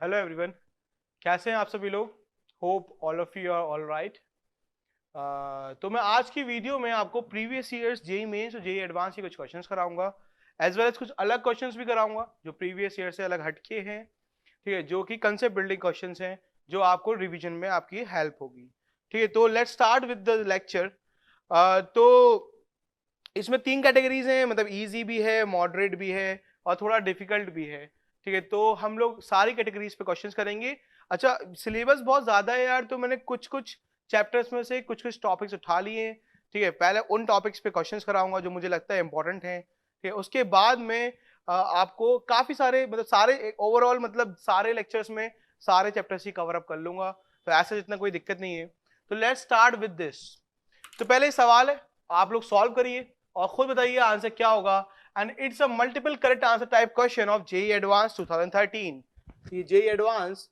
Hello everyone, कैसे हैं आप सभी लोग। Hope all of you are all right. तो मैं आज की वीडियो में आपको प्रीवियस ईयर्स जेई मेंस और जेई एडवांस के कुछ क्वेश्चंस कराऊंगा, एज वेल एज कुछ अलग क्वेश्चंस भी कराऊंगा जो प्रीवियस ईयर से अलग हटके हैं। ठीक है, जो कि कंसेप्ट बिल्डिंग क्वेश्चंस हैं जो आपको रिवीजन में आपकी हेल्प होगी। ठीक है, तो let's start with the lecture. तो इसमें तीन कैटेगरीज हैं, मतलब इजी भी है, मॉडरेट भी है और थोड़ा डिफिकल्ट भी है। ठीक है, तो हम लोग सारी कैटेगरीज पे क्वेश्चंस करेंगे। अच्छा, सिलेबस बहुत ज्यादा है यार, तो मैंने कुछ कुछ चैप्टर्स में से कुछ कुछ टॉपिक्स उठा लिए हैं। ठीक है, पहले उन टॉपिक्स पे क्वेश्चंस कराऊंगा जो मुझे लगता है इंपॉर्टेंट है। ठीक है, उसके बाद में आपको काफी सारे, मतलब सारे ओवरऑल, मतलब सारे लेक्चर्स में सारे चैप्टर्स ही कवर अप कर लूंगा, तो ऐसा जितना कोई दिक्कत नहीं है। तो लेट्स स्टार्ट विद दिस। तो पहले सवाल है, आप लोग सॉल्व करिए और खुद बताइए आंसर क्या होगा। And it's a multiple correct answer type question of JEE advance 2013। ये जेई एडवांस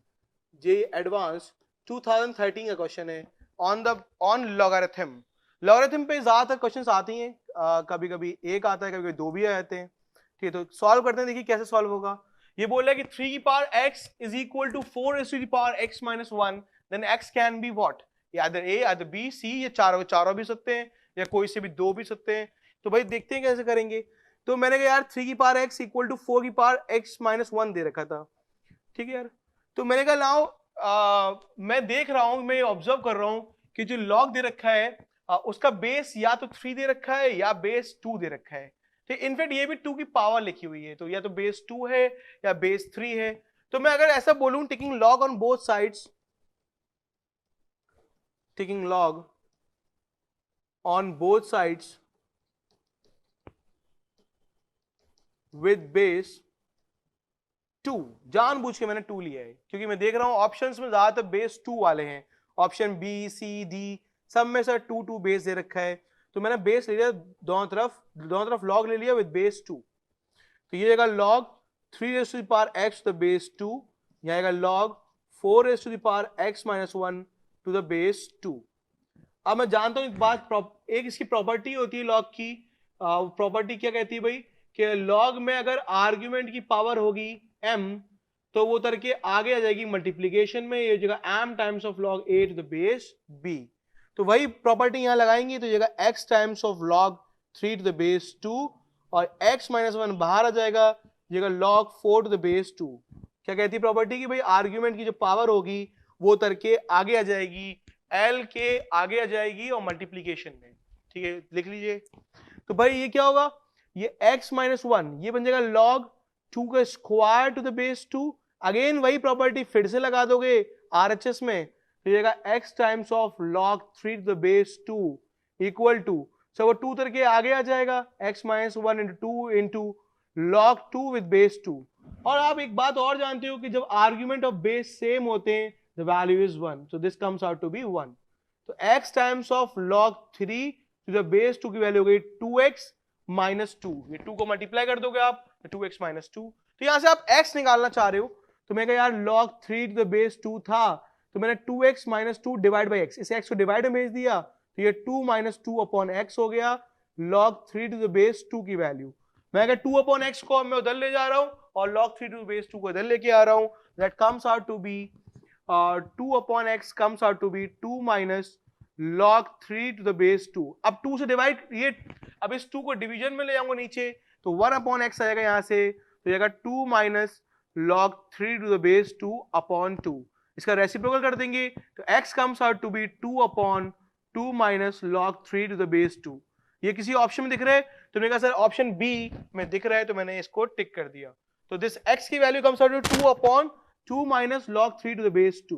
2013 का क्वेश्चन है ऑन लॉगरिथम। लॉगरिथम पे ज्यादातर क्वेश्चंस आती हैं, कभी कभी एक आता है, कभी कभी दो भी आ जाते हैं। ठीक है, तो सॉल्व करते हैं, देखिए कैसे सॉल्व होगा। ये बोल रहा है कि 3 की power x is equal to 4 is to the power x minus 1, then x can be what, या ए या बी सी, ये चारों चारों भी सकते हैं या कोई से भी दो भी सकते हैं। तो भाई देखते हैं कैसे करेंगे। तो मैंने कहा यार 3 की पावर x इक्वल टू 4 की पावर x माइनस 1 दे रखा था। ठीक है यार, तो मैंने कहा लाओ, मैं देख रहा हूं, मैं ऑब्जर्व कर रहा हूं कि जो लॉग दे रखा है, उसका बेस या तो 3 दे रखा है या बेस 2 दे रखा है। ठीक, इनफैक्ट ये भी 2 की पावर लिखी हुई है, तो या तो बेस 2 है या बेस 3 है। तो मैं अगर ऐसा बोलूं, taking log on both sides, taking log on both sides with base 2, जानबूझ के मैंने 2 लिया है क्योंकि मैं देख रहा हूं ऑप्शंस में ज्यादातर बेस 2 वाले हैं। ऑप्शन बी सी डी सब में से 2 2 बेस दे रखा है, तो मैंने बेस ले लिया दोनों तरफ लॉग ले लिया विद बेस 2। तो ये आएगा log 3 raise to the power x to the base 2, यहाँ आएगा log 4 raise to the power x minus 1 to the base 2। अब मैं जानता हूं एक बात, एक इसकी प्रॉपर्टी होती है लॉग की। प्रॉपर्टी क्या कहती है भाई, कि लॉग में अगर आर्ग्यूमेंट की पावर होगी m, तो वो उतर के आगे आ जाएगी मल्टीप्लीकेशन में, ये जगह m times of log a to the base b। तो वही प्रॉपर्टी यहां लगाएंगे, तो जगह x times of log 3 to the base 2 और x माइनस 1 बाहर आ जाएगा, जगह लॉग 4 टू द बेस 2। क्या कहती है प्रॉपर्टी की भाई, आर्ग्यूमेंट की जो पावर होगी वो उतर के आगे आ जाएगी, एल के आगे आ जाएगी और मल्टीप्लीकेशन में। ठीक है, लिख लीजिए। तो भाई ये क्या होगा, ये x माइनस 1 ये बन जाएगा लॉग 2 का square to the base 2। Again वही प्रॉपर्टी फिर से लगा दोगे आरएचएस में, तो ये x times of log 3 to the base 2 equal to, so वो 2 करके आगे आ जाएगा x minus 1 into 2 into log 2 with base 2। और आप एक बात और जानते हो कि जब आर्ग्यूमेंट ऑफ बेस सेम होते हैं, the value is 1, so this comes out to be 1। तो x times of log 3 to the base 2 की वैल्यू हो गई 2x माइनस 2, ये 2 को मल्टीप्लाई कर दोगे आप, 2x माइनस 2। तो यहां से आप x निकालना चाह रहे हो, तो मैं कहा यार log 3 to the base 2 था, तो मैंने 2x minus 2 divide by x, इस x को डिवाइड में भेज दिया, तो ये 2 माइनस 2 अपॉन x हो गया log 3 to the base 2 की वैल्यू। मैं कहा 2 अपॉन x को मैं उधर ले जा रहा हूं और log 3 to the base 2 को इधर लेके आ रहा हूं, that comes out to be 2 upon x comes out to be 2 minus log 3 to the base 2। अब 2 से डिवाइड, ये अब इस 2 को डिवीजन में ले जाऊंगा नीचे, तो 1 upon x आएगा यहां से, तो जाएगा 2 minus log 3 to the base 2 upon 2। इसका रेसिप्रोकल कर देंगे, तो x comes out to be 2 upon 2 minus log 3 to the base 2। ये किसी ऑप्शन में दिख रहा है, तो मैंने कहा सर ऑप्शन बी में दिख रहा है, तो मैंने इसको टिक कर दिया। तो दिस x की value comes out to 2 upon 2 minus log 3 to the base 2।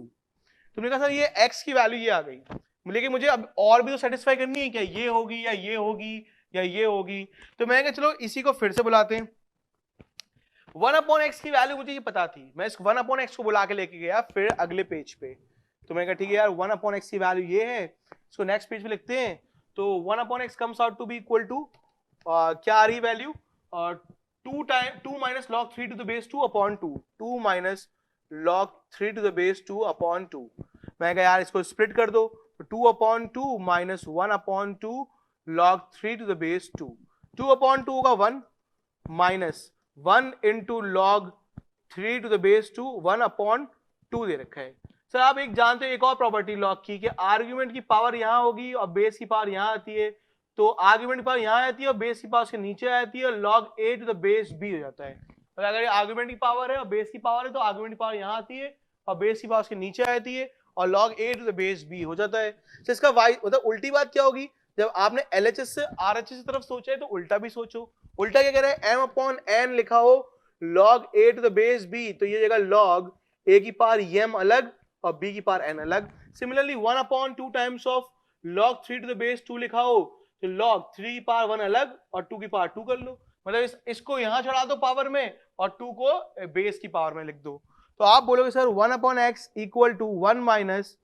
तुमने कहा सर ये x की वैल्यू ये आ गई, लेकिन मुझे अब और भी तो सेटिस्फाई करनी है, क्या ये होगी या ये होगी या ये होगी। तो मैंने कहा चलो इसी को फिर से बुलाते हैं। 1 अपॉन एक्स की वैल्यू मुझे ये पता थी, मैं इस 1 अपॉन एक्स को बुला के लेके गया फिर अगले पेज पे। तो मैंने कहा ठीक है यार 1 अपॉन एक्स की वैल्यू ये है, इसको नेक्स्ट पेज पे लिखते हैं। तो 1 upon x comes out to be equal to, क्या आ रही value, 2 minus log 3 to the base 2 upon 2, 2 minus log 3 to the base 2 upon 2। मैं कहा यार इसको स्प्लिट कर दो, तो 2 upon 2 minus 1 upon 2 log 3 to the base 2। 2 upon 2 होगा 1 minus 1 into log 3 to the base 2 1/2 दे रखा है। सर आप एक जानते हो एक और प्रॉपर्टी लॉग की कि आर्ग्यूमेंट की पावर यहाँ होगी और बेस की पावर यहाँ आती है, तो आर्ग्यूमेंट की पावर यहाँ आती है और बेस की पावर उसके नीचे आती है और log a to the base b हो जाता है। और अगर ये आर्ग्यूमेंट की पावर है और बेस की पावर है तो आर्ग्यूमेंट की पावर यहाँ आती है और बेस की पावर उसके नीचे आती है और log a to the base b हो जाता है। तो इसका वाई मतलब उल्टी बात क्या होगी, जब आपने LHS से RHS की तरफ सोचा है तो उल्टा भी सोचो। उल्टा क्या कह रहा है, m/n लिखा हो log a to the base b, तो ये जगह log a की पावर m अलग और b की पावर n अलग। Similarly 1/2 times of log 3 to the base 2 लिखा हो तो log 3 की पावर 1 अलग और 2 की पावर 2 कर लो, मतलब इसको यहां चढ़ा दो पावर में और 2 को बेस की पावर में लिख दो। तो आप बोलोगे sir 1/x equal to 1 minus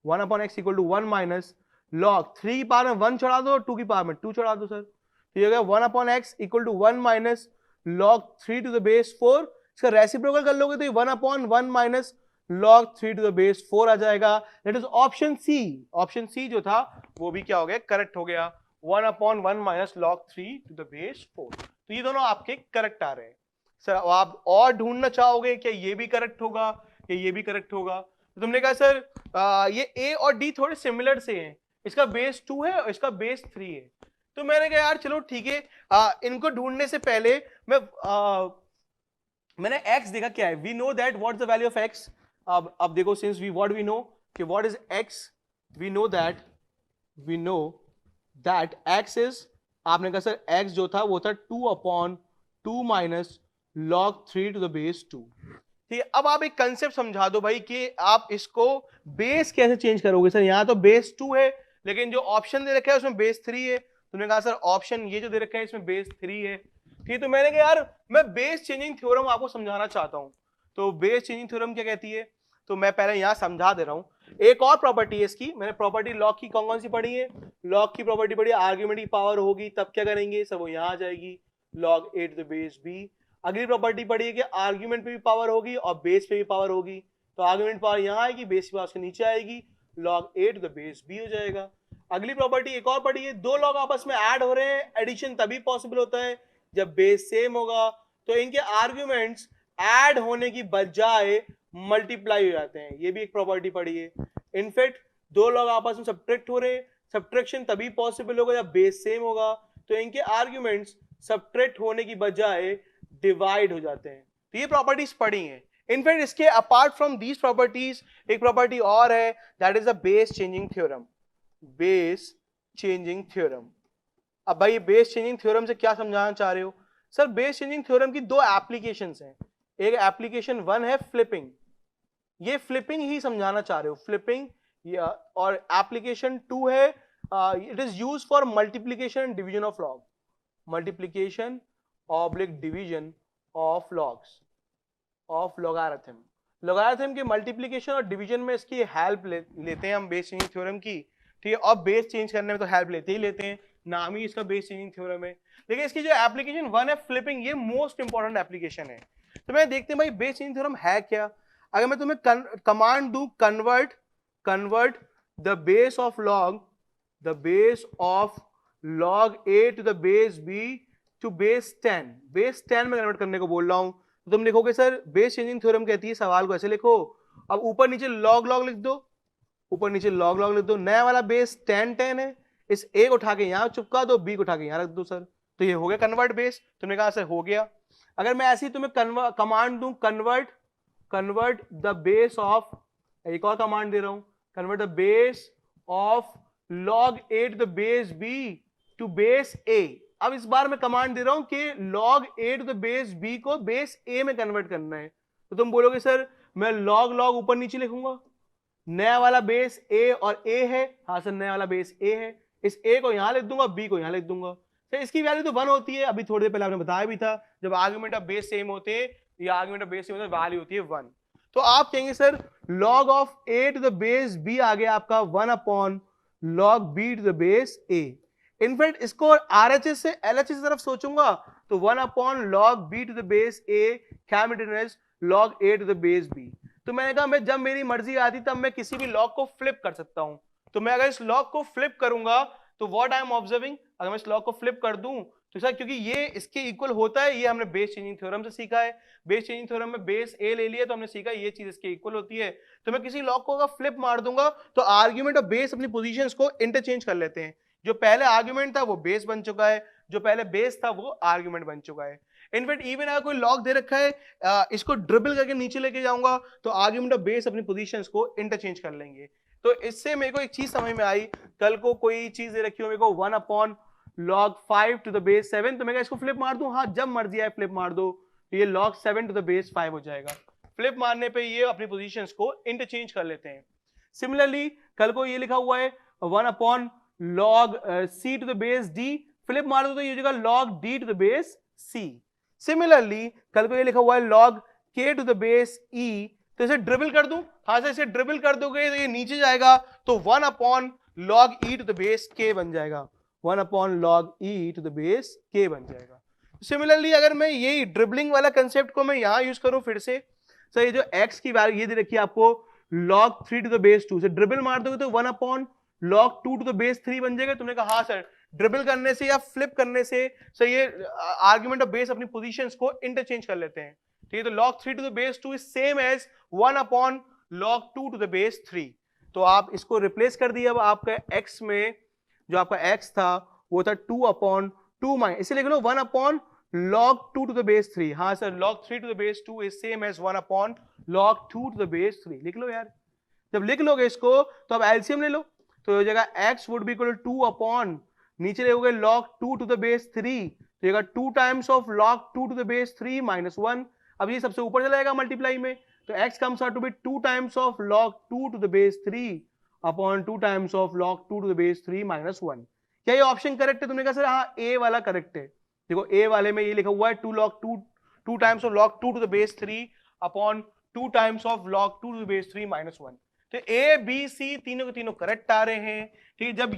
1/x equal to 1 minus log 3 की पावर में 1 चढ़ा दो और 2 की पावर में 2 चढ़ा दो सर, तो ये हो गया 1/x equal to 1 minus log 3 to the base 4। इसका रेसिप्रोकल कर लोगे तो ये 1/1 minus log 3 to the base 4 आ जाएगा। That is option C. Option C जो था वो भी क्या हो गया, करेक्ट हो गया, 1/1 minus log 3 to the base 4। तो ये दोनों आपके करेक्ट आ रहे हैं। सर आप और ढूंढना चाहोगे क्या ये भी करेक्ट होगा या ये भी करेक्ट होगा, तो तुमने कहा सर ये ए और डी थोड़े सिमिलर से हैं, इसका बेस 2 है और इसका बेस 3 है। तो मैंने कहा यार चलो ठीक है, इनको ढूंढने से पहले मैंने x देखा क्या है, we know that what is the value of x। अब देखो since we what we know कि what is x, we know that x is, आपने कहा सर x जो था वो था 2/2 minus log 3 to the base 2। ठीक है, अब आप एक कंसेप्ट समझा दो भाई कि आप इसको बेस कैसे चेंज करोगे। सर यहाँ तो बेस 2 है लेकिन जो ऑप्शन दे रखा है उसमें बेस 3 है, तुमने कहा सर ऑप्शन ये जो दे रखा है इसमें बेस 3 है। ठीक, तो मैंने कहा यार मैं बेस चेंजिंग थ्योरम आपको समझाना चाहता हूं। तो बेस चेंजिंग थ्योरम क्या कहती है, तो मैं पहले यहां समझा दे रहा हूं। एक और प्रॉपर्टी है इसकी, मैंने प्रॉपर्टी लॉग की कौन कौन सी पढ़ी है, लॉग की प्रॉपर्टी पढ़ी है आर्ग्यूमेंट की पावर होगी तब क्या करेंगे सब, वो यहां आ जाएगी log a to the base b। अगली प्रॉपर्टी पढ़ी है कि आर्ग्यूमेंट पे भी पावर होगी और बेस पे भी पावर होगी, तो आर्ग्यूमेंट पावर यहां आएगी, बेस की पावर उसके नीचे आएगी, log a to the base b हो जाएगा। अगली प्रॉपर्टी एक और पढ़ी है, दो लॉग आपस में ऐड हो रहे हैं, एडिशन तभी पॉसिबल होता है जब बेस सेम होगा, तो इनके आर्ग्यूमेंट्स ऐड होने की बजाय मल्टीप्लाई हो जाते हैं, ये भी एक प्रॉपर्टी पढ़ी है। इनफैक्ट दो लॉग आपस में सब्ट्रैक्ट हो रहे हैं, सब्ट्रैक्शन तभी पॉसिबल होगा जब बेस सेम होगा, तो इनके आर्ग्यूमेंट्स सब्ट्रैक्ट होने की बजाय डिवाइड हो जाते हैं। तो ये प्रॉपर्टीज पढ़ी हैं। इनफैक्ट इसके अपार्ट फ्रॉम दीज प्रॉपर्टीज एक प्रॉपर्टी और है, that is the base changing theorem. Base changing theorem, अब भाई बेस चेंजिंग थ्योरम से क्या समझाना चाह रहे हो, सर बेस चेंजिंग थ्योरम की दो एप्लीकेशंस हैं। एक एप्लीकेशन 1 है फ्लिपिंग, ये फ्लिपिंग ही समझाना चाह रहे हो, फ्लिपिंग, और एप्लीकेशन 2 है it is used for multiplication and division of log, multiplication oblique division of logs of logarithm. Logarithm के मल्टीप्लिकेशन और डिवीजन में इसकी हेल्प लेते हैं हम बेस चेंजिंग थ्योरम की। ठीक है, और बेस चेंज करने में तो हेल्प लेते ही लेते हैं, नाम ही इसका बेस चेंजिंग थ्योरम है। लेकिन इसकी जो एप्लीकेशन 1 है फ्लिपिंग, ये मोस्ट इंपॉर्टेंट एप्लीकेशन है। तो मैं देखते हैं भाई बेस चेंजिंग थ्योरम है क्या। अगर मैं तुम्हें कमांड दूं convert the base of log a to the base b to base 10, base 10 में कन्वर्ट करने को बोल रहा हूं, तो तुम लिखोगे सर बेस चेंजिंग थ्योरम कहती है सवाल को ऐसे लिखो, अब ऊपर नीचे log लिख दो, ऊपर नीचे log लिख दो, नया वाला बेस 10 है, इस a को उठा के यहां चिपका दो, b को उठा के यहां रख दो सर, तो ये हो गया कन्वर्ट बेस। तुमने कहा सर हो गया। अगर मैं ऐसे ही तुम्हें कमांड दूं कन्वर्ट द बेस ऑफ, एक और कमांड दे रहा हूं, convert the base of log a to the base b to base a। अब इस बार मैं कमांड दे रहा हूं कि log a to the base b को बेस a में कन्वर्ट करना है, तो तुम बोलोगे सर मैं log ऊपर नीचे लिखूंगा, नया वाला बेस a और a है, हाँ सर नया वाला बेस a है, इस a को यहां लिख दूंगा, b को यहां लिख दूंगा। तो इसकी वैल्यू तो 1 होती है, अभी थोड़ी देर पहले आपने बताया भी था, जब आर्गुमेंट ऑफ बेस सेम होते हैं या आर्गुमेंट ऑफ बेस सेम होते हैं वैल्यू होती है 1। तो आप कहेंगे sir log of a to the base b आ गया आपका 1/log b to the base a। In fact इसको RHS से LHS की तरफ सोचूंगा तो 1/log b to the base a क्या return log a to the base b। तो मैंने कहा मैं जब मेरी मर्जी आती तब मैं किसी भी लॉग को फ्लिप कर सकता हूं, तो मैं अगर इस लॉग को फ्लिप करूंगा तो व्हाट आई एम ऑब्जर्विंग, अगर मैं इस लॉग को फ्लिप कर दूं तो सर क्योंकि ये इसके इक्वल होता है, ये हमने बेस चेंजिंग थ्योरम से सीखा है। बेस चेंजिंग थ्योरम में बेस ए ले लिया तो हमने सीखा ये चीज इसके इक्वल होती है। तो मैं किसी लॉग को अगर फ्लिप मार दूंगा तो आर्ग्यूमेंट और बेस अपनी पोजीशंस को इंटरचेंज कर लेते हैं। जो पहले आर्ग्यूमेंट था वो बेस बन चुका है, जो पहले बेस था वो आर्ग्यूमेंट बन चुका है। इनफैक्ट इवन अगर कोई लॉग दे रखा है, इसको ड्रिबल करके नीचे लेके जाऊंगा तो आर्ग्यूमेंट और बेस अपनी पोजीशंस को इंटरचेंज कर लेंगे। तो इससे मेरे को एक चीज समझ में आई, कल को कोई चीज दे रखी हो मेरे को 1/log 5 to the base 7, तो मैं इसको फ्लिप मार दूं, हाँ जब मर्जी आए फ्लिप मार दो, तो ये log 7 to the base 5 हो जाएगा। फ्लिप मारने पे ये अपनी पोजीशंस को इंटरचेंज कर लेते हैं। सिमिलरली कल को ये लिखा हुआ है 1/log c to the base d, flip मार दो तो ये हो जाएगा log d to the base c। Similarly कल को ये लिखा हुआ है log k to the base e, तो इसे ड्रिबल कर दूं, हाँ से इसे ड्रिबल कर दोगे तो ये नीचे जाएगा तो 1/log e to the base k बन जाएगा, 1/log e to the base k बन जाएगा। सिमिलरली अगर मैं यही ड्रिबलिंग वाला कंसेप्ट को मैं यहां यूज करूं फिर से, सर ये जो x की वैल्यू ये दे रखी है आपको log 3 to the base 2, से ड्रिबल मार दोगे तो 1/log 2 to the base 3 बन जाएगा। तुमने कहा हाँ सर ड्रिबल करने से या फ्लिप करने से सर ये आर्ग्यूमेंट और बेस अपनी पोजीशंस को इंटरचेंज कर लेते हैं, ठीक है। तो log 3 to the base 2 is same as 1/log 2 to the base 3। तो आप इसको रिप्लेस कर दिया, अब आपका x में जो आपका x था वो था 2/2 माइनस, इसे लिख लो 1/log 2 to the base 3। हाँ sir log 3 to the base 2 is same as 1/log 2 to the base 3, लिख लो यार। जब लिख लोगे इसको तो अब एलसीएम ले लो, तो हो जाएगा x would be equal to 2 नीचे लोगे log 2 to the base 3, तो ये 2 times of log 2 to the base 3 minus 1। अब ये सबसे ऊपर चला जाएगा मल्टीप्लाई में, तो x comes out to be 2 times of log 2 to the base 3 upon 2 times of log 2 to the base 3 minus 1। क्या ये ऑप्शन करेक्ट है? तुमने कहा सर हाँ ए वाला करेक्ट है। देखो ए वाले में ये लिखा हुआ है 2 times of log 2 to the base 3 upon 2 times of log 2 to the base 3 minus 1। तो ए बी सी तीनों के तीनों करेक्ट आ रहे हैं, ठीक है। जब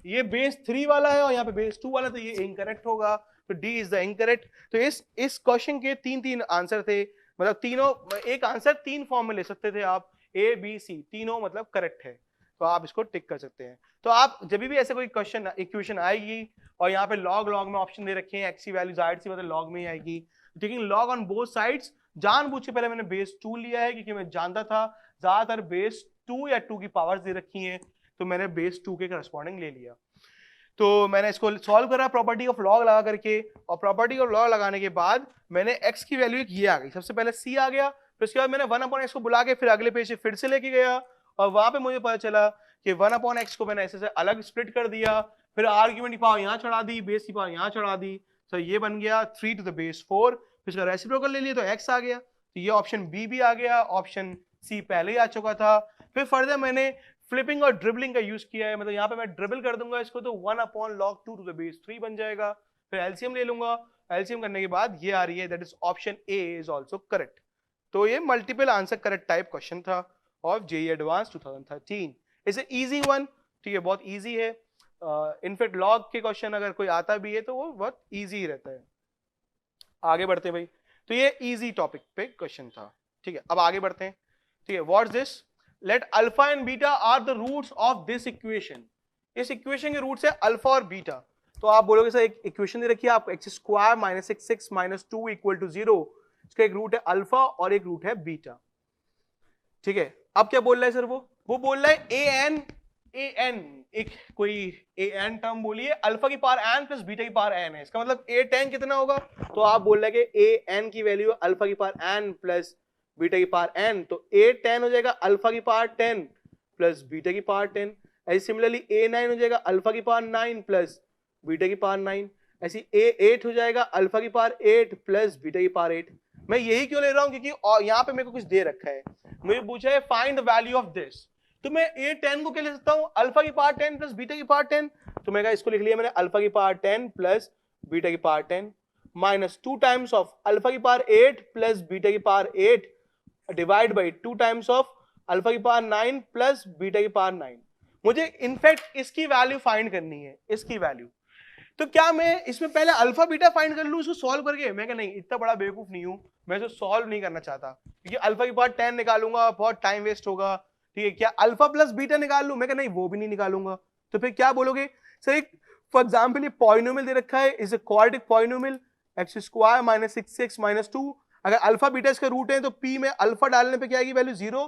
ये बेस 3 वाला है और यहाँ पे बेस 2 वाला, तो ये इनकरेक्ट होगा, तो डी इज द इनकरेक्ट। तो इस क्वेश्चन के तीन आंसर थे, मतलब तीनों, एक आंसर 3 फॉर्म में ले सकते थे आप, ए बी सी तीनों मतलब करेक्ट है, तो आप इसको टिक कर सकते हैं। तो आप जब भी ऐसे कोई क्वेश्चन इक्वेशन आएगी और यहाँ पे लॉग में ऑप्शन दे रखे हैं, एक्स की वैल्यू जाहिर सी मतलब लॉग में ही आएगी, taking log on both sides. जानबूझ के पहले मैंने बेस 2 लिया है क्योंकि मैं जानता था ज्यादातर बेस 2 या 2 की पावर्स दे रखी हैं, तो मैंने बेस 2 के करस्पॉन्डिंग ले लिया। तो मैंने इसको सॉल्व करा प्रॉपर्टी ऑफ लॉग लगा करके, और प्रॉपर्टी ऑफ लॉग लगाने के बाद मैंने x की वैल्यू ये आ गई, सबसे पहले c आ गया, फिर उसके बाद मैंने 1/x को बुला के फिर अगले पेज से फिर से लेके गया, और वहां पे मुझे पता चला कि 1/x को मैंने ऐसे अलग स्प्लिट कर दिया, फिर आर्ग्यूमेंट की पावर यहाँ चढ़ा दी, बेस की पावर यहाँ चढ़ा दी, तो ये बन गया 3 to the base 4, फिर इसका रेसिप्रोकल ले लिया तो x आ गया, तो ये ऑप्शन बी भी आ गया, ऑप्शन सी पहले ही आ चुका था। फिर फर्दर मैंने फ्लिपिंग और ड्रिबलिंग का यूज किया है, मतलब यहाँ पे मैं ड्रिबल कर दूंगा इसको तो 1/log 2 to the base 3 बन जाएगा, फिर एलसीएम ले लूंगा, एलसीएम करने के बाद ये आ रही है, that is option A is also correct. तो ये multiple answer correct type question था of JEE advance 2013। It's easy one, ठीक है, बहुत इजी है। इनफैक्ट लॉग के क्वेश्चन अगर कोई आता भी है तो वो बहुत इजी रहता है। आगे बढ़ते हैं भाई, तो ये इजी टॉपिक पे क्वेश्चन था, ठीक है। अब आगे बढ़ते हैं, ठीक है। What's this? Let alpha and beta are the roots of this equation. इस इक्वेशन के रूट्स है अल्फा और बीटा। तो आप बोलोगे सर एक इक्वेशन दे रखी है आप x square minus 6 minus 2 equal to 0, इसका एक रूट है अल्फा और एक रूट है बीटा, ठीक है। अब क्या बोल रहा है सर? वो बोल रहा है ए एन एक कोई ए एन टर्म बोलिए, अल्फा की पावर एन प्लस बीटा की पावर एन है, इसका मतलब ए टेन कितना होगा? तो आप बोल रहे हैं कि ए एन की वैल्यू अल्फा की पावर एन प्लस बीटा की पावर एन, तो ए 10 हो जाएगा अल्फा की पावर 10 प्लस बीटा की पावर 10। ऐसे सिमिलरली ए 9 हो जाएगा अल्फा की पावर 9 प्लस बीटा की पावर 9। ऐसी ए 8 हो जाएगा अल्फा की पावर 8 प्लस बीटा की पावर 8। मैं यही क्यों ले रहा हूं? क्योंकि यहाँ पे मेरे को कुछ दे रखा है, मुझे पूछा है find the value of this, तो मैं ए 10 को क्या ले सकता हूं? अल्फा की पावर 10 प्लस बीटा की पावर 10, तो मैं इसको लिख लिया मैंने अल्फा की पावर 10 प्लस बीटा की power 10 minus 2 times of alpha की पावर 8 प्लस बीटा की power 8 divide by 2 times of alpha की पावर 9 प्लस बीटा की पावर 9। मुझे इनफैक्ट इसकी वैल्यू फाइंड करनी है, इसकी वैल्यू। तो क्या मैं इसमें पहले अल्फा बीटा फाइंड कर लूं इसको सॉल्व करके? मैं क्या नहीं, इतना बड़ा बेवकूफ नहीं हूं, मैं इसको सॉल्व नहीं करना चाहता, क्योंकि अल्फा की पावर 10 निकालूंगा बहुत टाइम वेस्ट होगा, ठीक है। क्या अल्फा प्लस बीटा निकाल लूं? मैं क्या नहीं, वो भी नहीं निकालूंगा। तो फिर क्या बोलोगे सर? एक फॉर एग्जाम्पल ये पॉलिनोमियल दे रखा है, is a quadratic polynomial x square minus 6x minus 2। अगर अल्फा बीटा इसका रूट है तो p में अल्फा डालने पे क्या आएगी वैल्यू 0।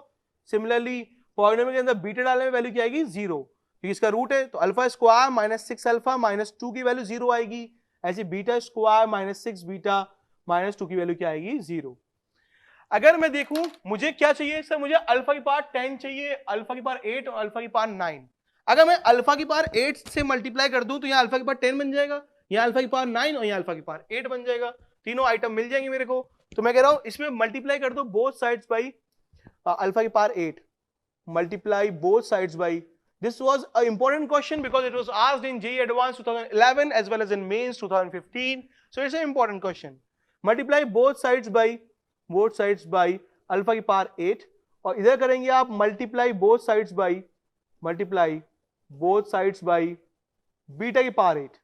सिमिलरली पॉलिनोमियल के अंदर बीटा डालने में वैल्यू क्या आएगी 0, क्योंकि इसका रूट है तो alpha square minus 6 alpha minus 2 की वैल्यू 0 आएगी। ऐसे beta square minus 6 beta minus 2 की वैल्यू क्या आएगी 0। अगर मैं देखूं मुझे क्या चाहिए सर, मुझे अल्फा की पावर 10 चाहिए, अल्फा की पावर 8 और अल्फा की पावर 9। अगर मैं अल्फा की पावर 8 से मल्टीप्लाई कर दूं तो यहाँ अल्फा की पावर 10 बन जाएगा, यहाँ अल्फा की पावर 9 और यहाँ अल्फा की पावर 8 बन जाएगा, तीनों आइटम मिल जाएंगे मेरे को। तो मैं कह रहा हूं इसमें मल्टीप्लाई कर दो बोथ साइड्स बाई अल्फा की power 8, multiply both sides by, this was an important question because it was asked in JEE Advanced 2011 as well as in Mains 2015, so it's an important question. Multiply both sides by alpha की power 8 और इधर करेंगे आप multiply both sides by beta की power 8।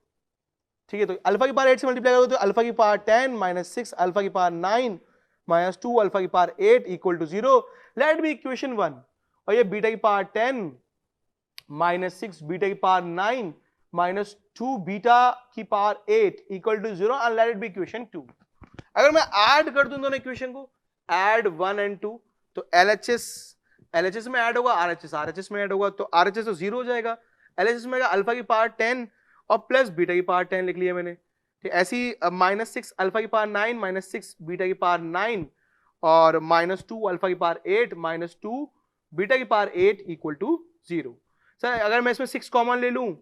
ठीक है, तो alpha की पावर 8 से मल्टीप्लाई करोगे तो अल्फा की पावर 10 माइनस 6 अल्फा की पावर 9 माइनस 2 अल्फा की power 8 equal to 0। Let be equation 1। और ये बीटा की पावर 10 माइनस 6 बीटा की पावर 9 माइनस 2 बीटा की power 8 equal to 0 and let it be equation 2। अगर मैं ऐड कर दूं दोनों इक्वेशन को, ऐड 1 एंड 2, तो LHS में ऐड होगा, RHS में ऐड होगा, तो RHS तो 0 हो जाएगा। LHS में अल्फा की पावर 10 और प्लस बीटा की पावर 10 लिख लिया मैंने। ठीक, ऐसी माइनस 6 अल्फा की पावर 9 माइनस 6 बीटा की पावर 9 और माइनस 2 अल्फा की पावर 8 माइनस 2 बीटा की पावर 8 इक्वल टू 0। सर अगर मैं इसमें 6 कॉमन ले लूं,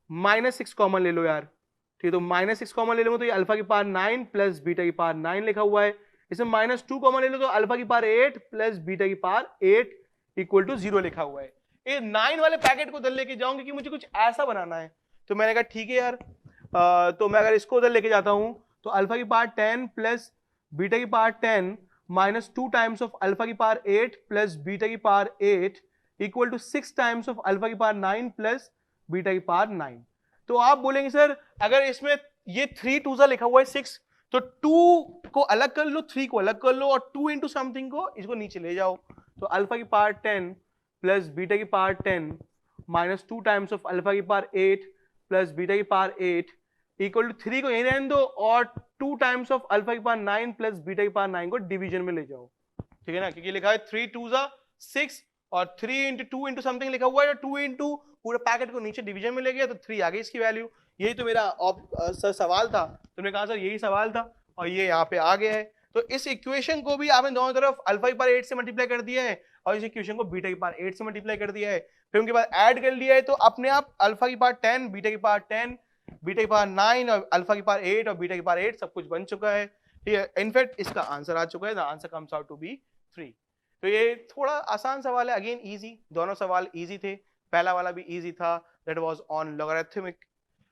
माइनस 6 कॉमन ले लो यार, ठीक है, तो माइनस 6 कॉमन ले लूंगा तो ये अल्फा की पावर 9 प्लस बीटा की पावर 9 लिखा हुआ है। इसमें माइनस 2 कॉमन ले लो तो अल्फा की पावर 8 प्लस बीटा की पावर 8 इक्वल टू 0 लिखा हुआ है। ये 9 वाले पैकेट को उधर लेके जाऊंगी कि मुझे कुछ ऐसा बनाना है, तो मैंने कहा ठीक है यार, तो मैं अगर इसको उधर लेके जाता हूं तो अल्फा की पावर 10 प्लस बीटा की power 10 minus 2 times of alpha की पावर 8 प्लस बीटा की power 8 equal to 6 times of alpha की पावर 9 प्लस बीटा की पावर 9। तो आप बोलेंगे सर अगर इसमें ये 3 टू सा लिखा हुआ है 6, तो 2 को अलग कर लो, 3 को अलग कर लो और 2 इंटू समथिंग को इसको नीचे ले जाओ, तो अल्फा की पावर 10 प्लस बीटा की power 10 minus 2 times of alpha की पावर 8 प्लस बीटा की पावर 8 इक्वल टू 3 को यहीं रहने दो और 2 टाइम्स ऑफ अल्फा की पावर 9 प्लस बीटा की पावर 9 को डिवीजन में ले जाओ। ठीक है ना, क्योंकि लिखा है 3 टू सा 6 और 3 इंटू 2 इंटू समथिंग लिखा हुआ है, 2 इंटू पूरे पैकेट को नीचे डिवीजन में ले गया तो 3 आ गई इसकी वैल्यू। यही तो मेरा सर सवाल था, तुमने कहा सर यही सवाल था और ये यहाँ पे आ गया है। तो इस इक्वेशन को भी आपने दोनों तरफ अल्फा की पावर 8 से मल्टीप्लाई कर दिया है और इस इक्वेशन को बीटा की पावर 8 से मल्टीप्लाई कर दिया है, फिर उनके बाद ऐड कर लिया है, तो अपने आप अल्फा की पावर 10 बीटा की पावर 10 बीटा की पावर 9 और अल्फा की पावर 8 और बीटा की पावर 8 सब कुछ बन चुका है। ठीक है, इनफैक्ट इसका आंसर आ चुका है, the answer comes out to be 3। तो ये थोड़ा आसान सवाल है, अगेन इजी, दोनों सवाल इजी थे, पहला वाला भी इजी था, that was on logarithmic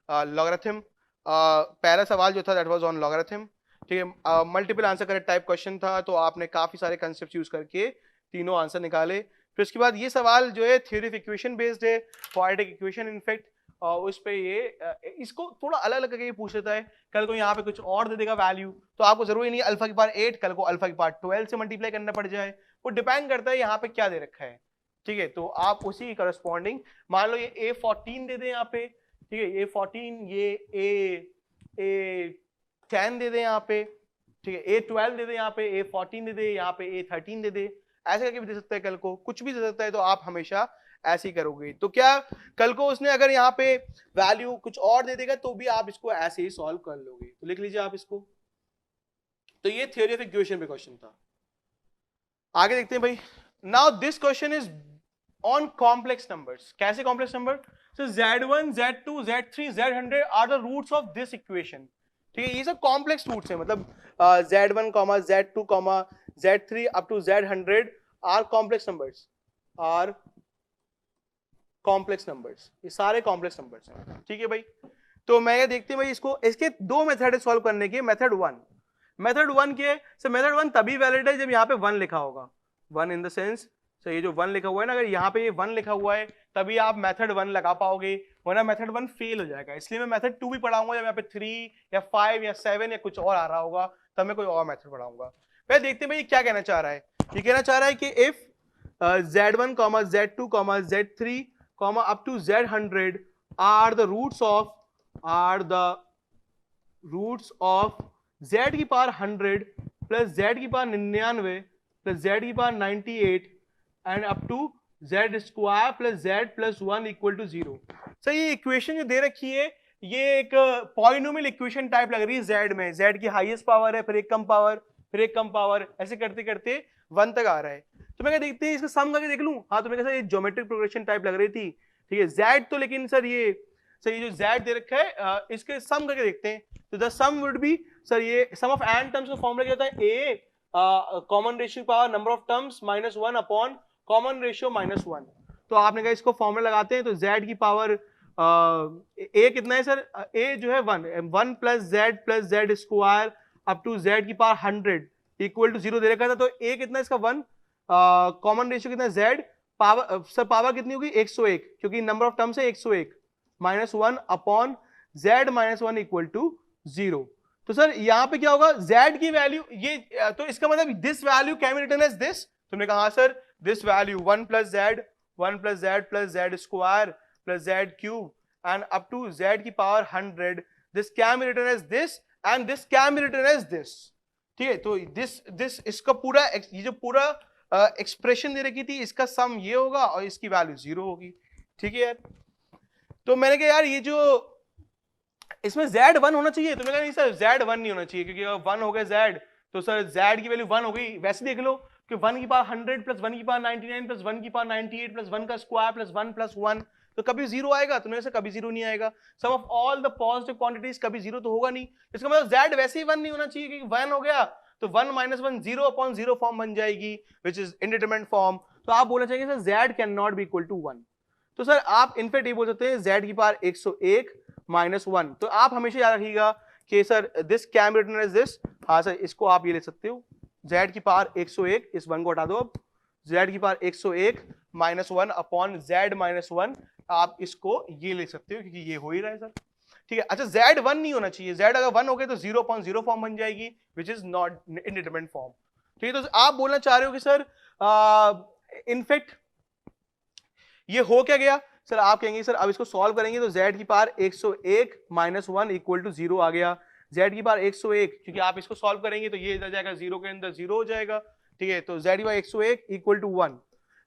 logarithm, पहला सवाल जो था दैट वाज ऑन लॉगरिथम। ठीक है, multiple answer correct type question था, तो आपने काफी सारे कंसेप्ट यूज करके तीनों आंसर निकाले। फिर उसके बाद ये सवाल जो है थ्योरी ऑफ इक्वेशन बेस्ड है, क्वाड्रेटिक इक्वेशन इनफैक्ट, और उस पे ये इसको थोड़ा अलग अलग करके पूछ लेता है, कल को यहाँ पे कुछ और दे देगा वैल्यू, तो आपको जरूरी नहीं अल्फा की पावर 8 कल को अल्फा की पावर 12 से मल्टीप्लाई करना पड़ जाए, वो डिपेंड करता है यहाँ पे क्या दे रखा है। ठीक है, तो आप उसी करस्पॉन्डिंग मान लो ये A14 दे दे यहाँ पे, ठीक है, A14, ये A10 दे दे यहाँ पे, ठीक है, A12 दे दे यहाँ पे, A14 दे दे यहाँ पे, A13 दे दे, ऐसे करके भी दे सकता है, कल को कुछ भी दे सकता है, तो आप हमेशा ऐसे ही करोगे। तो क्या कल को उसने अगर यहाँ पे वैल्यू कुछ और दे देगा तो भी आप इसको ऐसे ही सॉल्व कर लोगे, तो लिख लीजिए आप इसको। तो ये थ्योरी ऑफ इक्वेशन पे क्वेश्चन था। आगे देखते हैं भाई, now this question is on complex numbers. कैसे complex number? So Z1 Z2 Z3 Z100 are the roots of this equation. ठीक है, ये सब कॉम्प्लेक्स रूट्स हैं, मतलब Z1, Z2, Z3 up to Z100 are complex numbers, are complex numbers, ये सारे complex numbers हैं। ठीक है भाई, तो मैं ये देखते हैं भाई इसको, इसके दो मेथड है सॉल्व करने के। मेथड 1 के, सर मेथड 1 तभी वैलिड है जब यहाँ पे 1 लिखा होगा, 1 इन द सेंस, सर ये जो 1 लिखा हुआ है ना, अगर यहाँ पे ये 1 लिखा हुआ है तभी आप मेथड 1 लगा पाओगे, वरना मेथड 1 फेल हो जाएगा। इसलिए मैं मेथड 2 भी पढ़ाऊंगा जब यहाँ पे 3 या 5 या 7 या कुछ और आ रहा होगा, तब मैं कोई और मेथड पढ़ाऊंगा। पहले देखते हैं भाई क्या कहना चाह रहा है। ये कहना चाह रहा है कि if Z1, Z2, Z3 up to Z100 are the roots of are the roots of z की पावर 100 प्लस z की पावर 99 प्लस z की power 98 and up to z square plus z plus 1 equal to 0। Sir ये equation जो दे रखी है ये एक पॉलिनोमियल इक्वेशन टाइप लग रही है z में। z की हाईएस्ट पावर है, फिर एक कम पावर, फिर एक कम पावर, ऐसे करते करते 1 तक आ रहा है। तो मैं क्या देखते हैं इसका सम करके देख लूं। हाँ तो मैं कैसा ये ज्योमेट्रिक प्रोग्रेशन टाइप लग रही थी, ठीक है। z तो लेकिन सर ये जो z दे रखा है इसके सम करके देखते हैं। तो the sum would be sir ये सम ऑफ n टर्म्स का फॉर्मूला क्या होता है, a common ratio power number of terms minus 1 upon common ratio minus 1। तो आपने कहा इसको फॉर्मूला लगाते हैं तो z की पावर a कितना है सर, a जो है 1 plus z square up to z की पावर 100 इक्वल टू 0 दे रखा था। तो a कितना है इसका 1, कॉमन रेशियो कितना z पावर सर पावर कितनी होगी 101 क्योंकि नंबर ऑफ टर्म्स है 101 minus 1 upon z minus 1 equal to 0। तो सर यहाँ पे क्या होगा z की वैल्यू ये, तो इसका मतलब this value can be written as this. तुमने कहा sir this value 1 plus z plus z square plus z cube and up to z की power 100 this can be written as this and this can be written as this, ठीक है। तो this इसका पूरा ये जो पूरा एक्सप्रेशन दे रखी थी इसका सम ये होगा और इसकी वैल्यू 0 होगी, ठीक है यार। तो मैंने कहा यार ये जो इसमें z 1 होना चाहिए, तो मैंने कहा नहीं सर z 1 नहीं होना चाहिए क्योंकि अगर 1 हो गया z तो सर z की वैल्यू 1 हो गई। वैसे देख लो कि 1 की पावर 100 प्लस 1 की पावर 99 प्लस 1 की पावर 98 प्लस 1 का स्क्वायर प्लस 1 प्लस 1 तो कभी 0 आएगा, तो मेरे से कभी 0 नहीं आएगा। Sum of all the positive quantities कभी 0 तो होगा नहीं। इसका मतलब z वैसे ही 1 नहीं होना चाहिए क्योंकि 1 हो गया तो 1 माइनस 1 0 अपॉन 0 फॉर्म बन जाएगी विच इज इंडिटरमिनेट फॉर्म। तो आप बोलना चाहिए sir z can not be equal to 1। तो सर आप इनफैक्ट ये बोल सकते हैं z की पावर 101 माइनस 1। तो आप हमेशा याद रखिएगा कि sir this can be written as this. हाँ सर इसको आप ये ले सकते हो z की पावर 101, इस 1 को हटा दो, अब z की power 101 minus 1 upon z minus 1 आप इसको ये ले सकते हो क्योंकि ये हो ही रहा है सर, ठीक है। अच्छा z 1 नहीं होना चाहिए, z अगर 1 हो गया तो 0 अपॉन 0 फॉर्म बन जाएगी which is not indeterminate form, ठीक है। तो आप बोलना चाह रहे हो कि सर इनफैक्ट ये हो क्या गया सर, आप कहेंगे सर अब इसको सॉल्व करेंगे तो z की पावर 101 माइनस 1 इक्वल टू 0 आ गया। z की पावर 101 क्योंकि आप इसको सॉल्व करेंगे तो ये इधर जाएगा 0 के अंदर 0 हो जाएगा, ठीक है। तो z की पावर 101 इक्वल टू 1।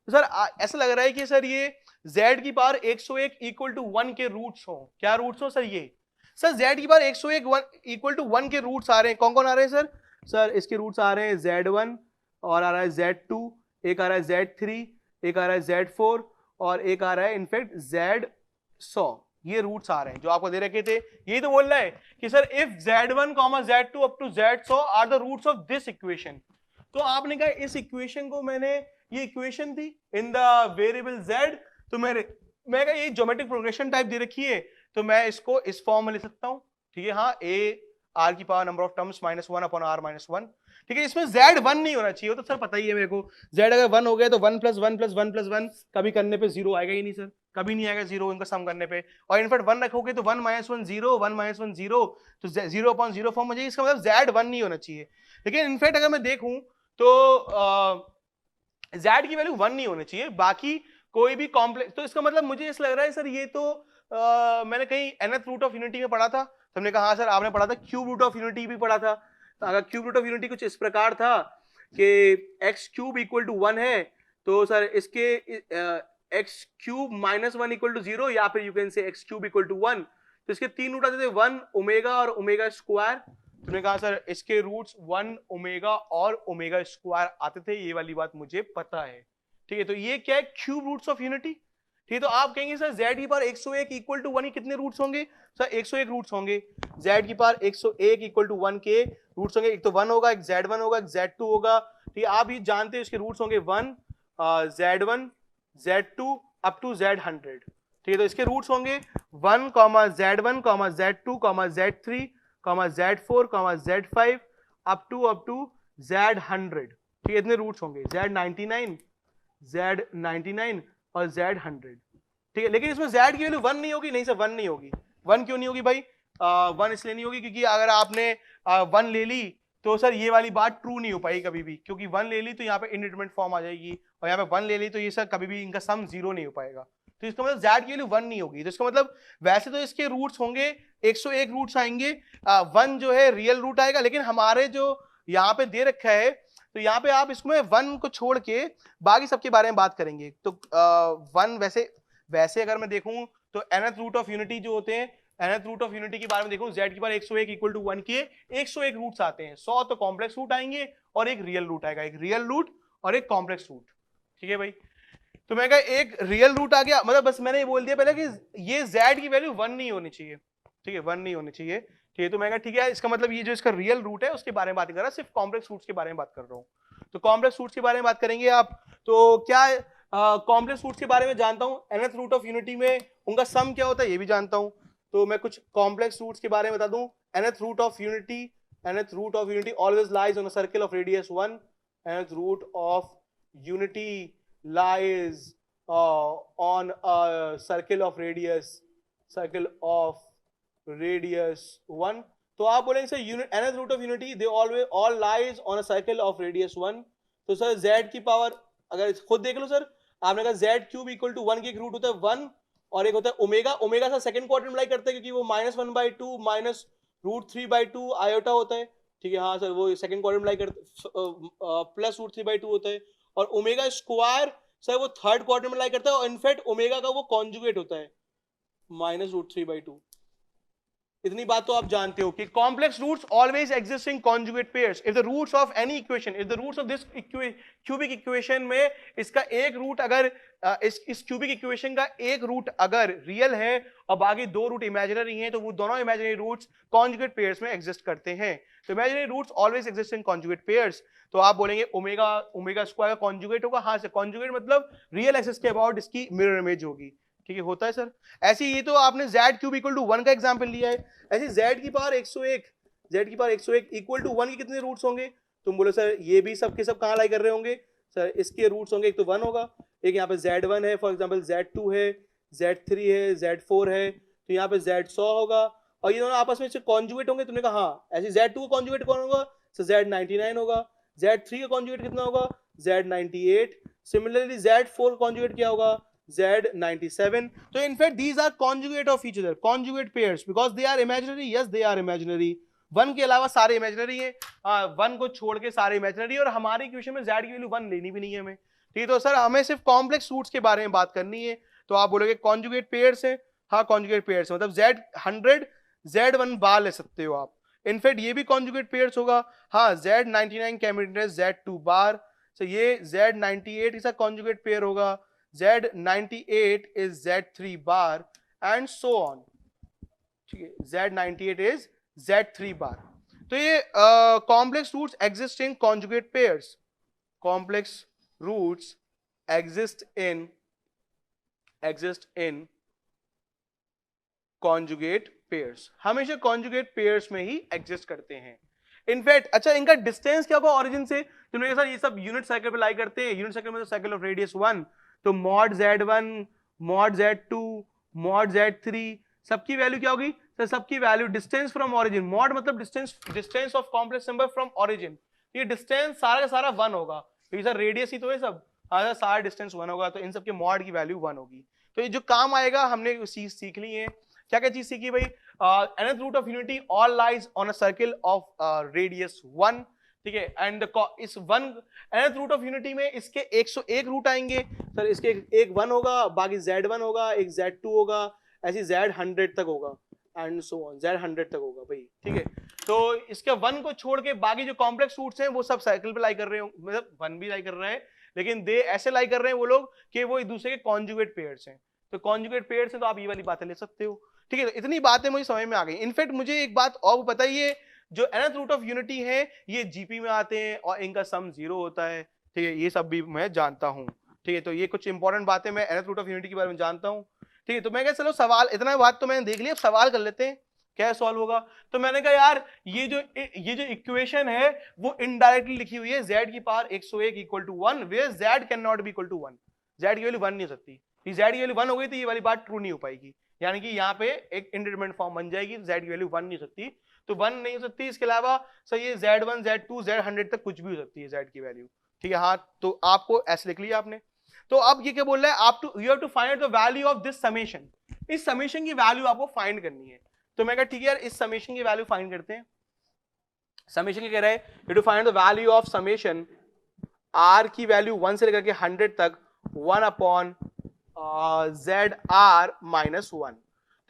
तो सर ऐसा लग रहा है कि सर ये z की पावर 101 इक्वल टू 1 के रूट्स हो। क्या रूट्स हो सर, ये सर z की पावर 101 इक्वल टू 1 के रूट्स आ रहे हैं। कौन कौन आ रहे हैं सर, सर इसके रूट्स आ रहे हैं z1 और आ रहा है z2, एक आ रहा है z3, एक आ रहा है z4 और एक आ रहा है इनफैक्ट z100। ये रूट्स आ रहे हैं जो आपको दे रखे थे। यही तो बोल रहा है कि sir if z1, z2 up to z100 are the roots of this equation. तो आपने कहा इस इक्वेशन को मैंने, ये इक्वेशन थी इन द वेरिएबल z, तो मैं कहा ये ज्योमेट्रिक प्रोग्रेशन टाइप दे रखी है तो मैं इसको इस फॉर्म में ले सकता हूं, ठीक है। हाँ a r की power number of terms minus 1 upon r minus 1, ठीक है। इसमें z 1 नहीं होना चाहिए, तो सर पता ही है मेरे को z अगर 1 हो गया तो 1 प्लस 1 प्लस 1 प्लस 1 कभी करने पे 0 आएगा ही नहीं सर, कभी नहीं आएगा 0 इनका सम करने पे। और इनफैक्ट 1 रखोगे तो 1 माइनस 1 0, 1 माइनस 1 0 तो 0 अपॉन 0 फॉर्म हो जाएगी। इसका मतलब z 1 नहीं होना चाहिए। लेकिन इनफैक्ट अगर मैं देखूं तो z की वैल्यू 1 नहीं होनी चाहिए, बाकी कोई भी कॉम्प्लेक्स। तो इसका मतलब मुझे ऐसा लग रहा है सर ये तो मैंने कहीं nth रूट ऑफ यूनिटी में पढ़ा था, तो हमने कहा हाँ सर आपने पढ़ा था क्यूब रूट ऑफ यूनिटी भी पढ़ा था। तो अगर क्यूब रूट ऑफ यूनिटी कुछ इस प्रकार था कि x क्यूब इक्वल टू 1 है तो सर इसके x cube minus 1 equal to 0 या फिर you can say x cube equal to 1। तो इसके 3 रूट आते थे 1 ओमेगा और ओमेगा स्क्वायर। तुमने कहा सर इसके रूट्स 1 ओमेगा और ओमेगा स्क्वायर आते थे, ये वाली बात मुझे पता है, ठीक है। तो ये क्या है क्यूब रूट्स ऑफ यूनिटी, ठीक है। तो आप कहेंगे सर z की पावर 101 इक्वल टू 1 के कितने रूट्स होंगे सर, 101 रूट्स होंगे। z की पावर 101 इक्वल टू 1 के रूट्स होंगे, एक तो 1 होगा, एक z1 होगा, एक z2 होगा, ठीक है। आप ये जानते हैं इसके रूट्स होंगे 1 z1 z2 up to z100, ठीक है। तो इसके रूट्स होंगे 1 z1 z2 z3 z4 z5 up to z100, ठीक है। इतने रूट्स होंगे z99 z99 और z100, ठीक है। लेकिन इसमें z की वैल्यू 1 नहीं होगी, नहीं सर 1 नहीं होगी। 1 क्यों नहीं होगी भाई, 1 इसलिए नहीं होगी क्योंकि अगर आपने 1 ले ली तो सर ये वाली बात ट्रू नहीं हो पाएगी कभी भी, क्योंकि 1 ले ली तो यहाँ पे इंडिटरमिनेट फॉर्म आ जाएगी और यहाँ पे 1 ले ली तो ये सर कभी भी इनका सम 0 नहीं हो पाएगा। तो इसका मतलब z की वैल्यू 1 नहीं होगी। तो इसका मतलब वैसे तो इसके रूट्स होंगे 101 रूट्स आएंगे, 1 जो है रियल रूट आएगा, लेकिन हमारे जो यहाँ पे दे रखा है तो यहाँ पे आप इसमें 1 को छोड़ के बाकी सबके बारे में बात करेंगे। तो 1 वैसे अगर मैं देखूं तो nth रूट ऑफ यूनिटी जो होते हैं, nth रूट ऑफ यूनिटी के बारे में देखूं, z की पावर 101 इक्वल टू 1 के 101 रूट्स आते हैं। 100 तो कॉम्प्लेक्स रूट आएंगे और एक रियल रूट आएगा, एक रियल रूट और एक कॉम्प्लेक्स रूट। ठीक है भाई, तो मैं कहा एक रियल रूट आ गया, मतलब बस मैंने ये बोल दिया पहले कि ये z की वैल्यू 1 नहीं होनी चाहिए। ठीक है, 1 नहीं होनी चाहिए। ठीक है, तो मैं कहा ठीक है, इसका मतलब ये जो इसका रियल रूट है उसके बारे में बात नहीं कर रहा, सिर्फ कॉम्प्लेक्स रूट्स के बारे में बात कर रहा हूँ। तो कॉम्प्लेक्स रूट्स के बारे में बात करेंगे आप, तो क्या कॉम्प्लेक्स रूट्स के बारे में जानता हूँ, nth रूट ऑफ यूनिटी में उनका सम क्या होता है ये भी जानता हूँ। तो मैं कुछ कॉम्प्लेक्स रूट्स के बारे में बता दूं। nth root of unity always lies on a circle of radius 1। nth root of unity lies on a circle of radius 1। तो आप बोलेंगे sir nth root of unity they all lies on a circle of radius 1। तो sir z की power अगर खुद देख लो sir, आपने कहा z क्यूब इक्वल टू 1 की एक रूट होता है 1 और एक होता है ओमेगा। ओमेगा से सेकंड क्वाड्रेंट मल्टीप्लाई करते हैं क्योंकि वो -1/2 माइनस √3/2 आयोटा होता है। ठीक है, हाँ सर, वो सेकंड क्वाड्रेंट मल्टीप्लाई करते प्लस √3/2 होता है। और ओमेगा स्क्वायर सर वो थर्ड क्वाड्रेंट मल्टीप्लाई करता है और इनफैक्ट ओमेगा का वो कॉन्जुगेट होता है -√3/2। इतनी बात तो आप जानते हो कि complex roots always exist in conjugate pairs. If the roots of any equation, if the roots of this cubic equation में इसका एक रूट अगर इस क्यूबिक इक्वेशन का एक रूट अगर रियल है और बाकी दो रूट इमेजिनरी हैं, तो वो दोनों इमेजिनरी रूट्स कॉन्जुगेट पेयर्स में एग्जिस्ट करते हैं। तो imaginary roots always exist in conjugate pairs. तो आप बोलेंगे ओमेगा स्क्वायर का कॉन्जुगेट होगा, हाँ से कॉन्जुगेट मतलब रियल एक्सिस के अबाउट इसकी मिरर इमेज होगी। ठीक है, होता है सर। ऐसे ये तो आपने z क्यूब इक्वल टू 1 का एग्जांपल लिया है। ऐसे z की पावर 101 इक्वल टू 1 के कितने रूट्स होंगे? तुम बोलो सर ये भी सब के सब कहाँ लाई कर रहे होंगे सर? इसके रूट्स होंगे, एक तो 1 होगा, एक यहाँ पे z1 है, फॉर एग्जांपल z2 है, z3 है, z4 है, तो यहाँ पे z100 होगा और ये दोनों आपस में कॉन्जुगेट होंगे। तुमने कहा हाँ, ऐसे z2 का कॉन्जुगेट कौन होगा? सर z99 होगा। z3 का कॉन्जुगेट कितना होगा? z98। सिमिलरली z4 का कॉन्जुगेट क्या होगा? Z97। So in fact these are conjugate of each other, conjugate pairs, because they are imaginary. Yes, they are imaginary. 1 के अलावा सारे इमेजिनरी है, 1 को छोड़ के सारे इमेजिनरी, और हमारे इक्वेशन में z की वैल्यू 1 लेनी भी नहीं है हमें। ठीक है, तो सर हमें सिर्फ कॉम्प्लेक्स रूट्स के बारे में बात करनी है। तो आप बोलोगे कॉन्जुगेट पेयर्स है, हाँ कॉन्जुगेट पेयर्स मतलब Z100 Z1 बार ले सकते हो आप। इनफैक्ट ये भी कॉन्जुगेट पेयर्स होगा, हाँ Z99 कैमिटेड Z2 बार, तो ये Z98 के साथ कॉन्जुगेट पेयर होगा, Z98 is Z3 bar and so on। ठीक है, Z98 is Z3 bar। तो ये complex roots exist in conjugate pairs, complex roots exist in conjugate pairs, हमेशा कॉन्जुगेट पेयर्स में ही एग्जिस्ट करते हैं। इनफैक्ट अच्छा, इनका डिस्टेंस क्या होगा ओरिजिन से? तुमने कहा सर ये सब यूनिट साइकिल पे लाई करते हैं, यूनिट साइकिल में तो साइकिल ऑफ रेडियस 1, तो mod Z1 mod Z2 mod Z3 सबकी वैल्यू क्या होगी सर? सबकी value distance from origin, mod मतलब distance of complex number from origin, ये डिस्टेंस सारा का सारा 1 होगा क्योंकि सर रेडियस ही तो है सब, हाँ सारा डिस्टेंस 1 होगा, तो इन सबके मॉड की वैल्यू 1 होगी। तो ये जो काम आएगा हमने चीज सीख ली है। क्या क्या चीज सीखी भाई? nth root of unity all lies on a circle of radius 1। ठीक है, एंड इस nth रूट ऑफ यूनिटी में इसके 101 रूट आएंगे सर, इसके एक 1 होगा, बाकी Z1 होगा, एक Z2 होगा, ऐसी Z100 तक होगा एंड सो ऑन, Z100 तक होगा भाई। ठीक है, तो इसके 1 को छोड़ के बाकी जो कॉम्प्लेक्स रूट्स हैं वो सब साइकिल पे लाई कर रहे हो, मतलब 1 भी लाई कर रहे हैं, लेकिन दे ऐसे लाई कर रहे हैं वो लोग कि वो एक दूसरे के कॉन्जुगेट पेयर्स हैं। तो कॉन्जुगेट पेयर्स हैं तो आप ये वाली बातें ले सकते हो। ठीक है, तो इतनी बातें मुझे समझ में आ गई। इनफैक्ट मुझे एक बात और बताइए, जो nth रूट ऑफ यूनिटी है ये जीपी में आते हैं और इनका सम 0 होता है। ठीक है, ये सब भी मैं जानता हूँ। ठीक है, तो ये कुछ इंपॉर्टेंट बातें मैं nth रूट ऑफ यूनिटी के बारे में जानता हूँ। ठीक है, तो मैं कहा चलो सवाल, इतना बात तो मैंने देख लिया, अब सवाल कर लेते हैं क्या सॉल्व होगा। तो मैंने कहा यार ये जो इक्वेशन है वो इनडायरेक्टली लिखी हुई है, z की power 101 equal to 1, where z can not be equal to 1, z की वैल्यू 1 नहीं हो सकती। z की वैल्यू 1 हो गई तो ये वाली बात ट्रू नहीं हो पाएगी, यानी कि यहाँ पे एक इंडिटरमिनेट फॉर्म बन जाएगी, z की वैल्यू 1 नहीं हो सकती, तो 1 नहीं हो सकती। इसके अलावा सर ये Z1 Z2 Z100 तक कुछ भी हो सकती है z की वैल्यू। ठीक है, हाँ तो आपको ऐसे लिख लिया आपने। तो अब ये क्या बोल रहा है, आप you have to find the value of this summation, इस समेशन की वैल्यू आपको फाइंड करनी है। तो मैं कहा ठीक है यार इस समेशन की वैल्यू फाइंड करते हैं। समेशन क्या कह रहा है, to find the value of summation r की वैल्यू 1 से लेकर के 100 तक 1 अपॉन ZR माइनस 1।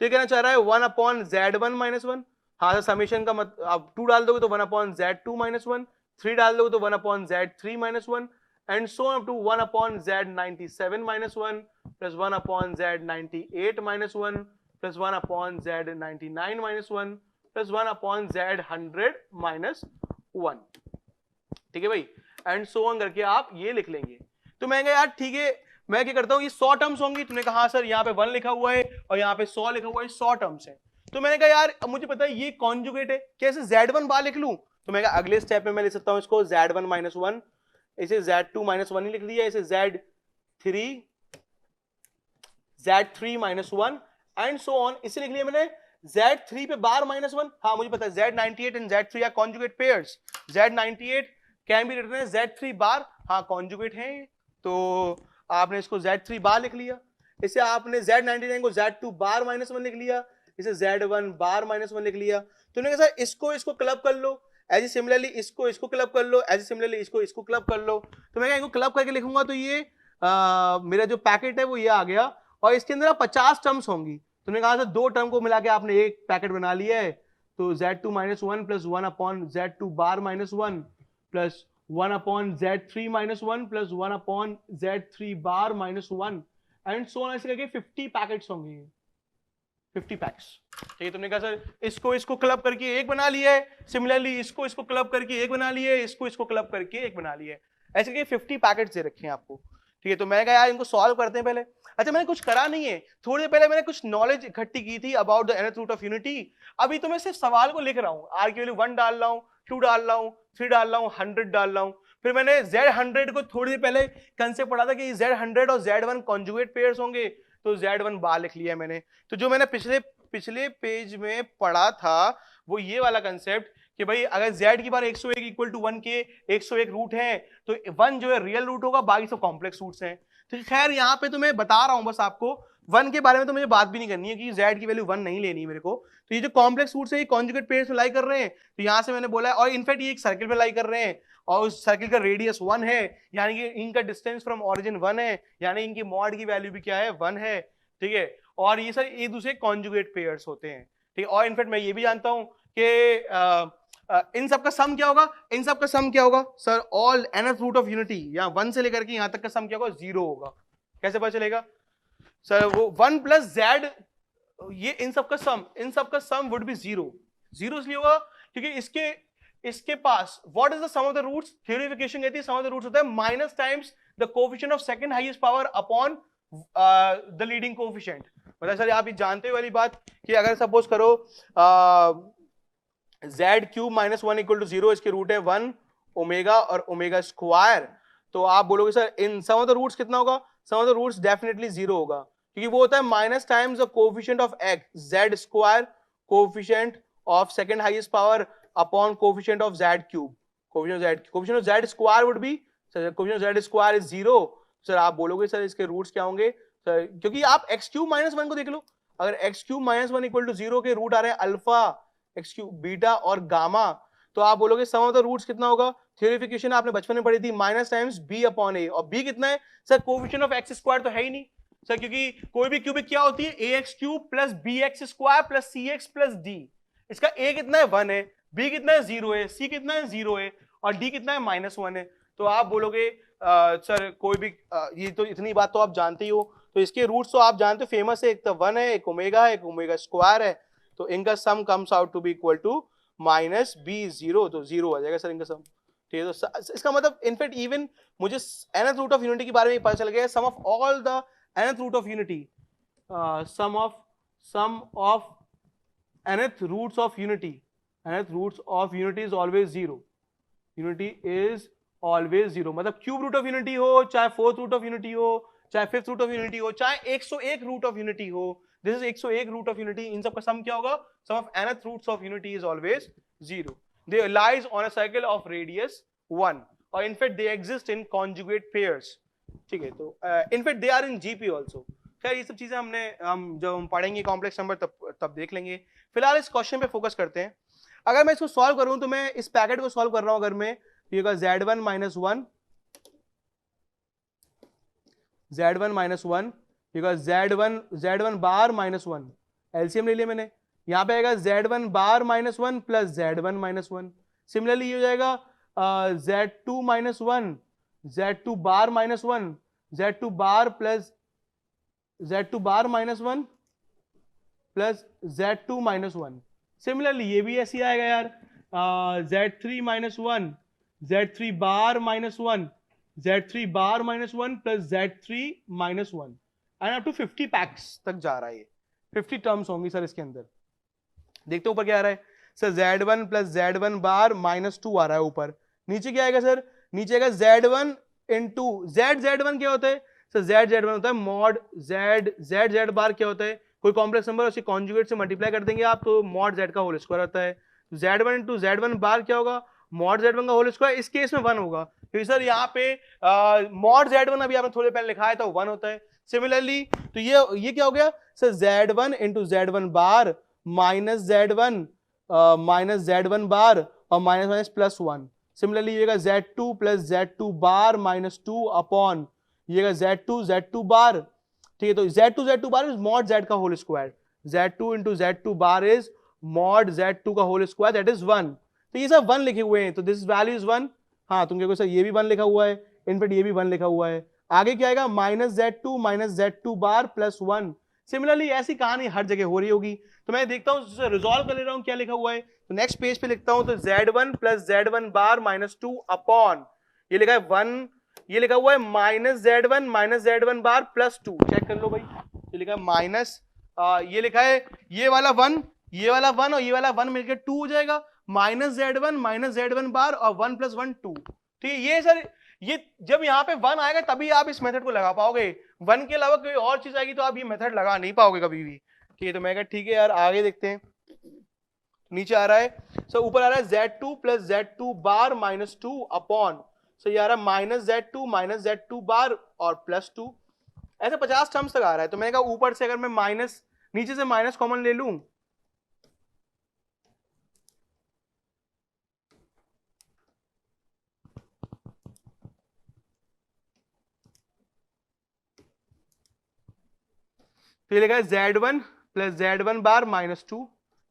तो ये कहना चाह रहा है 1 अपॉन Z1 माइनस 1। हाँ समेशन का मत आप 2 डाल दोगे तो 1 अपॉन Z2 माइनस 1, 3 डाल दोगे तो 1 upon Z3 minus 1 and so up to 1 upon Z97 minus 1 plus 1 upon Z98 minus 1 plus 1 upon Z99 minus 1 plus 1 upon Z100 minus 1। ठीक है भाई, एंड सो ऑन करके आप ये लिख लेंगे। तो मैं कहा यार ठीक है, मैं क्या करता हूँ ये 100 टर्म्स होंगी। तुमने कहा सर यहाँ पे 1 लिखा हुआ है और यहाँ पे 100 लिखा हुआ है, 100 टर्म्स है। तो मैंने कहा यार मुझे पता है ये कॉन्जुगेट है, कैसे Z1 बार लिख लूं। तो मैं कहा अगले स्टेप में मैं लिख सकता हूँ इसको Z1 माइनस 1, इसे Z2 माइनस 1 ही लिख दिया, इसे Z3 minus 1 and so on, इसे लिख लिया मैंने Z3 पे बार माइनस 1। हाँ मुझे पता है Z98 and Z3 are conjugate pairs, Z98 can be written as Z3 bar, हाँ कॉन्जुगेट है, तो आपने इसको Z3 बार लिख लिया। इसे आपने Z99 को Z2 बार माइनस 1 लिख लिया, इसे Z1 बार माइनस 1 लिख लिया। तो उन्होंने कहा इसको क्लब कर लो, एज सिमिलरली इसको क्लब कर लो, एज सिमिलरली इसको क्लब कर लो। तो मैं इनको क्लब करके लिखूंगा तो ये मेरा जो पैकेट है वो ये आ गया और इसके अंदर 50 टर्म्स होंगी। तुमने कहा था 2 टर्म को मिला के आपने एक पैकेट बना लिया है, तो Z2 minus 1 plus 1 upon Z2 bar minus 1 plus 1 upon Z3 minus 1 plus 1 upon Z3 bar minus 1 and so on, ऐसे करके 50 पैकेट्स होंगे, 50 पैक्स। ठीक है, तुमने कहा सर इसको क्लब करके एक बना लिया है, सिमिलरली इसको क्लब करके एक बना लिया है, इसको क्लब करके एक बना लिया है, ऐसे करके 50 पैकेट्स दे रखे हैं आपको। ठीक है, तो मैं कहा यार इनको सॉल्व करते हैं पहले। अच्छा मैंने कुछ करा नहीं है, थोड़ी देर पहले मैंने कुछ नॉलेज इकट्ठी की थी about the nth root of unity. अभी तो मैं सिर्फ सवाल को लिख रहा हूँ, r की वैल्यू 1 डाल रहा हूँ, 2 डाल रहा हूँ, 3 डाल रहा हूँ, 100 डाल रहा हूँ। फिर मैंने Z100 को थोड़ी देर पहले कंसेप्ट पढ़ा था कि Z100 और Z1 कॉन्जुगेट पेयर्स होंगे, तो Z1 बार लिख लिया मैंने। तो जो मैंने पिछले पेज में पढ़ा था वो ये वाला कंसेप्ट कि भाई अगर Z की बार 101 इक्वल टू 1 के 101 रूट है तो 1 जो है रियल रूट होगा, बाकी सब कॉम्प्लेक्स रूट्स हैं। तो खैर यहाँ पे तो मैं बता रहा हूँ बस आपको, 1 के बारे में तो मुझे बात भी नहीं करनी है कि Z की वैल्यू 1 नहीं लेनी मेरे को। तो ये जो कॉम्प्लेक्स रूट्स है ये कॉन्जुगेट पेयर्स में लाई कर रहे हैं, तो यहाँ से मैंने बोला है, और इनफैक्ट ये एक सर्किल में लाई कर रहे हैं और उस सर्किल का रेडियस 1 है, यानी कि इनका डिस्टेंस फ्रॉम ओरिजिन 1 है, यानी इनकी मॉड की वैल्यू भी क्या है 1 है। ठीक है, और ये सर एक दूसरे कॉन्जुगेट पेयर्स होते हैं। ठीक है, और इनफैक्ट मैं ये भी जानता हूँ कि इन सब का सम क्या होगा, इन सब का सम क्या होगा sir, all nth root of unity, यहाँ 1 से लेकर के यहाँ तक का सम क्या होगा, 0 होगा। कैसे पता चलेगा सर, वो 1 प्लस Z, ये इन सब का सम वुड बी 0 इसलिए होगा क्योंकि इसके पास what is the sum of the roots, थ्योरिफिकेशन कहती है सम ऑफ द रूट्स होता है minus times the coefficient of second highest power upon the leading coefficient. मतलब सर आप ये जानते वाली बात कि अगर सपोज करो Z cube minus 1 equal to 0, इसके रूट है 1 ओमेगा और ओमेगा स्क्वायर, तो आप बोलोगे sir in sum of the roots कितना होगा, sum of the roots definitely 0 होगा, क्योंकि वो होता है minus times the coefficient of x Z square, coefficient of second highest power upon coefficient of Z cube, coefficient of Z square would be, sir coefficient of Z square is 0। Sir आप बोलोगे sir इसके roots क्या होंगे sir, क्योंकि आप x cube minus 1 को देख लो, अगर x cube minus 1 equal to 0 के रूट आ रहे हैं अल्फा, x क्यूब, बीटा और गामा, तो आप बोलोगे सम ऑफ द रूट्स कितना होगा, थ्योरिफिकेशन आपने बचपन में पढ़ी थी minus times b upon a, और b कितना है sir, coefficient of x square तो है ही नहीं सर, क्योंकि कोई भी क्यूबिक क्या होती है ax cube plus bx square plus cx plus d, इसका a कितना है 1 है, b कितना है 0 है, c कितना है 0 है और d कितना है माइनस 1 है। तो आप बोलोगे सर कोई भी ये तो इतनी बात तो आप जानते ही हो, तो इसके रूट्स तो आप जानते हो फेमस है, एक तो 1 है, एक ओमेगा है, एक ओमेगा स्क्वायर है, तो इनका sum comes out to be equal to minus b 0, तो 0 आ जाएगा सर इनका सम। ठीक है, तो इसका मतलब इनफैक्ट इवन मुझे nth रूट ऑफ यूनिटी के बारे में पता चल गया, sum of all the nth root of unity, sum of nth roots of unity, nth roots of unity is always 0, unity is always 0, मतलब क्यूब रूट ऑफ यूनिटी हो, चाहे fourth root of unity हो, चाहे fifth root of unity हो, चाहे 101 root of unity हो, this is 101 root of unity, इन सब का सम क्या होगा, sum of nth roots of unity is always 0, they lies on a circle of radius 1, और in fact they exist in conjugate pairs. ठीक है, तो in fact they are in GP also, खैर ये सब चीजें हम जब हम पढ़ेंगे कॉम्प्लेक्स नंबर तब देख लेंगे। फिलहाल इस क्वेश्चन पे फोकस करते हैं। अगर मैं इसको सॉल्व करूं तो मैं इस पैकेट को सॉल्व कर रहा हूं, अगर मैं ये Z1 minus one, Z1 minus one, Z1 bar minus one, LCM ले लिया मैंने, यहां पे आएगा Z1 bar minus one plus Z1 minus one. Similarly ये हो जाएगा Z2 minus one, Z2 bar minus one, Z2 bar plus Z2 bar minus one plus Z2 minus one. Similarly ये भी ऐसे आएगा यार, Z3 minus one, Z3 bar minus one, Z3 bar minus one plus Z3 minus one, and up to 50 packs तक जा रहा है। ये 50 टर्म्स होंगी सर इसके अंदर। देखते ऊपर क्या आ रहा है sir, Z1 plus Z1 bar minus two आ रहा है ऊपर। नीचे क्या आएगा सर, नीचे आएगा Z1 इंटू Z1 क्या होता है सर, Z1 होता है मॉड Z बार क्या होता है, कोई कॉम्प्लेक्स नंबर उसके कॉन्जुगेट से मल्टीप्लाई कर देंगे आप तो मॉड Z का होल स्क्वायर होता है। Z1 इंटू Z1 बार क्या होगा, मॉड Z1 का होल स्क्वायर। इस केस में 1 होगा क्योंकि सर यहाँ पे मॉड Z1 अभी आपने थोड़े पहले लिखा है तो 1 होता है। सिमिलरली तो ये क्या हो गया sir, Z1 into Z1 bar minus Z1 बार और माइनस माइनस प्लस 1। सिमिलरली ये Z2 plus Z2 bar minus 2 upon ये Z2 बार, ठीक है। तो Z2 bar is mod Z का whole square, Z2 into Z2 bar is mod Z2 का whole square, that is 1। तो ये सब 1 लिखे हुए हैं, तो दिस वैल्यू इज 1। हाँ तुम देखो सर ये भी 1 लिखा हुआ है, इनफैक्ट ये भी 1 लिखा हुआ है। आगे क्या आएगा, minus Z2 bar plus 1। Similarly ऐसी कहानी हर जगह हो रही होगी। तो मैं देखता हूँ रिजॉल्व कर ले रहा हूँ क्या लिखा हुआ है। तो नेक्स्ट पेज पे लिखता हूँ, तो Z1 plus Z1 bar minus 2 upon ये लिखा है 1, ये लिखा हुआ है माइनस Z1 बार प्लस 2। चेक कर लो भाई, ये लिखा है माइनस, ये लिखा है ये वाला 1, ये वाला 1 और ये वाला 1 मिलकर 2 हो जाएगा, माइनस Z1 बार और 1 प्लस 1 2। ठीक है, ये सर ये जब यहाँ पे 1 आएगा तभी आप इस मेथड को लगा पाओगे, 1 के अलावा कोई और चीज आएगी तो आप ये मेथड लगा नहीं पाओगे कभी भी। ठीक है, तो मैं कहा ठीक है यार आगे देखते हैं। नीचे आ रहा है सो ऊपर आ रहा है Z2 plus Z2 bar minus 2 upon, सो ये आ रहा है माइनस Z2 बार और प्लस 2। ऐसे 50 टर्म्स तक आ रहा है। तो मैंने कहा ऊपर से अगर मैं माइनस, नीचे से माइनस कॉमन ले लूं, तो ये लिखा है Z1 plus Z1 bar minus 2।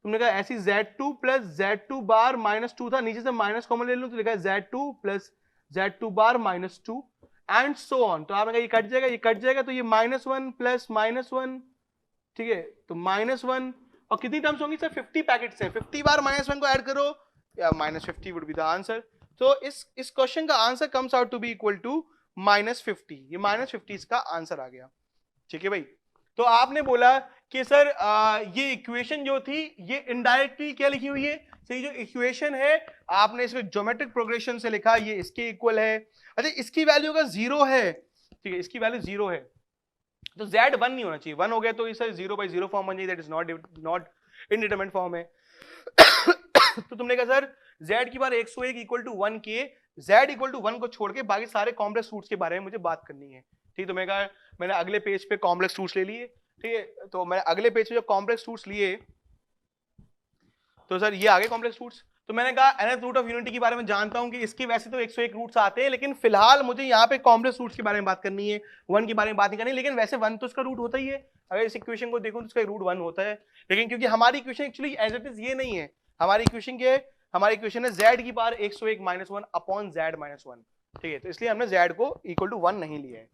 तुमने कहा ऐसी Z2 plus Z2 bar minus 2 था, नीचे से माइनस कॉमन ले लूं तो लिखा है Z2 plus Z2 bar minus 2 and so on. तो आपने कहा ये कट जाएगा, ये कट जाएगा, तो ये -1 प्लस -1, ठीक है, तो -1 और कितनी टर्म्स होंगी सर, 50 पैकेट्स हैं, 50 बार -1 को ऐड करो या -50 वुड बी द आंसर। तो इस क्वेश्चन का answer comes out to be equal to -50। ये -50 इसका आंसर आ गया। ठीक है भाई, तो आपने बोला कि सर ये इक्वेशन जो थी ये इनडायरेक्टली क्या लिखी हुई है, तो ये जो इक्वेशन है आपने इसको ज्योमेट्रिक प्रोग्रेशन से लिखा, ये इसके इक्वल है। अच्छा इसकी वैल्यू अगर 0 है, ठीक है, इसकी वैल्यू 0 है तो Z 1 नहीं होना चाहिए, 1 हो गया तो इसे 0/0 फॉर्म बन जाएगी, that is not indeterminate form है। तो तुमने कहा सर Z की बार 101 इक्वल टू 1 के, Z इक्वल टू 1 को छोड़ के बाकी सारे कॉम्प्लेक्स रूट्स के बारे में मुझे बात करनी है। ठीक, तो मैंने अगले पेज पे कॉम्प्लेक्स रूट्स ले लिए। ठीक है, तो मैंने अगले पेज पे जो कॉम्प्लेक्स रूट्स लिए, तो सर ये आगे कॉम्प्लेक्स रूट्स। तो मैंने कहा nth रूट ऑफ यूनिटी के बारे में जानता हूं कि इसके वैसे तो 101 रूट्स आते हैं, लेकिन फिलहाल मुझे यहाँ पे कॉम्प्लेक्स रूट्स के बारे में बात करनी है, 1 के बारे में बात नहीं करनी। लेकिन वैसे 1 तो इसका रूट होता ही है, अगर इस इक्वेशन को देखूं तो इसका रूट 1 होता है। लेकिन क्योंकि हमारी equation actually as it is ये नहीं है, हमारी इक्वेशन क्या है, हमारी इक्वेशन है Z की पावर 101 -1 अपॉन Z -1। ठीक है, तो इसलिए हमने Z को इक्वल टू 1 नहीं लिया है।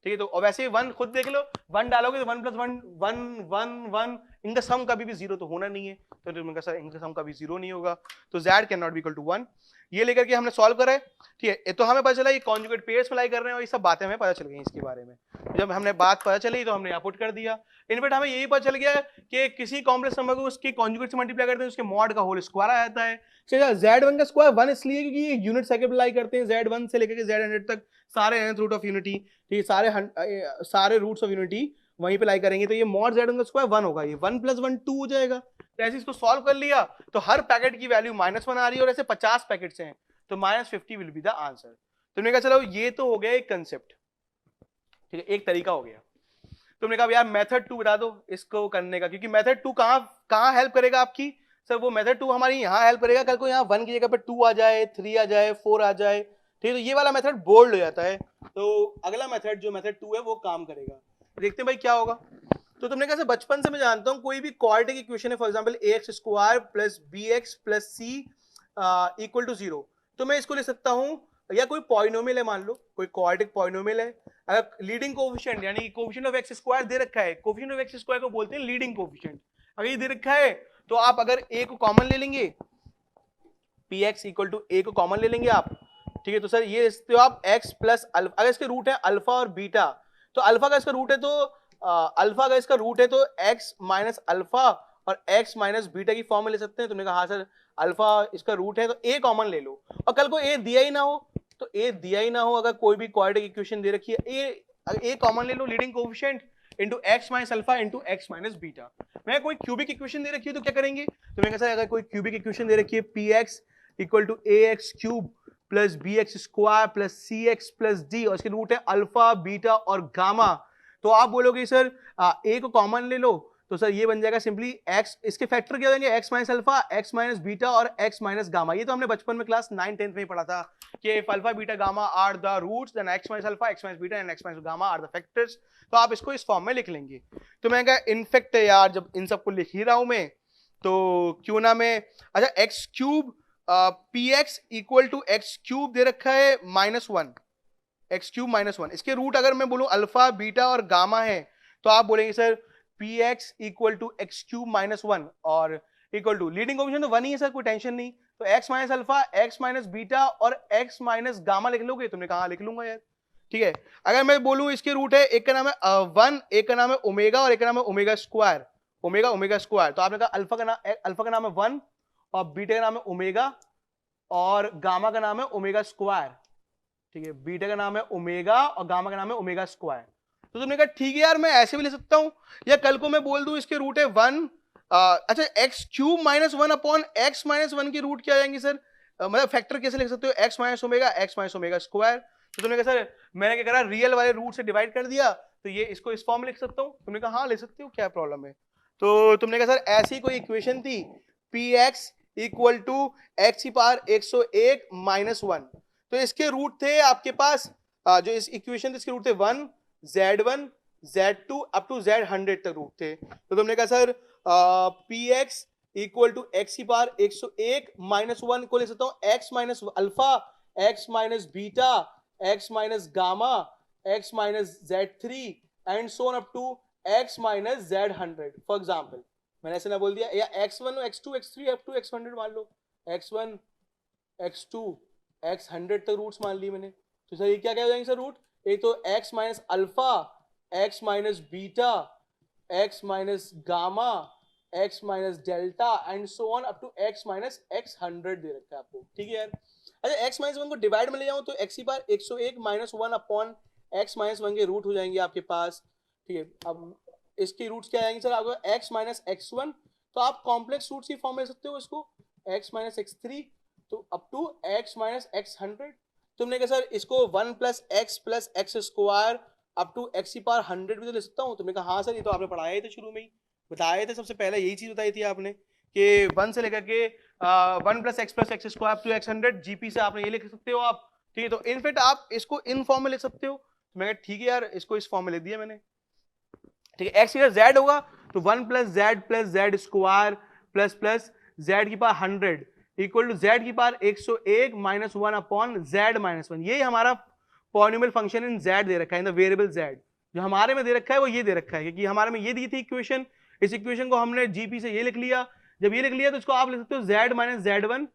ठीक है, तो वैसे 1 खुद देख लो, 1 डालोगे तो 1 + 1 1 1 इनका सम कभी भी 0 तो होना नहीं है, तो इनका सर इनका सम कभी 0 नहीं होगा, तो Z can not be equal to 1। ये लेकर के हमने सॉल्व करा है। ठीक है, तो हमें पता चला ये कॉन्जुगेट पेयर्स अप्लाई कर रहे हैं और ये सब बातें हमें पता चल गई इसके बारे में। जब हमने बात पता चली तो हमने यहाँ पुट कर दिया। इनफैक्ट हमें यही पता चल गया कि किसी कॉम्प्लेक्स नंबर को उसके कॉन्जुगेट से मल्टीप्लाई करते हैं उसके मॉड का होल स्क्वायर आ जाता है। Z1 का स्क्वायर 1 इसलिए क्योंकि ये यूनिट सर्किल अप्लाई करते हैं, Z1 से लेकर के Z100 तक सारे nth रूट ऑफ यूनिटी, ठीक है, सारे रूट्स ऑफ यूनिटी वहीं पे लाई करेंगे, तो ये मॉड Z1 का स्क्वायर 1 होगा, ये 1 + 1 2 हो जाएगा। तो ऐसे इसको सॉल्व कर लिया तो हर पैकेट की वैल्यू -1 आ रही है और ऐसे 50 पैकेट्स हैं, तो -50 विल बी द आंसर। तो मैंने कहा चलो ये तो हो गया एक कंसेप्ट, ठीक है, एक तरीका हो गया। तुमने कहा यार मेथड 2 बता दो इसको करने का, क्योंकि मेथड 2 कहाँ हेल्प करेगा आपकी सर, वो मेथड 2 हमारी यहाँ हेल्प करेगा, कल को यहाँ 1 की जगह पे 2 आ जाए, 3 आ जाए, 4 आ जाए, ठीक है, तो ये वाला मेथड बोल्ड हो जाता है, तो अगला मेथड जो मेथड 2 है वो काम करेगा। देखते हैं भाई क्या होगा। तो तुमने कहा बचपन से मैं जानता हूं कोई भी क्वाड्रेटिक इक्वेशन है, for example ax square plus bx plus c equal to 0, तो मैं इसको ले सकता हूं, या कोई पॉलिनोमियल है, मान लो कोई क्वाड्रेटिक पॉलिनोमियल है, अगर लीडिंग कोएफिशिएंट यानी कोएफिशिएंट ऑफ x स्क्वायर दे रखा है, कोएफिशिएंट ऑफ x स्क्वायर को बोलते हैं लीडिंग कोएफिशिएंट, अगर ये दे रखा है तो आप अगर a को कॉमन ले लेंगे, px इक्वल टू a को कॉमन ले लेंगे आप, ठीक है, तो सर ये तो आप x प्लस अल्फा, अगर इसके रूट है अल्फा और बीटा, तो अल्फा का इसका रूट है तो अल्फा का इसका रूट है तो x माइनस अल्फा और x माइनस बीटा की फॉर्म में ले सकते हैं। तुमने कहा हाँ सर अल्फा इसका रूट है तो a कॉमन ले लो, और कल को a दिया ही ना हो, तो a दिया ही ना हो, अगर कोई भी क्वाड्रेटिक इक्वेशन दे रखी है a कॉमन ले लो, leading coefficient into x minus alpha into x minus beta. मैं कोई क्यूबिक इक्वेशन दे रखी है तो क्या करेंगे, तो मैं कैसा, अगर कोई क्यूबिक इक्वेशन दे रखी है px equal to ax cube plus bx square plus cx plus d, और इसके रूट है अल्फा बीटा और गामा, तो आप बोलोगे सर a को कॉमन ले लो, तो सर ये बन जाएगा सिंपली x, इसके फैक्टर क्या हो जाएंगे, x minus alpha, x minus beta और x माइनस गामा। ये तो हमने बचपन में क्लास 9-10 में ही पढ़ा था कि if alpha beta gamma are the roots then x minus alpha, x minus beta and x minus gamma are the factors, तो आप इसको इस फॉर्म में लिख लेंगे। तो मैं कहा इनफेक्ट यार जब इन सबको लिख ही रहा हूं मैं, तो क्यों ना मैं, अच्छा x cube px equal to x cube दे रखा है -1, एक्स क्यूब -1, इसके रूट अगर मैं बोलूं अल्फा बीटा और गामा है, तो आप बोलेंगे sir px equal to x cube -1 और इक्वल टू लीडिंग कोएफिशिएंट तो 1 ही है सर, कोई टेंशन नहीं, तो x minus alpha, x minus beta और x माइनस गामा लिख लोगे, तुमने कहा लिख लूंगा यार, ठीक है। अगर मैं बोलूं इसके रूट है, एक का नाम है 1, एक का नाम है ओमेगा और एक का नाम है ओमेगा स्क्वायर, ओमेगा स्क्वायर, तो आपने कहा अल्फा का नाम है 1 और बीटा का नाम है ओमेगा और गामा का नाम है ओमेगा स्क्वायर, ठीक है, बीटा का नाम है ओमेगा और गामा का नाम है ओमेगा स्क्वायर। तो तुमने कहा ठीक है यार मैं ऐसे भी ले सकता हूं, या कल को मैं बोल दूं इसके रूट है 1, अच्छा x cube -1 upon x minus 1 की रूट क्या आ जाएंगी सर, मतलब फैक्टर कैसे लिख सकते हो, एक्स माइनस ओमेगा स्क्वायर। तो तुमने कहा सर मैंने क्या करा, रियल वाले रूट से डिवाइड कर दिया, तो ये इसको इस फॉर्म में लिख सकता हूं, तुमने कहा हाँ ले सकते हो, क्या प्रॉब्लम है। तो तुमने कहा सर ऐसी कोई इक्वेशन थी px इक्वल टू एक्स की पावर 101 -1, तो इसके रूट थे आपके पास, जो इस इक्वेशन थे इसके रूट थे 1 z1 z2 up to z100 तक रूट थे। तो तुमने कहा sir px equal to x की पावर 101 -1 को ले सकता हूं x minus alpha, x minus beta, x minus gamma, x minus z3 and so on up to x minus z100 for example, मैंने ऐसे ना बोल दिया, या x1 x2 x3 up to x100 मान लो, x1 x2 x100 तक roots मान ली मैंने, तो सर ये क्या क्या हो जाएंगे सर रूट, एक तो x minus alpha, x minus beta, x minus gamma, x minus delta and so on up to x minus x100 दे रखा है आपको, ठीक है यार। अच्छा x माइनस 1 को डिवाइड में ले जाऊं तो x की पावर 101 -1 अपॉन x माइनस 1 के रूट हो जाएंगे आपके पास, ठीक है। अब इसके रूट्स क्या आएंगे सर आपको, x माइनस x1, तो आप कॉम्प्लेक्स रूट्स की फॉर्म में ले सकते हो इसको, x माइनस x3 तो up to x minus x100। तुमने कहा सर इसको 1 plus x square up to x की पावर 100 भी तो ले सकता हूँ, तुमने कहा हाँ सर ये तो आपने पढ़ाया ही था, शुरू में ही बताए थे, सबसे पहले यही चीज बताई थी आपने कि 1 से लेकर के 1 plus x square up to x100 GP से आपने ये लिख सकते हो आप, ठीक है। तो इनफैक्ट आप इसको इन फॉर्म में लिख सकते हो, तो मैं ठीक है यार इसको इस फॉर्म में लिख दिया मैंने, ठीक है। x की z होगा तो 1 plus z square plus z की पावर 100 इक्वल टू z की पावर 101 -1 अपॉन z माइनस 1, यही हमारा पॉलिनोमियल फंक्शन इन z दे रखा है, इन द वेरिएबल z, जो हमारे में दे रखा है वो ये दे रखा है, क्योंकि हमारे में ये दी थी इक्वेशन, इस इक्वेशन को हमने जीपी से ये लिख लिया, जब ये लिख लिया तो इसको आप लिख सकते हो z minus z1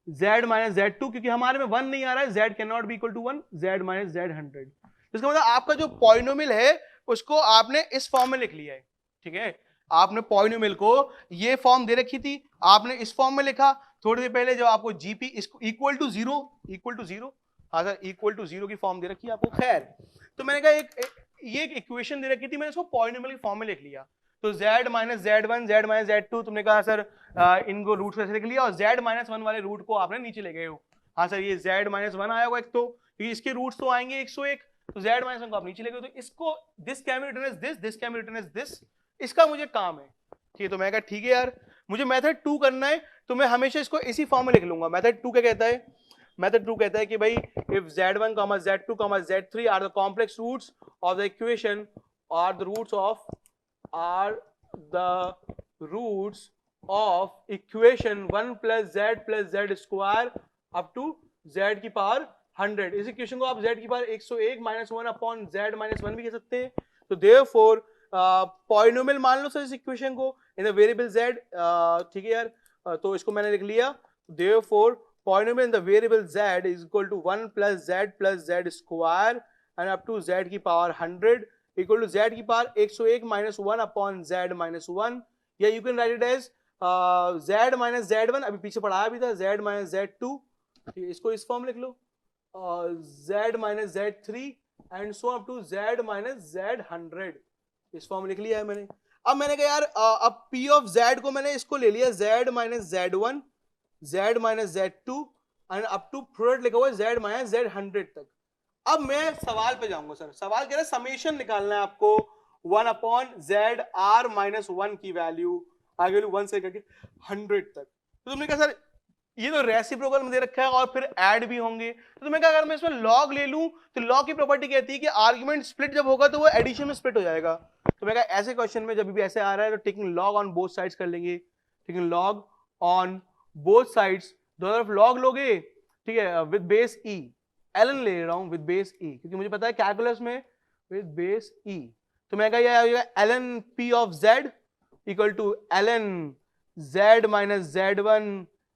z minus z2, क्योंकि हमारे में 1 नहीं आ रहा है, z can not be equal to 1, z minus z100, इसका मतलब आपका जो पॉलिनोमियल है उसको आपने इस फॉर्म में लिख लिया है, ठीक है। आपने पॉलिनोमियल को ये फॉर्म दे रखी थी, आपने इस फॉर्म में लिखा, थोड़ी देर पहले जब आपको जीपी इसको इक्वल टू जीरो, हाँ सर इक्वल टू 0 की फॉर्म दे रखी है आपको, खैर तो मैंने कहा ये एक इक्वेशन दे रखी थी, मैंने इसको पॉलिनोमियल की फॉर्म में लिख लिया, तो z minus z1 z minus z2, तुमने कहा सर इनको रूट कैसे लिख लिया, और z माइनस 1 वाले रूट को आपने नीचे ले गए हो, हाँ सर ये z माइनस 1 आया होगा एक, तो इसके रूट्स तो आएंगे 101, तो z माइनस 1 को आप नीचे लेके, तो इसको this can be written as this can be written as this, इसका मुझे काम है। ठीक है, तो मैं कहा ठीक है यार, मुझे मेथड 2 करना है, तो मैं हमेशा इसको इसी फॉर्म में लिख लूंगा। मेथड 2 क्या कहता है? मेथड 2 कहता है कि भाई if z1, z2, z3 are the complex roots of the equation, are the roots of equation 1 plus z square up to z की पावर 100। इस इक्वेशन को आप z की power 101 minus 1 upon z minus 1 भी कह सकते हैं। तो देयरफॉर पॉलिनोमियल मान लो सर इस इक्वेशन को इन द वेरिएबल z। ठीक है यार, तो इसको मैंने लिख लिया। Therefore polynomial in the variable z is equal to 1 plus z square and up to z की पावर 100 इक्वल टू z की power 101 minus 1 upon z minus 1, या you can write it as z minus z1, अभी पीछे पढ़ाया भी था, z minus z2, इसको इस फॉर्म लिख लो, z minus z3 and so up to z minus z100, इस फॉर्म लिख लिया है मैंने। अब मैंने कहा यार अब p ऑफ z को मैंने इसको ले लिया z minus z1, z minus z2 and up to product लिखा हुआ है z माइनस z100 तक। अब मैं सवाल पे जाऊंगा सर, सवाल कह रहा है समेशन निकालना है आपको 1 अपॉन जेड आर माइनस 1 की वैल्यू आगे वैल्यू 1 से करके 100 तक। तो तुमने कहा सर ये तो रेसिप्रोकल में दे रखा है और फिर ऐड भी होंगे, तो तुम्हें कहा अगर मैं इसमें लॉग ले लूं तो लॉग की प्रॉपर्टी कहती है कि आर्गुमेंट स्प्लिट जब होगा तो वो एडिशन में स्प्लिट हो जाएगा। तो मैं कहा ऐसे क्वेश्चन में जब भी ऐसे आ रहा है तो taking log on both sides कर लेंगे, taking log on both sides, दोनों तरफ लॉग लोगे, ठीक है, विद बेस ई, ln ले रहा हूं विद बेस ई क्योंकि मुझे पता है कैलकुलस में विद बेस ई। तो मैं कहा ln p of z equal to ln z minus z1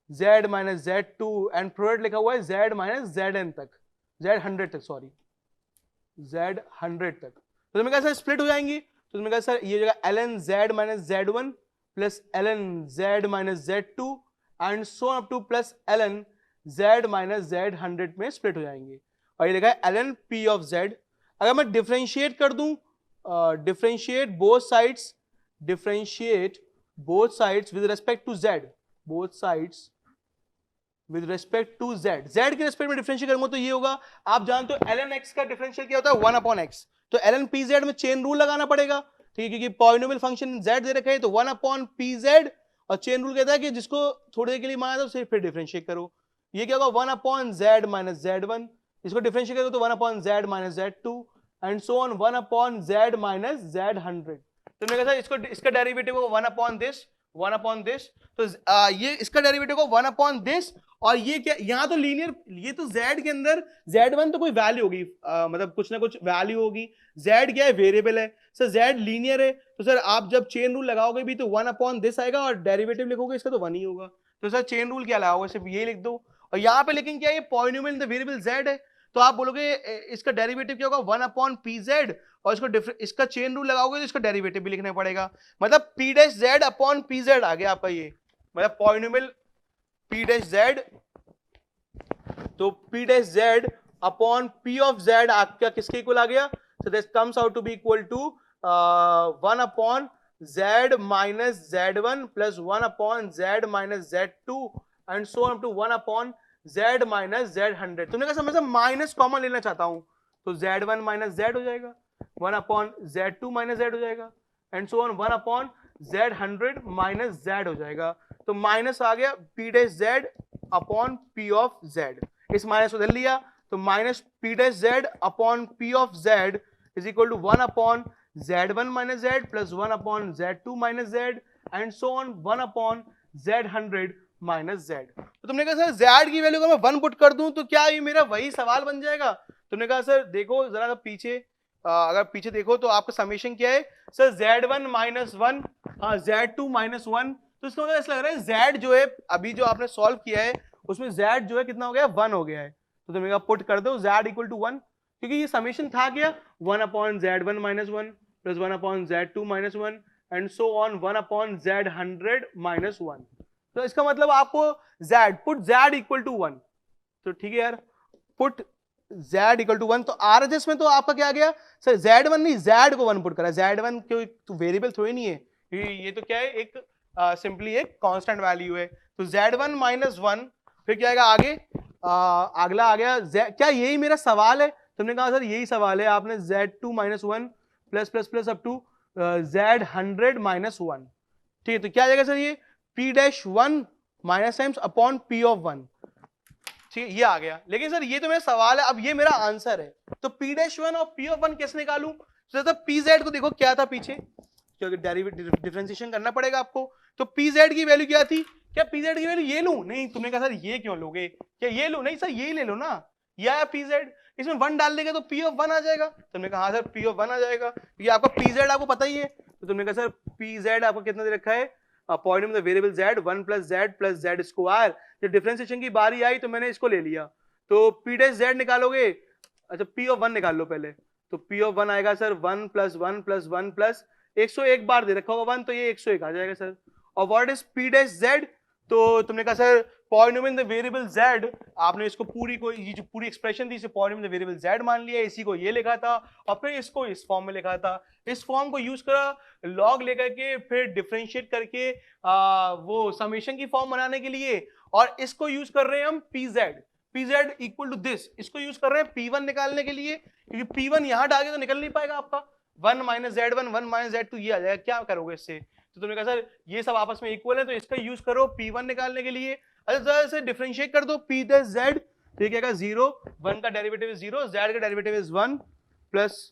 z minus z2 and product लिखा हुआ है z माइनस zn तक, z100 तक, सॉरी z100 तक। तो तुम्हें कहा सर स्प्लिट हो जाएंगी, तो तुम्हें कहा सर ये जगह ln z minus z1 plus ln z minus z2 and so up two plus ln z minus z100 में स्प्लिट हो जाएंगे। और ये लिखा है ln p ऑफ z। अगर मैं डिफरेंशिएट कर दूं, differentiate both sides, differentiate both sides with respect to z, both sides with respect to z, z के रिस्पेक्ट में डिफरेंशिएट करूंगा तो ये होगा, आप जानते हो ln x का डिफरेंशियल क्या होता है 1 अपॉन x, तो ln pz में चेन रूल लगाना पड़ेगा, ठीक है, क्योंकि पॉलिनोमियल फंक्शन z दे रखा है तो 1 अपॉन pz, और चेन रूल कहता है कि जिसको थोड़ी देर के लिए माना तो सिर्फ फिर डिफरेंशिएट करो। ये क्या होगा 1 अपॉन z माइनस z1, इसको डिफरेंशिएट करो तो 1 upon z minus z2 and so on 1 upon z minus z100। तो मैंने कहा इसको इसका डेरिवेटिव को 1 अपॉन दिस, 1 अपॉन दिस, तो ये इसका डेरिवेटिव को 1 अपॉन दिस, और ये क्या यहाँ तो लीनियर, ये तो z के अंदर z1 तो कोई वैल्यू होगी, मतलब कुछ ना कुछ वैल्यू होगी, z क्या है वेरिएबल है सर, z लीनियर है, तो सर आप जब चेन रूल लगाओगे भी तो 1 अपॉन दिस आएगा और डेरिवेटिव लिखोगे इसका तो 1 ही होगा। तो सर चेन रूल क्या लगाओगे, सिर्फ ये लिख दो, और यहाँ पे लेकिन क्या है polynomial in the variable z है, तो आप बोलोगे इसका डेरिवेटिव क्या होगा 1 अपॉन pz, और इसको इसका चेन रूल लगाओगे तो इसका डेरिवेटिव भी लिखना पड़ेगा, मतलब p dash z upon pz आ गया आपका ये, मतलब पॉलिनोमियल p डैश z, तो p dash z upon p of z आपका किसके इक्वल आ गया, so this comes out to be equal to 1 upon z minus z1 plus 1 upon z minus z2 and so on to 1 upon z minus z100। तुमने कहा मैं minus common लेना चाहता हूं तो z1 माइनस z हो जाएगा, 1 अपॉन z2 माइनस z हो जाएगा and so on 1 upon z100 minus z हो जाएगा, तो माइनस आ गया p dash z upon p of z, इस माइनस को उधर लिया तो minus p dash z upon p of z is equal to 1 upon z1 minus z plus 1 upon z2 minus z and so on 1 upon z100 minus z। तो तुमने कहा sir z की value को मैं 1 पुट कर दूं तो क्या ये मेरा वही सवाल बन जाएगा, तुमने कहा सर देखो जरा पीछे, अगर पीछे देखो तो आपका समेशन क्या है सर z1 माइनस 1, हाँ z2 माइनस 1, तो इसका मतलब ऐसा लग रहा है z जो है अभी जो आपने सॉल्व किया है उसमें z जो है कितना हो गया 1 हो गया है, तो तुमने कहा पुट कर दो z इक्वल टू 1, क्योंकि ये समेशन था क्या 1 upon z1 minus 1 plus 1 upon z2 minus 1 and so on 1 upon z100 minus 1, तो इसका मतलब आपको z put z equal to 1, तो ठीक है यार पुट z इक्वल टू 1, तो RHS में तो आपका क्या आ गया सर z1 नहीं z को 1 पुट करा, z1 क्यों तो वेरिएबल थोड़ी नहीं है, ये तो क्या है एक सिंपली एक कांस्टेंट वैल्यू है, तो z1 माइनस 1, फिर क्या आएगा आगे, अगला आ गया क्या यही मेरा सवाल है, तुमने कहा सर यही सवाल है, आपने Z2 minus one plus plus plus up to Z100 minus one, ठीक है, तो क्या आ जाएगा सर ये P-1 minus times upon P of 1, ठीक है, ये आ गया। लेकिन सर ये तो मेरा सवाल है, अब ये मेरा आंसर है, तो P-1 और P ऑफ 1 कैसे निकालूं? तो PZ को देखो क्या था पीछे, क्योंकि डेरिवेटिव डिफरेंशिएशन करना पड़ेगा आपको, तो PZ की वैल्यू क्या थी? क्या PZ की वैल्यू ये लूं? नहीं, तुमने कहा सर ये क्यों लोगे, क्या ये लूं? नहीं सर ये ले लो ना, या PZ, इसमें 1 डाल देंगे तो P ऑफ 1 आ जाएगा। तुमने कहा हाँ सर P ऑफ 1 आ जाएगा, ये आपका PZ आपको पता ही है, तो तुमने कहा सर PZ आपको कितना दे रखा है, पॉइंट में variable Z 1 plus Z square. जब डिफरेंशिएशन की बारी आई तो मैंने इसको ले लिया, तो P' निकालोगे, अच्छा P ऑफ 1 निकाल लो पहले, तो P ऑफ 1 आएगा सर 1 प्लस 1 प्लस 1 प्लस 101 बार दे रखा होगा 1, तो ये 101 आ जाएगा सर। और व्हाट इज P'Z, तो तुमने कहा sir polynomial the variable Z, आपने इसको पूरी को ये जो पूरी एक्सप्रेशन थी इसे पॉलिनोमियल द वेरिएबल Z मान लिया, इसी को ये लिखा था और फिर इसको इस फॉर्म में लिखा था। इस फॉर्म को यूज करा लॉग लेकर के, फिर डिफरेंशिएट करके वो समेशन की फॉर्म बनाने के लिए, और इसको यूज कर रहे हैं हम PZ इक्वल टू दिस, इसको यूज कर रहे हैं P1 निकालने के लिए, क्योंकि P1 यहां डालोगे तो निकल नहीं पाएगा आपका, 1 माइनस Z1 1 माइनस Z2 ये आ जाएगा, क्या करोगे इससे? तो तुमने कहा सर ये सब आपस में इक्वल है तो इसका यूज करो P1 निकालने के लिए। अच्छा से डिफरेंशिएट कर दो P'Z, तो ये क्या 0, 1 का डेरिवेटिव इज 0, Z का derivative is 1 plus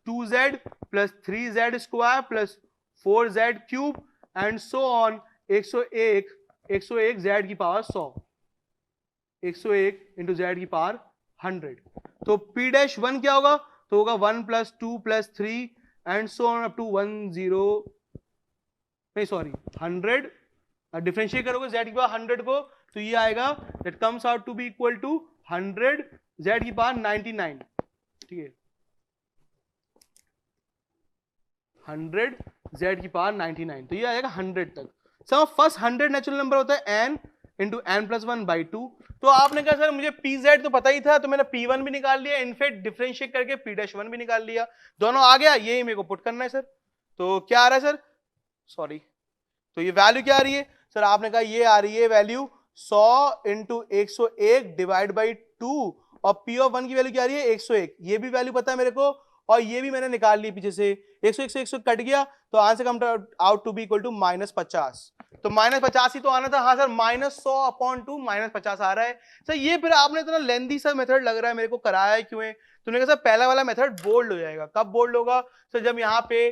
2Z plus 3Z square plus 4Z cube and so on, 101 Z की पावर 100, 101 इंटू Z की पावर 100, तो P'1 क्या होगा, तो होगा 1 plus 2 plus 3 and so on up to 100, differentiate करोगे Z की पावर 100 को, तो ये आएगा that comes out to be equal to 100 Z की पावर 99, ठीक है, 100 Z की पावर 99, तो ये आएगा 100 तक। सर फर्स्ट 100 नेचुरल नंबर होता है n इंटू n प्लस 1/2, तो आपने कहा सर मुझे PZ तो पता ही था, तो मैंने P1 भी निकाल लिया, इनफैक्ट डिफरेंशिएट करके P'1 भी निकाल लिया, दोनों आ गया, ये मेरे को पुट करना है सर। तो क्या आ रहा है सर, सॉरी, तो ये वैल्यू क्या आ रही है सर, आपने कहा ये आ रही है वैल्यू 100 इंटू 101 डिवाइड बाई 2, और P ऑफ 1 की वैल्यू क्या आ रही है 101, ये भी वैल्यू पता है मेरे को, और ये भी मैंने निकाल ली पीछे से, 101 से 101 कट गया, तो answer come out to be equal to -50, तो -50 ही तो आना था, हाँ सर -100/2 -50 आ रहा है सर। ये फिर आपने इतना लेंथी सा मेथड लग रहा है मेरे को, कराया है क्यों है? तुमने कहा सर पहला वाला मेथड बोल्ड हो जाएगा, कब बोल्ड होगा सर, जब यहाँ पे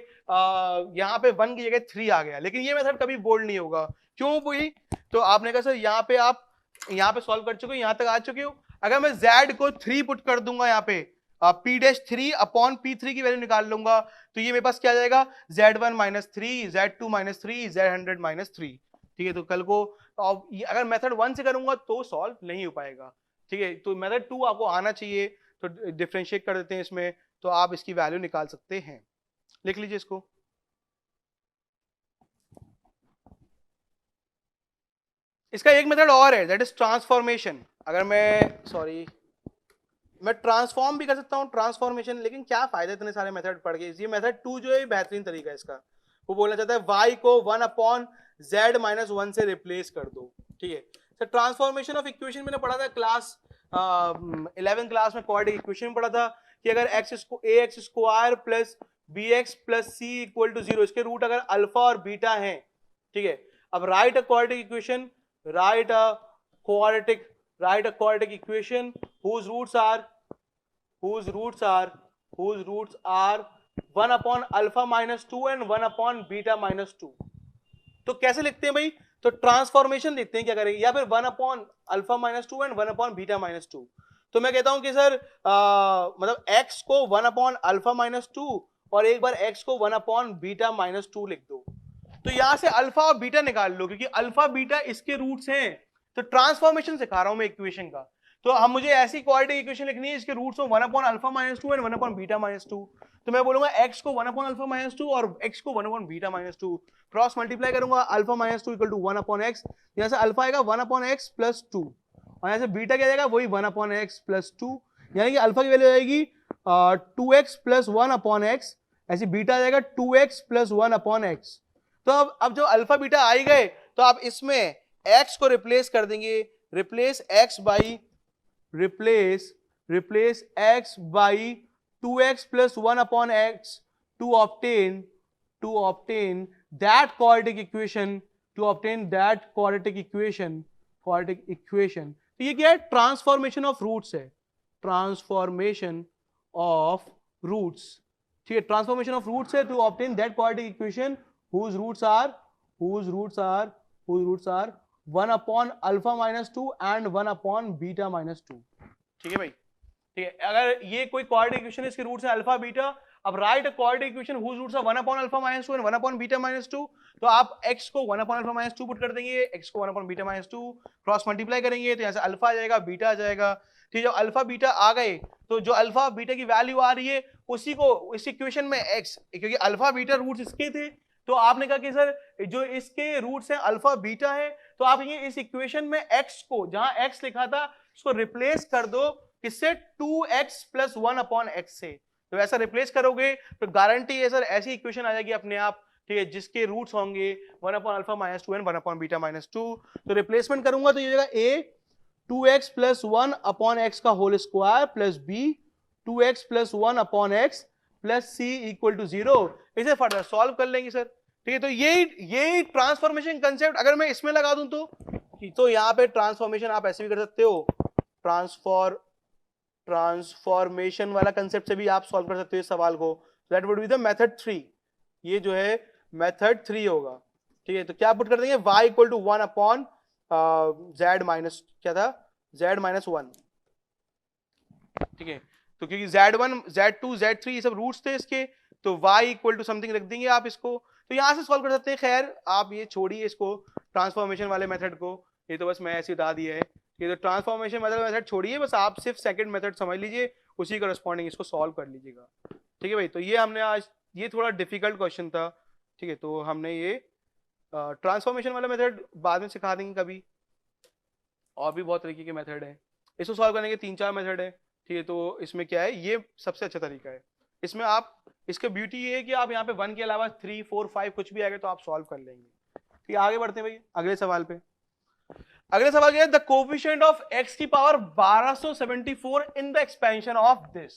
1 की जगह 3 आ गया, लेकिन ये मेथड कभी बोल्ड नहीं होगा, क्यों भाई? तो आपने कहा सर यहाँ पे आप यहाँ पे सॉल्व कर चुके हो, यहाँ तक आ चुके हो, अगर मैं Z को 3 पुट कर दूंगा यहाँ पे, P'3 अपॉन P3 की वैल्यू निकाल लूंगा, तो ये मेरे पास क्या आ जाएगा Z1 minus 3, Z2 minus 3, Z100 minus 3, ठीक है। तो कल को अगर मेथड 1 से करूंगा तो सॉल्व नहीं हो पाएगा, ठीक है, तो मेथड 2 आपको आना चाहिए, तो डिफरेंशिएट कर देते हैं इसमें, तो आप इसकी वैल्यू निकाल सकते हैं, लिख लीजिए इसको। इसका एक मेथड और है, दैट इज ट्रांसफॉर्मेशन, अगर मैं ट्रांसफॉर्म भी कर सकता हूँ ट्रांसफॉर्मेशन, लेकिन क्या फायदा इतने सारे मेथड पढ़ के, ये मेथड 2 जो है बेहतरीन तरीका है इसका, वो बोलना चाहता है y को 1/z माइनस 1 से रिप्लेस कर दो, ठीक है। तो ट्रांसफॉर्मेशन ऑफ इक्वेशन मैंने पढ़ा था क्लास 11th क्लास में, क्वाड्रेटिक इक्वेशन पढ़ा था कि अगर ax square plus bx plus c equal to 0, इसके रूट अगर अल्फा और बीटा हैं, ठीक है। अब right a quadratic equation, right a quadratic equation whose roots are 1 upon alpha minus 2 and 1 upon beta minus 2। तो कैसे लिखते हैं भाई, तो ट्रांसफॉर्मेशन लिखते हैं, क्या करेंगे, या फिर 1 upon alpha minus 2 and 1 upon beta minus 2। तो मैं कहता हूं कि सर मतलब x को 1 upon alpha minus 2 और एक बार x को 1 upon beta minus 2 लिख दो, तो यहां से अल्फा और बीटा निकाल लो, क्योंकि अल्फा बीटा इसके रूट्स हैं, तो ट्रांसफॉर्मेशन सिखा रहा हूं मैं इक्वेशन का, तो हम मुझे ऐसी क्वाड्रेटिक इक्वेशन लिखनी है इसके रूट्स हो 1 upon alpha minus 2 and 1 upon beta minus 2। तो मैं बोलूंगा x को 1 upon alpha minus 2 और x को 1 upon beta minus 2, cross multiply करूंगा, alpha minus 2 equal to 1 upon x, यहां से अल्फा आएगा 1 upon x प्लस 2, और यहां से बीटा क्या जाएगा वही 1 upon x प्लस 2, यानी कि अल्फा की वैल्यू आएगी 2x प्लस 1 upon x, ऐसी बीटा आ जाएगा 2x प्लस 1 upon x। तो अब जो अल्फा बीटा आ ही गए, तो आप इसमें x को रिप्लेस कर देंगे, replace x by replace replace x by 2x plus 1 upon x to obtain that quadratic equation, तो ये क्या है? ट्रांसफॉर्मेशन ऑफ रूट्स है, ट्रांसफॉर्मेशन ऑफ रूट्स, ठीक है, ट्रांसफॉर्मेशन ऑफ रूट्स है to obtain that quadratic equation whose roots are 1 upon alpha minus 2 and 1 upon beta minus 2, ठीक है भाई, ठीक है। अगर ये कोई क्वाड्रेटिक इक्वेशन है, इसके रूट्स है अल्फा बीटा, अब right a quadratic equation whose roots are 1 upon alpha minus 2 and 1 upon beta minus 2, तो आप x को 1 upon alpha minus 2 पुट कर देंगे, x को 1 upon beta minus 2 cross multiply करेंगे, तो यहाँ से अल्फा आ जाएगा, बीटा आ जाएगा, ठीक है। जब अल्फा बीटा आ गए तो जो अल्फा बीटा की वैल्यू आ रही है उसी को इस इक्वेशन में x, क्योंकि अल्फा बीटा रूट्स इसके थे, तो आपने कहा कि सर जो इसके रूट्स हैं अल्फा बीटा है, तो आप ये इस इक्वेशन में x को, जहां x लिखा था उसको रिप्लेस कर दो किससे? 2x plus 1 upon x से, तो ऐसा रिप्लेस करोगे तो गारंटी है सर ऐसी इक्वेशन आ जाएगी अपने आप, ठीक है, जिसके रूट्स होंगे 1 upon alpha minus 2 and 1 upon beta minus 2, तो रिप्लेसमेंट करूंगा तो ये हो जाएगा a 2x plus 1 upon x का whole square plus b 2x plus 1 upon x plus c equal to 0। इसे फर्दर सॉल्व कर लेंगे सर, ठीक है। तो यही ट्रांसफॉर्मेशन कंसेप्ट अगर मैं इसमें लगा दूं तो यहाँ पे ट्रांसफॉर्मेशन आप ऐसे भी कर सकते हो, ट्रांसफॉर्मेशन वाला कंसेप्ट से भी आप सॉल्व कर सकते हो इस सवाल को, that would be the method 3, ये जो है मेथड 3 होगा, ठीक है। तो क्या पुट कर देंगे? y equal to 1 upon z minus क्या था, z माइनस 1, ठीक है। तो क्योंकि z1 z2 z3 ये सब रूट्स थे इसके, तो y इक्वल टू समथिंग रख देंगे आप इसको, तो यहां से सॉल्व कर सकते हैं। खैर आप ये छोड़िए इसको ट्रांसफॉर्मेशन वाले मेथड को, ये तो बस मैं ऐसे बता दिया है, ये तो ट्रांसफॉर्मेशन मेथड छोड़िए, बस आप सिर्फ सेकंड मेथड समझ लीजिए, उसी करस्पॉन्डिंग इसको सॉल्व कर लीजिएगा, ठीक है भाई। तो ये हमने आज, ये थोड़ा डिफिकल्ट क्वेश्चन था, ठीक है, तो हमने ये ट्रांसफॉर्मेशन वाला मेथड बाद में सिखा देंगे कभी, और भी बहुत तरीके के मेथड है, इसको सॉल्व करने के 3-4 मेथड है, ठीक है। तो इसमें क्या है, ये सबसे अच्छा तरीका है, इसमें आप, इसका ब्यूटी ये है कि आप यहाँ पे 1 के अलावा 3, 4, 5 कुछ भी आएगा तो आप सॉल्व कर लेंगे, ठीक है। आगे बढ़ते हैं भाई अगले सवाल पे। अगले सवाल क्या है? द कोफिशिएंट ऑफ x की power 1274 in the expansion of this.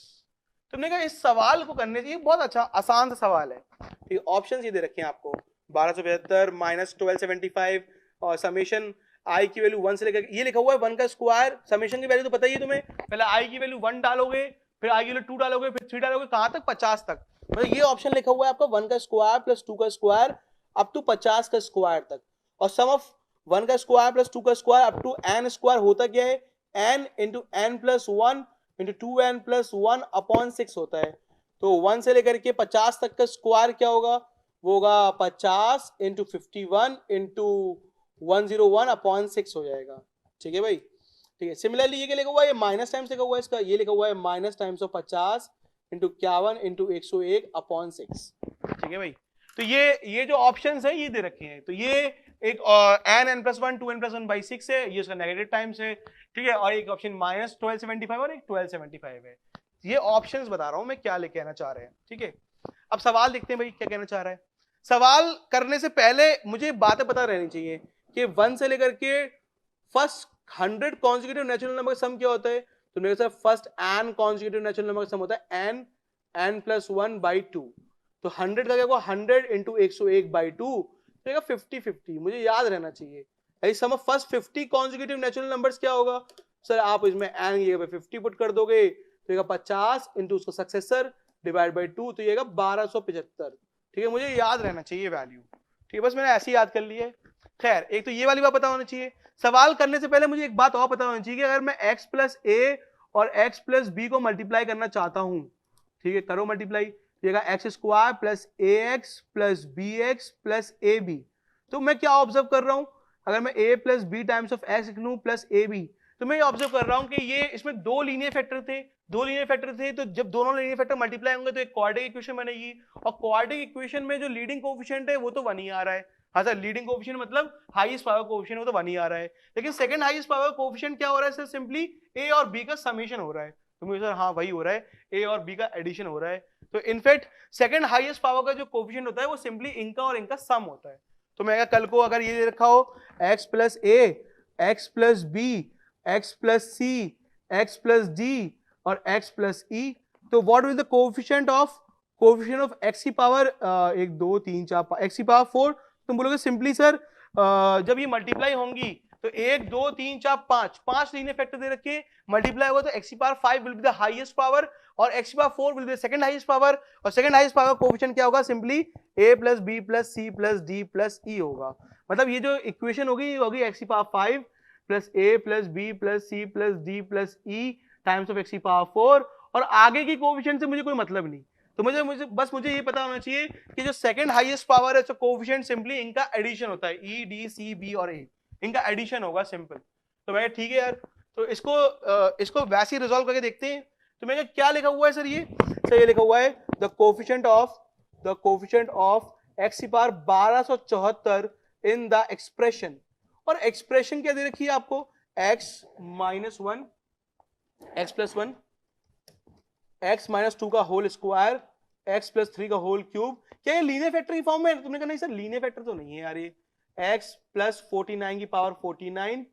तुमने कहा इस सवाल को करने से, बहुत अच्छा आसान सा सवाल है, ठीक है। ऑप्शन ये दे रखे हैं आपको, 1275 माइनस 1275 और समेशन i की वैल्यू 1 से लेकर, ये लिखा हुआ है 1 का स्क्वायर, समेशन की वैल्यू तो पता ही है तुम्हें, पहले i की वैल्यू 1 डालोगे, फिर i की वैल्यू 2 डालोगे, फिर 3 डालोगे, कहां तक? 50 तक। मतलब ये ऑप्शन लिखा हुआ है आपका 1 का स्क्वायर प्लस 2 का स्क्वायर अप टू 50 का स्क्वायर तक, और सम ऑफ 1 का स्क्वायर प्लस 2 का square up to n square होता क्या है? n into n plus 1 into 2n plus 1 upon 6 होता है। तो 1 से लेकर के 50 तक का स्क्वायर क्या होगा? वो होगा 50 इंटू 51 इंटू 101 अपॉन 6 हो जाएगा, ठीक है भाई, ठीक है। सिमिलरली ये क्या लिखा हुआ है? ये माइनस टाइम्स लिखा हुआ है इसका, ये लिखा हुआ है minus times of 50 into 51 into 101 upon 6, ठीक है भाई। तो ये जो ऑप्शंस है ये दे रखे हैं, तो ये एक n plus 1 2n plus 1 by 6 है, ये उसका नेगेटिव टाइम्स है, ठीक है, और एक ऑप्शन माइनस 1275 और एक 1275 है। ये ऑप्शंस बता रहा हूं मैं क्या लेके आना चाह रहे हैं, ठीक है। अब सवाल देखते हैं भाई क्या कहना चाह रहा है। सवाल करने से पहले मुझे बातें पता रहनी चाहिए कि 1 से लेकर के फर्स्ट 100 कॉन्जिक्यूटिव नेचुरल नंबर का सम क्या होता है। तो मेरे साथ first n consecutive natural number का सम होता है n प्लस 1 बाई 2, तो 100 का क्या होगा? 100 इंटू 101 बाई 2, 50-50, मुझे याद रहना चाहिए। Sum of first 50 consecutive natural numbers क्या होगा सर? आप इसमें n की जगह पे 50 पुट कर दोगे तो ये 50 इंटू उसका सक्सेसर डिवाइड बाई 2, तो ये 1275, ठीक है। मुझे याद रहना चाहिए वैल्यू, ठीक है, बस मैंने ऐसे ही याद कर लिया है। खैर एक तो ये वाली बात पता होनी चाहिए। सवाल करने से पहले मुझे एक बात और पता होनी चाहिए कि अगर मैं x प्लस a और x प्लस b को मल्टीप्लाई करना चाहता हूं, ठीक है, करो मल्टीप्लाई, ये x square plus a x plus b x plus a b. तो मैं क्या ऑब्जर्व कर रहा हूं? अगर मैं a plus b times of x लिखूं प्लस ए बी, तो मैं ये ऑब्जर्व कर रहा हूं कि ये इसमें दो लीनियर फैक्टर थे, तो जब दोनों लीनियर फैक्टर मल्टीप्लाई होंगे तो एक क्वाड्रेटिक इक्वेशन बनेगी, और क्वाड्रेटिक इक्वेशन में जो लीडिंग कोएफिशिएंट है वो तो 1 ही आ रहा है। हाँ सर, लीडिंग कोएफिशिएंट मतलब हाईएस्ट पावर कोएफिशिएंट, वो तो 1 ही आ रहा है, लेकिन सेकंड हाईएस्ट पावर कोएफिशिएंट क्या हो रहा है सर? सिंपली a और b का समेशन हो रहा है। तो मुझे सर हाँ वही हो रहा है, a और b का एडिशन हो रहा है। तो इनफैक्ट सेकंड हाईएस्ट पावर का जो कोएफिशिएंट होता है वो सिंपली इनका और इनका सम होता है। तो मैं कल को अगर ये रखा हो x plus a, x plus b, x plus c, x plus d और x प्लस ई। तो what is the coefficient of x की पावर 1 2 3 4 x की पावर 4। तुम बोलोगे सिंपली सर जब ये मल्टीप्लाई होंगी तो 1 2 3 4 5 लीनियर फैक्टर दे रखे, मल्टीप्लाई होगा तो x की power 5 will be the highest power और x की power 4 will be the second highest power, और सेकंड हाईएस्ट पावर कोएफिशिएंट क्या होगा, simply a plus b plus c plus d plus e होगा। मतलब ये जो इक्वेशन होगी होगी x की power 5 plus a plus b plus c plus d plus e times of x की पावर 4, और आगे की कोएफिशिएंट से मुझे कोई मतलब नहीं। तो मुझे ये पता होना चाहिए कि जो सेकंड हाईएस्ट पावर है, तो कोएफिशिएंट सिंपली इनका एडिशन होता है, e d c b और a इनका एडिशन होगा सिंपल। तो मैं ठीक है यार, तो इसको वैसे ही रिजॉल्व करके देखते हैं। तो मैंने क्या लिखा हुआ है सर, ये लिखा हुआ है द कोएफिशिएंट ऑफ x की पावर 1274 इन द एक्सप्रेशन, और एक्सप्रेशन क्या दे रखी है आपको, x minus 1 x plus 1 x minus 2 का होल स्क्वायर x प्लस 3 का होल क्यूब। क्या ये लीनियर फैक्टर की फॉर्म में? तुमने कहा नहीं सर लीनियर फैक्टर तो नहीं है यार, ये x प्लस 49 की पावर 49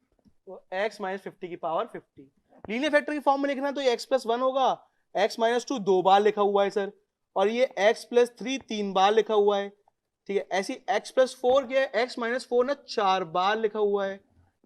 तो x माइनस 50 की पावर 50। लीनियर फैक्टर की फॉर्म में लिखना तो ये x प्लस 1 होगा, x माइनस 2 2 बार लिखा हुआ है सर, और ये x प्लस 3 3 बार लिखा हुआ है, ठीक है। ऐसी x प्लस 4 क्या है, x माइनस 4 ना 4 बार लिखा हुआ है,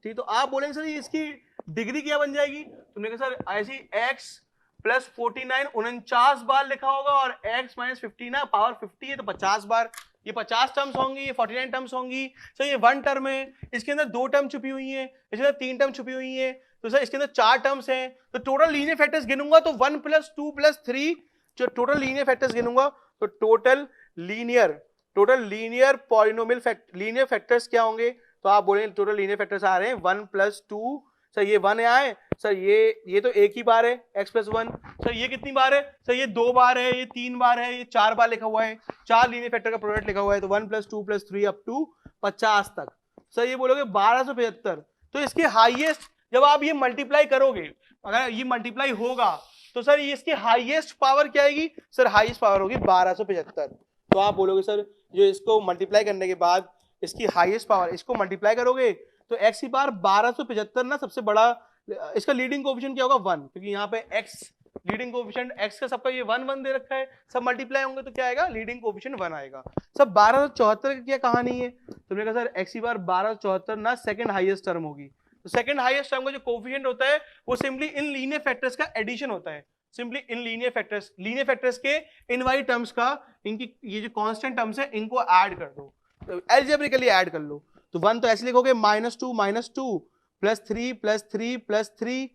ठीक। तो आप बोलेंगे सर इसकी डिग्री क्या बन जाएगी? तुमने कहा सर ऐसी x प्लस 49 49 बार लिखा होगा, और x माइनस 50 ना पावर 50 है तो 50 बार, ये 50 टर्म्स होंगी, ये 49 टर्म्स होंगी। सर ये 1 टर्म है, इसके अंदर 2 टर्म छुपी हुई है, इसके अंदर 3 टर्म छुपी हुई है, तो सर इसके अंदर 4 टर्म्स हैं। तो टोटल लीनियर फैक्टर्स गिनूंगा तो 1 प्लस 2 प्लस 3, जो टोटल लीनियर फैक्टर्स गिनूंगा तो total linear polynomial linear factors क्या होंगे? तो आप बोलेंगे टोटल लीनियर फैक्टर्स आ रहे हैं 1 प्लस 2, सर ये 1 आए सर, ये तो एक ही बार है x प्लस 1, सर ये कितनी बार है, सर ये 2 बार है, ये 3 बार है, ये 4 बार लिखा हुआ है, 4 लीनियर फैक्टर का प्रोडक्ट लिखा हुआ है, तो 1 प्लस 2 प्लस 3 अप टू 50 तक। सर ये बोलोगे 1275, तो इसके हाईएस्ट जब आप ये मल्टीप्लाई करोगे, अगर ये मल्टीप्लाई होगा तो सर इसकी हाईएस्ट पावर क्या आएगी? सर हाईएस्ट पावर होगी 1275। तो आप बोलोगे सर जो इसको मल्टीप्लाई करने के बाद इसकी हाईएस्ट पावर, इसको मल्टीप्लाई करोगे तो x की पावर 1275 ना सबसे बड़ा, इसका लीडिंग कोएफिशिएंट क्या होगा 1, क्योंकि यहाँ पे x लीडिंग कोएफिशिएंट x का सबका ये 1 1 दे रखा है, सब मल्टीप्लाई होंगे तो क्या आएगा, लीडिंग कोएफिशिएंट 1 आएगा। सब 1274 की क्या कहानी है? तुमने कहा सर x की पावर 1274 ना सेकंड हाईएस्ट टर्म होगी, तो सेकंड हाईएस्ट टर्म का जो कोएफिशिएंट होता है वो सिंपली इन लीनियर फैक्टर्स का एडिशन होता है, सिंपली इन लीनियर फैक्टर्स के इन वाली टर्म्स का, इनकी ये जो कांस्टेंट टर्म्स है इनको ऐड कर दो, तो अलजेब्रिकली ऐड कर लो। तो 1 तो ऐसे लिखोगे -2 प्लस 3 प्लस 3 प्लस 3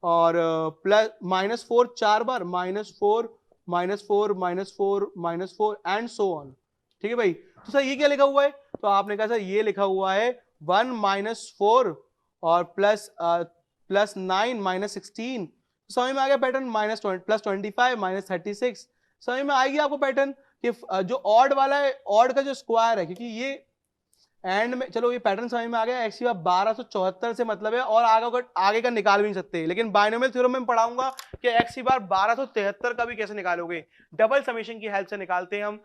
और plus -4 4 bar, -4 -4 -4 -4 and so on, ठीक है भाई। तो सर ये क्या लिखा हुआ है? तो आपने कहा सर ये लिखा हुआ है 1 -4 और प्लस 9 -16, समझ में आ गया पैटर्न, प्लस 25 -36, समझ में आएगी आपको पैटर्न कि जो ऑड वाला है, ऑड का जो स्क्वायर है, क्योंकि ये एंड में, चलो ये पैटर्न समझ में आ गया, x की पावर 1274 से मतलब है, और आगे का निकाल भी नहीं सकते, लेकिन बाइनोमियल थ्योरम में पढ़ाऊंगा कि x की पावर 1273 का भी कैसे निकालोगे, डबल समेशन की हेल्प से निकालते हैं हम,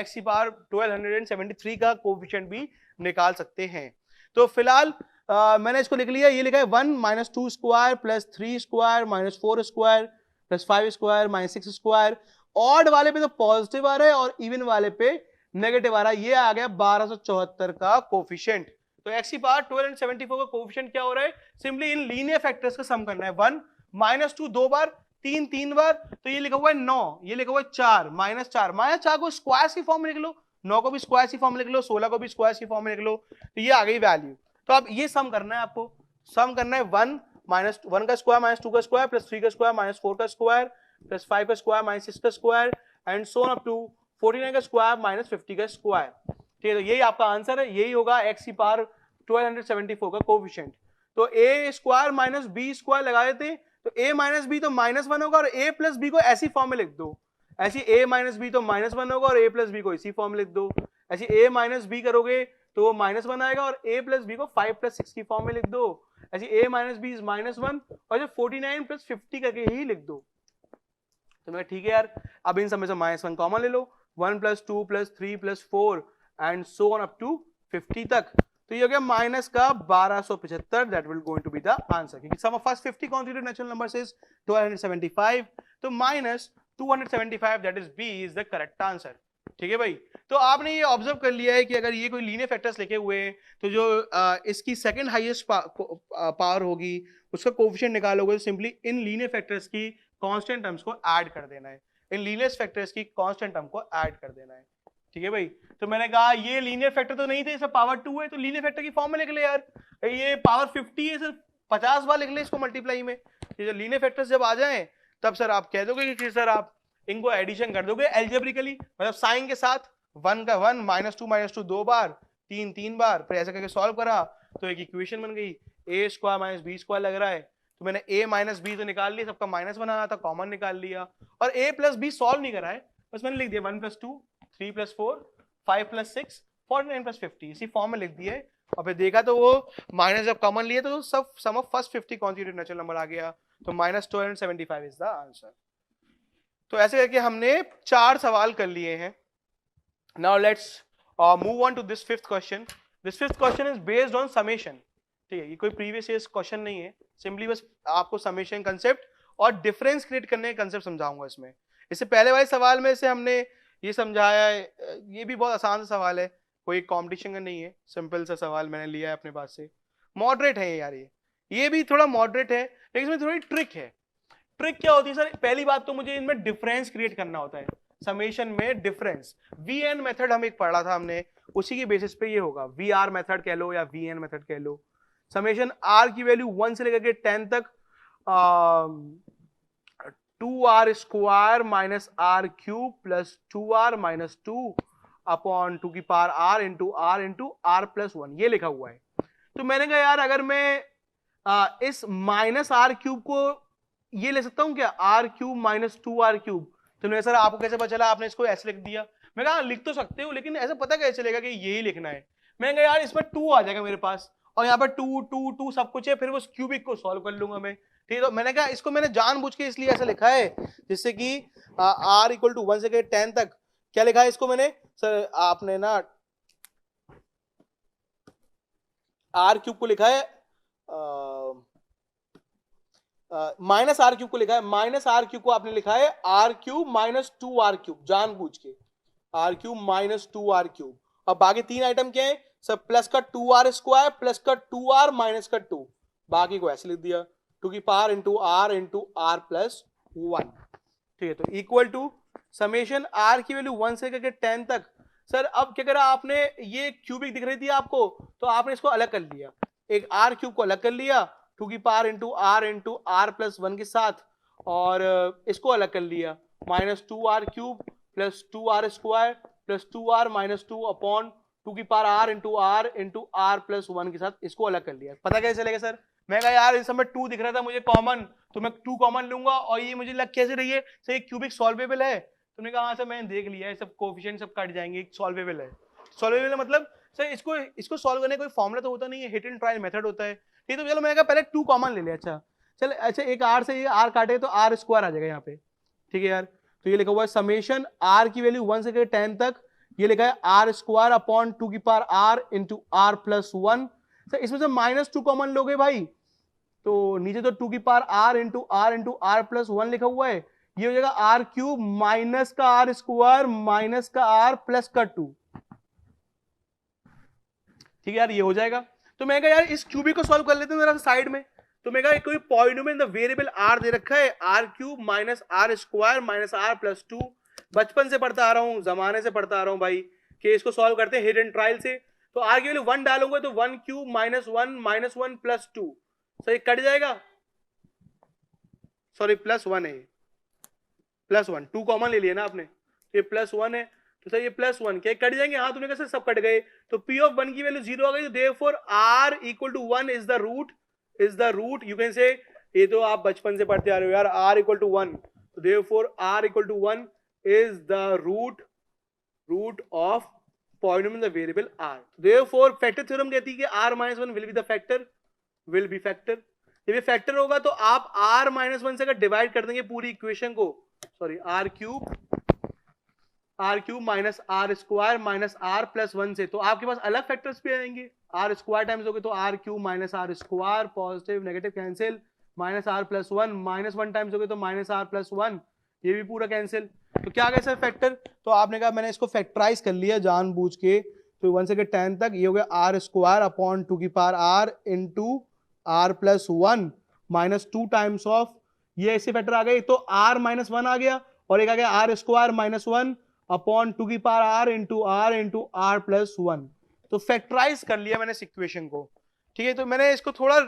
x की पावर 1273 का कोएफिशिएंट भी निकाल सकते हैं। तो फिलहाल मैंने इसको लिख लिया, ये लिखा है 1 -2 square plus 3 square minus 4 square plus 5 square minus 6 square. Odd वाले पे तो पॉजिटिव आ रहा है और इवन वाले पे नेगेटिव आ रहा है, ये आ गया 1274 का कोफिशिएंट। तो x की पावर 1274 का कोफिशिएंट क्या हो रहा है, सिंपली इन लीनियर फैक्टर्स का सम करना है। 1 -2 2 बार, 3 3 बार, तो ये लिखा हुआ है 9, ये लिखा हुआ है 4 -4 को स्क्वायर की फॉर्म में लिख लो, 9 को भी स्क्वायर की फॉर्म में लिख लो, 16 को भी स्क्वायर की फॉर्म में लिख लो, तो ये आ गई वैल्यू। तो अब ये सम करना है आपको, सम करना है 1 -1 का स्क्वायर -2 का स्क्वायर प्लस 3 का स्क्वायर -4 का स्क्वायर प्लस 5 का स्क्वायर -6 का square and so on up to 49 का स्क्वायर -50 का स्क्वायर। ठीक है, तो यही आपका आंसर है, यही होगा x की पावर 1274 का कोफिशिएंट। तो a square minus b square लगा देते, तो a माइनस b तो -1 होगा, और a प्लस b को ऐसी फॉर्म में लिख दो, ऐसी a माइनस b तो -1 होगा और a प्लस b को इसी फॉर्म में लिख दो। ऐसी a माइनस b करोगे तो वो -1 आएगा, और a प्लस b को 5 प्लस 6 की फॉर्म में लिख दो। ऐसी a माइनस b इज -1 और जो 49 प्लस 50 करके ही लिख दो। तो मैं ठीक है यार, अब इन सब में से -1 कॉमन ले लो, 1 + 2 + 3 + 4 and so on up to 50 तक। तो ये हो गया माइनस का 1275, that will going to be the answer, क्योंकि sum of first 50 constitutive natural numbers is 1275, तो minus 275 that is B is the correct answer. ठीक है भाई, तो आपने ये ऑब्जर्व कर लिया है कि अगर ये कोई लीनियर फैक्टर्स लिखे हुए हैं तो जो इसकी सेकंड हाईएस्ट पावर होगी उसका कोएफिशिएंट निकालोगे तो सिंपली इन लीनियर फैक्टर्स की कांस्टेंट टर्म्स को ऐड कर देना है, इन लीनियर फैक्टर्स की कांस्टेंट टर्म को ऐड कर देना है। ठीक है भाई, तो मैंने कहा ये लीनियर फैक्टर तो नहीं थे, इसमें पावर 2 है, तो लीनियर फैक्टर की फॉर्म में लिख ले यार, ये पावर 50 है, सिर्फ 50 बार लिख ले इसको मल्टीप्लाई में। ये जो लीनियर फैक्टर्स जब आ जाएं तब सर आप कह दोगे कि सर आप इनको एडिशन कर दोगे एल्जेब्रिकली, मतलब साइन के साथ 1 का 1 -2 2 बार 3 3 बार, फिर ऐसा करके सॉल्व करा तो एक इक्वेशन बन गई, a square minus b square लग रहा है, तो मैंने a माइनस बी तो निकाल लिया, सबका माइनस बनाना था, कॉमन निकाल लिया, और a प्लस बी सॉल्व नहीं करा है, बस मैंने लिख दिया 1 + 2 3 + 4 5 + 6 49 + 50, इसी फॉर्म में लिख दिया है। और फिर देखा तो वो माइनस जब कॉमन लिए तो सब sum of first 50 constitutive natural number आ गया, तो -275 इज द आंसर। तो ऐसे करके हमने 4 सवाल कर लिए हैं। Now let's move on to this fifth question. This fifth question is based on summation. ठीक है, ये कोई प्रीवियस ईयर क्वेश्चन नहीं है, सिंपली बस आपको समेशन कंसेप्ट और डिफरेंस क्रिएट करने का कंसेप्ट समझाऊंगा इसमें। इससे पहले वाले सवाल में से हमने ये समझाया है, ये भी बहुत आसान सा सवाल है, कोई कॉम्पिटिशन का नहीं है, सिंपल सा सवाल मैंने लिया है अपने पास से, मॉडरेट है यार, ये भी थोड़ा मॉडरेट है, लेकिन इसमें थोड़ी ट्रिक है। ट्रिक क्या होती है सर? पहली बात तो मुझे इनमें डिफरेंस क्रिएट करना होता है, समेशन में डिफरेंस। वीएन मेथड हम एक पढ़ा था हमने, उसी की बेसिस पे ये होगा, वी आर मेथड कह लो या वीएन मेथड कह लो। समेशन आर की वैल्यू 1 से लेकर के 10 तक 2r square minus r cube plus 2r minus 2 upon 2 की power r into r plus 1, ये लिखा हुआ है। तो मैंने कहा यार अगर मैं इस माइनस आर क्यूब को ये ले सकता हूं क्या, r cube minus 2r cube. तो सर आपको कैसे पता चला, आपने इसको ऐसे लिख दिया? मैं कहा लिख तो सकते हो, लेकिन ऐसा पता कैसे चलेगा कि यही लिखना है? मैंने कहा यार इसमें 2 आ जाएगा मेरे पास, और यहाँ पर 2 2 2 सब कुछ है, फिर वो क्यूबिक को सॉल्व कर लूंगा मैं। ठीक है, तो मैंने कहा इसको मैंने जानबूझ के इसलिए ऐसा लिखा है जिससे कि r इक्वल टू 1 से 10 तक क्या लिखा है इसको मैंने, सर आपने ना r क्यूब को लिखा है माइनस आर क्यूब को लिखा है, माइनस आर क्यूब को आपने लिखा है are cube minus 2r cube, जानबूझ के r cube minus 2r cube. और बाकी 3 आइटम क्या है सर, प्लस का 2r स्क्वायर प्लस का 2r माइनस का 2, बाकी को ऐसे लिख दिया 2 की पावर इंटू r प्लस 1। ठीक है, तो इक्वल टू समेशन r की वैल्यू 1 से लेकर 10 तक। सर अब क्या करा आपने, ये क्यूबिक दिख रही थी आपको, तो आपने इसको अलग कर लिया, एक r क्यूब को अलग कर लिया 2 की पावर इंटू r प्लस 1 के साथ, और इसको अलग कर लिया minus 2r cube plus 2r square plus 2r minus 2 upon 2 की पावर r r प्लस 1 के साथ, इसको अलग कर लिया। पता कैसे चलेगा सर? मैं कहा यार इस समय 2 दिख रहा था मुझे कॉमन, तो मैं 2 कॉमन लूंगा, और ये मुझे लग कैसे रही है सर, ये क्यूबिक सॉल्वेबल है। तुमने कहा हाँ सर मैंने देख लिया है, सब कोएफिशिएंट सब कट जाएंगे, सॉल्वेबल है। सॉल्वेबल है मतलब सर इसको सॉल्व करने का कोई फॉर्मूला तो होता नहीं है, हिट एंड ट्रायल मेथड होता है। ठीक है, तो चलो मैंने कहा पहले 2 कॉमन ले लिया, अच्छा चल, अच्छा एक r से ये r काटे तो r स्क्वायर आ जाएगा यहाँ पे। ठीक है यार, तो ये लिखा हुआ है समेशन r की वैल्यू 1 से लेकर 10 तक, ये लिखा है r स्क्वायर अपॉन 2 की power r into r plus 1। Sir इसमें से माइनस 2 कॉमन लोगे भाई, तो नीचे तो 2 की power r into r plus 1 लिखा हुआ है, ये हो जाएगा r क्यूब माइनस का r स्क्वायर माइनस का r प्लस का 2। ठीक है यार, ये हो जाएगा। तो मैं कहा यार इस क्यूबिक को सॉल्व कर लेते हैं जरा साइड में। तो मैं कहा कोई पॉलिनोमियल द वेरिएबल r दे रखा है, r cube minus r square minus r plus 2। बचपन से पढ़ता आ रहा हूं, जमाने से पढ़ता आ रहा हूं भाई, कि इसको सॉल्व करते हैं हिट एंड ट्रायल से। तो r की वैल्यू 1 डालूंगा तो 1 क्यूब माइनस 1 प्लस 2, सो ये कट जाएगा, सॉरी प्लस 1 है, प्लस 1, 2 कॉमन ले लिया ना आपने, ये प्लस 1 है, तो सर ये प्लस 1 क्या कट जाएंगे? हाँ, तुमने कहा सब कट गए, तो p ऑफ 1 की वैल्यू 0 आ गई, तो therefore r equal to 1 is the root you can say, ये तो आप बचपन से पढ़ते आ रहे हो यार, r इक्वल टू 1, तो therefore r equal to 1 is the root of polynomial the variable r। Therefore factor theorem कहती है कि r minus 1 will be factor. जब ये फैक्टर होगा तो आप r माइनस 1 से अगर डिवाइड कर देंगे पूरी इक्वेशन को, sorry r cube r cube minus r square minus r plus 1 से, तो आपके पास अलग फैक्टर्स भी आएंगे। आर स्क्वायर टाइम्स होगे तो r cube minus r square, positive negative cancel, minus r plus 1, minus 1 times होगे तो माइनस आर प्लस 1, ये भी पूरा कैंसिल। तो क्या गया सर फैक्टर, तो आपने कहा मैंने इसको फैक्टराइज कर लिया जानबूझ के, तो 1 से 10 तक ये हो गया आर स्क्वायर अपॉन 2 की power r into r plus 1 minus 2 times of, ये ऐसे फैक्टर आ गए, तो आर माइनस 1 आ गया और एक आ गया आर स्क्वायर माइनस 1 अपॉन 2 की power r into r plus 1। तो फैक्टराइज कर लिया मैंने इस इक्वेशन को, ठीक है। तो मैंने इसको थोड़ा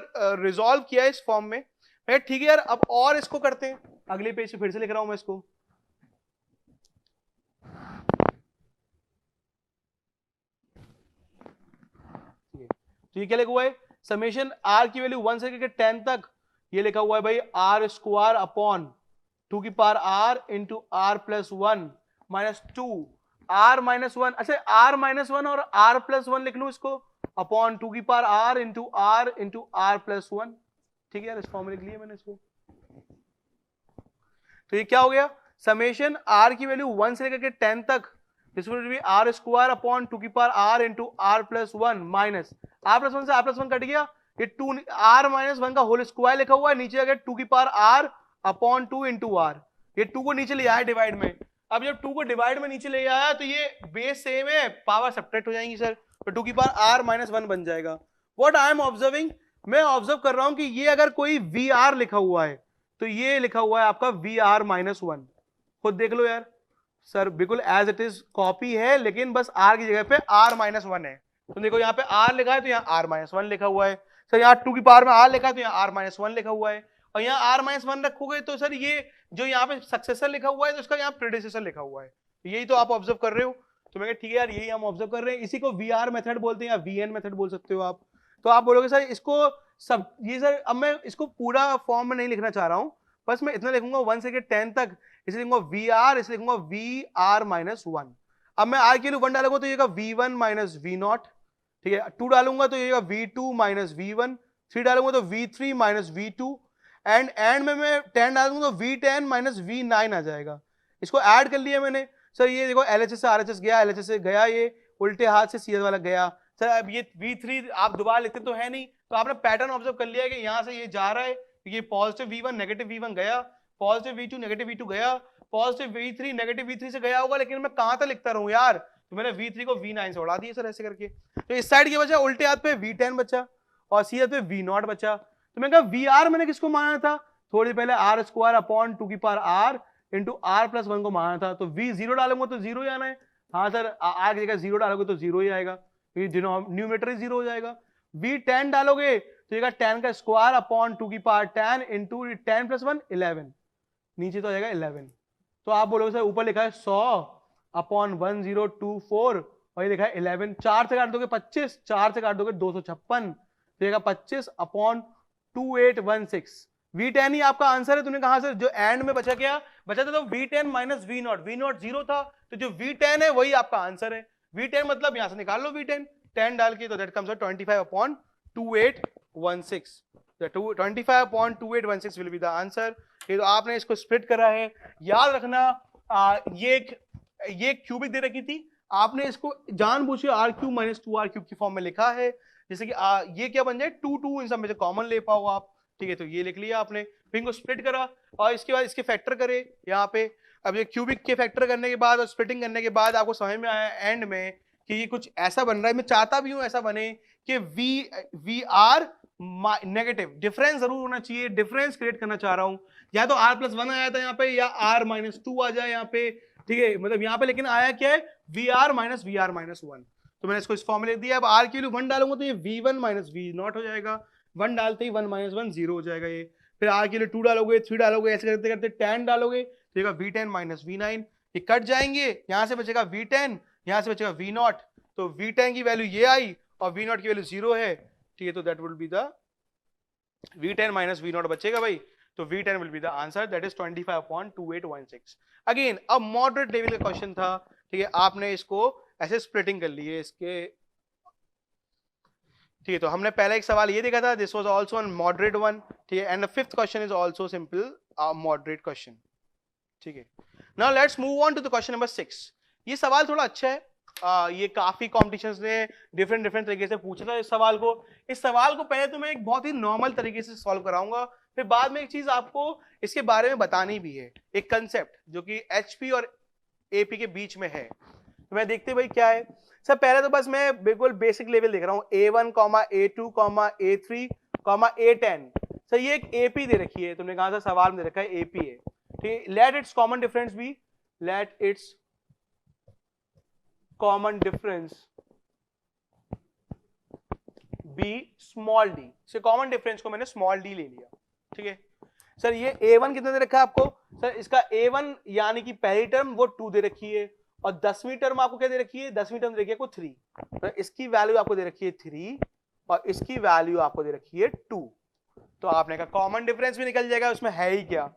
रिजॉल्व किया इस फॉर्म में, ठीक है यार। अब और इसको करते हैं, अगले पेज पे फिर से लिख रहा हूं मैं इसको। तो ये क्या लिखा हुआ है, समेशन आर की वैल्यू 1 से लेकर 10 तक, ये लिखा हुआ है भाई आर स्क्वायर अपॉन 2 की power r into r plus 1 minus 2 r minus 1, अच्छा आर माइनस 1 और आर प्लस 1 लिख लूं इसको, अपॉन 2 की power r into r plus 1, ठीक है यार, इस फॉर्म में लिख लिया मैंने इसको। तो ये क्या हो गया, समेशन आर की वैल्यू 1 से लेकर के 10 तक, this will be r square upon 2 की power r into r plus 1 minus r plus 1 से आर प्लस 1 कट गया, ये 2 आर माइनस 1 का होल स्क्वायर लिखा हुआ है, नीचे आ गया 2 की power r upon 2 into r, ये 2 को नीचे ले आया डिवाइड में। अब जब 2 को डिवाइड में नीचे ले आया तो ये बेस सेम है, पावर सब्ट्रैक्ट हो जाएंगी सर, तो 2 की पावर आर माइनस 1 बन जाएगा। व्हाट आई एम ऑब्जर्विंग, मैं ऑब्जर्व कर रहा हूं कि ये अगर कोई वी आर लिखा हुआ है तो ये लिखा हुआ है आपका वी आर माइनस 1, खुद देख लो यार सर, बिल्कुल एज इट इज कॉपी है, लेकिन बस आर की जगह पे आर माइनस 1 है। तो देखो यहाँ पे आर लिखा है तो यहाँ आर माइनस 1 लिखा हुआ है सर, यहाँ 2 की पावर में आर लिखा है तो यहाँ आर माइनस 1 लिखा हुआ है, और यहाँ आर माइनस 1 रखोगे तो सर ये जो यहाँ पे सक्सेसर लिखा हुआ है तो उसका यहाँ प्रेडिसेसर लिखा हुआ है, यही तो आप ऑब्जर्व कर रहे हो। तो मैं ठीक है यार, यही हम ऑब्जर्व कर रहे हैं, इसी को वी आर मेथड बोलते हैं या वी एन मेथड बोल सकते हो आप। तो आप बोलोगे सर इसको सब, ये सर अब मैं इसको पूरा फॉर्म में नहीं लिखना चाह रहा हूँ, बस मैं इतना लिखूंगा 1 से 10 तक, इसे लिखूंगा वी आर, इसे लिखूंगा वी आर माइनस 1। अब मैं आर के लिए 1 डालूंगा तो ये V one minus V naught, ठीक है, 2 डालूंगा तो ये V two minus V one, 3 डालूंगा तो V three minus V two, end में मैं 10 डालूंगा तो V ten minus V nine आ जाएगा। इसको ऐड कर लिया मैंने सर, ये देखो एलएचएस से आरएचएस गया, एलएचएस से गया, ये उल्टे हाथ से सीधे वाला गया सर। अब ये V3 आप दोबारा लिखते तो है नहीं, तो आपने पैटर्न ऑब्जर्व कर लिया है कि यहाँ से ये जा रहा है, ये पॉजिटिव V1 नेगेटिव V1 गया, पॉजिटिव V2 नेगेटिव V2 गया, पॉजिटिव V3 नेगेटिव V3 से गया होगा, लेकिन मैं कहां तक लिखता रहूं यार, तो मैंने V3 को V9 से उड़ा दिया सर ऐसे करके। तो इस साइड के बचा उल्टे हाथ पे V10 बचा और सीधे पे V0 बचा। तो मैं कहा VR मैंने किसको माना था, थोड़ी पहले आर स्क्वायर अपॉन 2 की power r into r plus 1 को माना था, तो V0 डालूंगा तो 0 ही आना है। हाँ सर, आर की जगह 0 डालोगे तो 0 ही आएगा, न्यूमेटर 0 हो जाएगा। V10 डालोगे तो ये 10 का स्क्वायर अपॉन 2 की पावर 10 इंटू 10 प्लस 1 11, नीचे तो आ जाएगा 11। तो आप बोलोगे सर ऊपर लिखा है 100 अपॉन 1024 और ये लिखा है 11, 4 से काट दोगे 25, 4 से काट दोगे 256, तो ये 25 अपॉन 2816। V10 ही आपका आंसर है। तुमने कहा सर जो एंड में बचा क्या, बचा था तो V10 माइनस V0, V0 0 था, तो जो V10 है वही आपका आंसर है। V10 मतलब यहां से निकाल लो V10, 10 डाल के, तो that comes 25 upon 2816, 25 upon 2816 will be the answer. ये तो आपने इसको स्प्लिट करा है, याद रखना ये क्यूबिक दे रखी थी, आपने इसको जानबूझ के r cube minus 2r cube की फॉर्म में लिखा है, जैसे कि ये क्या बन जाए 2 2 इन सब में से कॉमन ले पाओ आप, ठीक है। तो ये लिख लिया आपने, फिर इनको स्प्लिट करा और इसके बाद इसके फैक्टर करे यहाँ पे। अब ये क्यूबिक के फैक्टर करने के बाद और स्प्लिटिंग करने के बाद आपको समझ में आया एंड में कि ये कुछ ऐसा बन रहा है, मैं चाहता भी हूं ऐसा बने कि वी आर नेगेटिव, डिफरेंस जरूर होना चाहिए, डिफरेंस क्रिएट करना चाह रहा हूं, या तो r प्लस 1 आया था यहाँ पे या r माइनस 2 आ जाए यहाँ पे, ठीक है, मतलब यहाँ पे लेकिन आया क्या है VR माइनस 1, तो मैंने इसको इस फॉर्म में लिख दिया। अब r के लिए 1 डालूंगा तो ये V1 माइनस V0 हो जाएगा, 1 डालते ही 1 माइनस 1 0 हो जाएगा ये, फिर r के लिए 2 डालोगे 3 डालोगे, ऐसे करते करते 10 डालोगे तो ये V10 माइनस V9, ये कट जाएंगे, यहाँ से बचेगा V10, यहाँ से बचेगा V0, तो V10 की वैल्यू ये आई और V0 की वैल्यू 0 है, ठीक है, तो that will be the V10 minus V0 बचेगा भाई, तो V10 will be the answer, that is 25 upon 2816। Again अब मॉडरेट लेवल का क्वेश्चन था, ठीक है, आपने इसको ऐसे स्प्लिटिंग कर लिए इसके, ठीक है। तो हमने पहला एक सवाल ये देखा था, this was also an moderate one, ठीक है, and the fifth question is also simple moderate question, ठीक है। Now let's move on to the question number 6। ये सवाल थोड़ा अच्छा है, ये काफी कॉम्पिटिशन्स ने डिफरेंट डिफरेंट तरीके से पूछा था इस सवाल को। इस सवाल को पहले तो मैं एक बहुत ही नॉर्मल तरीके से सॉल्व कराऊंगा, फिर बाद में एक चीज आपको इसके बारे में बतानी भी है, एक कंसेप्ट जो कि एचपी और एपी के बीच में है। तो मैं देखते भाई क्या है सर। पहले तो बस मैं बिल्कुल बेसिक लेवल देख रहा हूँ, A1, A2, A3, A10। Sir ये एक एपी दे रखी है, तुमने कहा था सवाल में दे रखा है एपी है, ठीक है। Let its common difference be, let its common difference be small d. Say common difference को मैंने स्मॉल डी ले लिया, ठीक है। सर ये A1 कितना दे रखा है आपको? सर इसका A1 यानी कि पहली टर्म वो 2 दे रखी है, और 10वीं टर्म आपको क्या दे रखी है? 10वीं टर्म दे रखी है आपको 3। तो इसकी वैल्यू आपको दे रखी है 3 और इसकी वैल्यू आपको दे रखी है 2। तो आपने कहा कॉमन डिफरेंस भी निकल जाएगा, उसमें है ही क्या,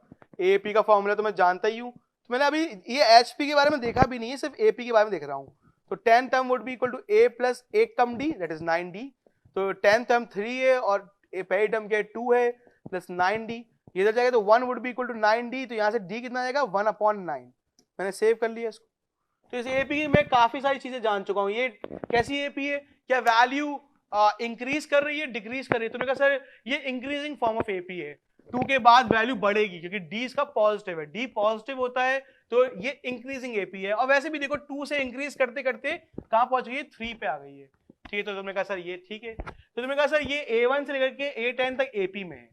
एपी का फॉर्मूला तो मैं जानता ही हूं। तो मैंने अभी ये एचपी के बारे में देखा भी नहीं है, सिर्फ एपी के बारे में देख रहा हूं। तो 10 term would be equal to A plus एक term D, that is 9d। तो 10 टर्म 3 है और पहली टर्म क्या है 2 है, प्लस 9d। ये इधर जाएगा तो 1 would be equal to 9d, तो यहाँ से d कितना आएगा 1/9। मैंने सेव कर लिया इसको। तो इस एपी की मैं काफी सारी चीजें जान चुका हूँ। ये कैसी एपी है, क्या वैल्यू इंक्रीज कर रही है, डिक्रीज कर रही है? तुमने कहा सर ये इंक्रीजिंग फॉर्म ऑफ एपी है, 2 के बाद वैल्यू बढ़ेगी क्योंकि डी इसका पॉजिटिव है, डी पॉजिटिव होता है तो ये इंक्रीजिंग एपी है। और वैसे भी देखो 2 से इंक्रीज करते करते कहां पहुंच गई है, 3 पे आ गई है, ठीक है। तो तुमने कहा सर ये ठीक है। तो तुमने कहा सर ये A1 से लेकर के A10 तक एपी में है,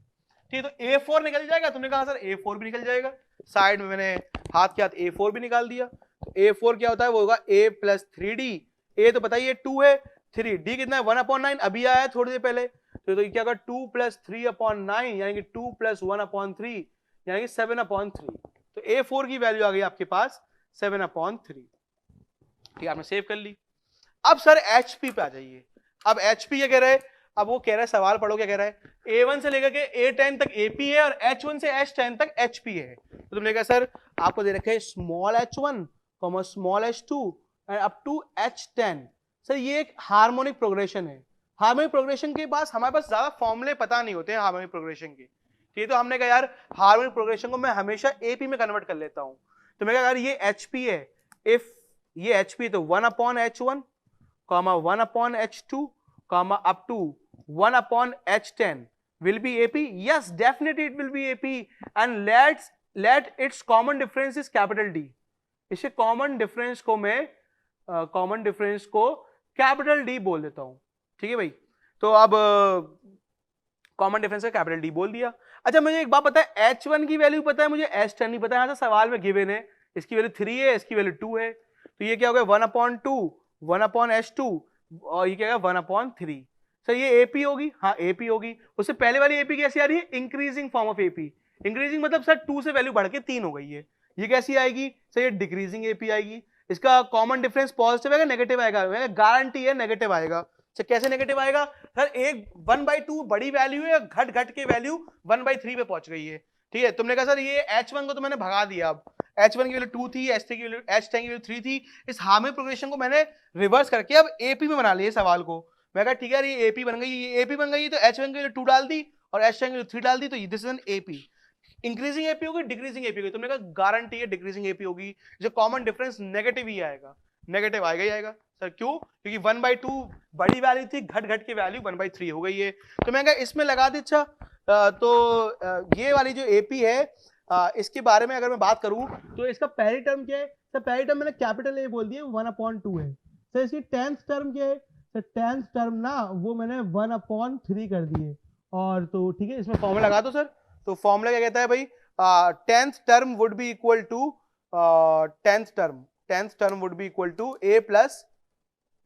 ठीक है। तो A4 निकल जाएगा? तुमने कहा सर A4 भी निकल जाएगा। साइड में मैंने हाथ के हाथ A4 भी निकाल दिया। तो A4 क्या होता है, वो होगा A प्लस 3D। A तो बताइए 2 है, 3D कितना है 1/9, अभी आया है थोड़ी देर पहले। तो क्या होगा 2 प्लस 3/9 यानी कि 2 प्लस 1/3 यानी कि 7/3। तो A4 की वैल्यू आ गई आपके पास 7/3, ठीक, आपने सेव कर ली। अब सर HP पे आ जाइए। अब HP क्या कह रहा है, अब वो कह रहा है, सवाल पढ़ो क्या कह रहा है, A1 से लेकर के A10 तक AP है और H1 से H10 तक HP है। तो तुमने कहा सर आपको दे रखे small h1, small h2 and up to H10। Sir ये एक हार्मोनिक प्रोग्रेशन है। हार्मोनिक प्रोग्रेशन के पास हमारे पास ज्यादा फॉर्मूले पता नहीं होते हैं हार्मोनिक प्रोग्रेशन के, ठीक है। तो हमने कहा यार हार्मोनिक प्रोग्रेशन को मैं हमेशा एपी में कन्वर्ट कर लेता हूं। तो मैं कहा यार ये एचपी है, इफ ये एचपी तो 1/H1, 1/H2, up to 1/H10 will be AP. Yes, definitely it will be AP. And let its common difference is capital D. इसे कॉमन डिफरेंस को मैं कॉमन डिफरेंस को कैपिटल डी बोल देता हूं, ठीक है भाई। तो अब कॉमन डिफरेंस का कैपिटल डी बोल दिया। अच्छा मुझे एक बात पता है, H1 की वैल्यू पता है, मुझे H10 नहीं पता है। यहाँ से सवाल में गिवन है, इसकी वैल्यू 3 है, इसकी वैल्यू 2 है। तो ये क्या हो गया 1/2, 1/H2 और ये क्या होगा 1/3। सर ये AP होगी, हाँ AP होगी। उससे पहले वाली AP कैसी आ रही है, increasing form of AP। Increasing मतलब सर 2 से वैल्यू बढ़ के 3 हो गई है। ये कैसी आएगी सर, ये डिक्रीजिंग AP आएगी। इसका कॉमन डिफरेंस पॉजिटिव आएगा नेगेटिव आएगा, गारंटी है नेगेटिव आएगा। सर कैसे नेगेटिव आएगा, सर एक 1/2 बड़ी वैल्यू है, घट घट के वैल्यू 1/3 पे पहुंच गई है, ठीक है। तुमने कहा सर ये H1 को तो मैंने भगा दिया, अब H1 की वैल्यू 2 थी, H10 की वैल्यू 3 थी। इस हार्मोनिक प्रोग्रेशन को मैंने रिवर्स करके अब AP में बना लिया सवाल को। मैं कहा ठीक है ये AP बन गई, ये AP बन गई, तो H1 की वैल्यू 2 डाल दी और H10 की वैल्यू 3 डाल दी, तो this is an AP। Increasing AP होगी, डिक्रीजिंग एपी होगी। तुमने कहा गारंटी है डिक्रीजिंग एपी होगी, जो कॉमन डिफरेंस नेगेटिव ही आएगा, नेगेटिव आएगा ही आएगा। सर क्यों, क्योंकि 1/2 बड़ी वैल्यू थी, घट घट के वैल्यू 1/3 हो गई है। तो मैं कहा इसमें लगा दी। अच्छा तो ये वाली जो एपी है इसके बारे में अगर मैं बात करूं तो इसका पहली टर्म क्या है, सर पहली टर्म मैंने कैपिटल ए बोल दिया 1/2 है। सर इसकी 10th टर्म क्या है, सर 10th टर्म ना वो मैंने 1/3 कर दी है। और तो ठीक है, इसमें फॉर्मूला लगा दो सर। तो फॉर्मूला क्या कहता है भाई, 10th term would be equal to 10th term would be equal to A plus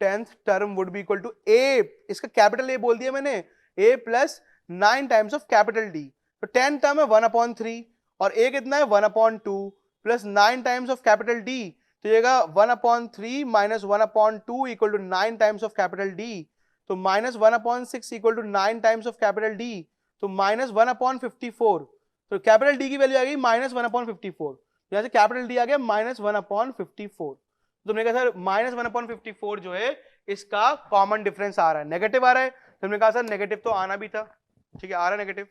10th term would be equal to A, इसका कैपिटल ए बोल दिया मैंने, A plus 9 times of capital D. तो 10 टर्म है 1/3 और ए कितना है 1/2 plus 9 times of capital D, तो ये 1/3 minus 1/2 equal to 9 times of capital D. तो minus 1/6 equal to 9 times of capital D, तो माइनस 1/54। तो कैपिटल डी की वैल्यू आ गई माइनस 1/54, यहां से कैपिटल डी आ गया माइनस 1/54। तुमने कहा सर माइनस 1/54 जो है इसका कॉमन डिफरेंस आ रहा है, नेगेटिव आ रहा है। तुमने कहा सर नेगेटिव तो आना भी था, ठीक है, आ रहा है नेगेटिव।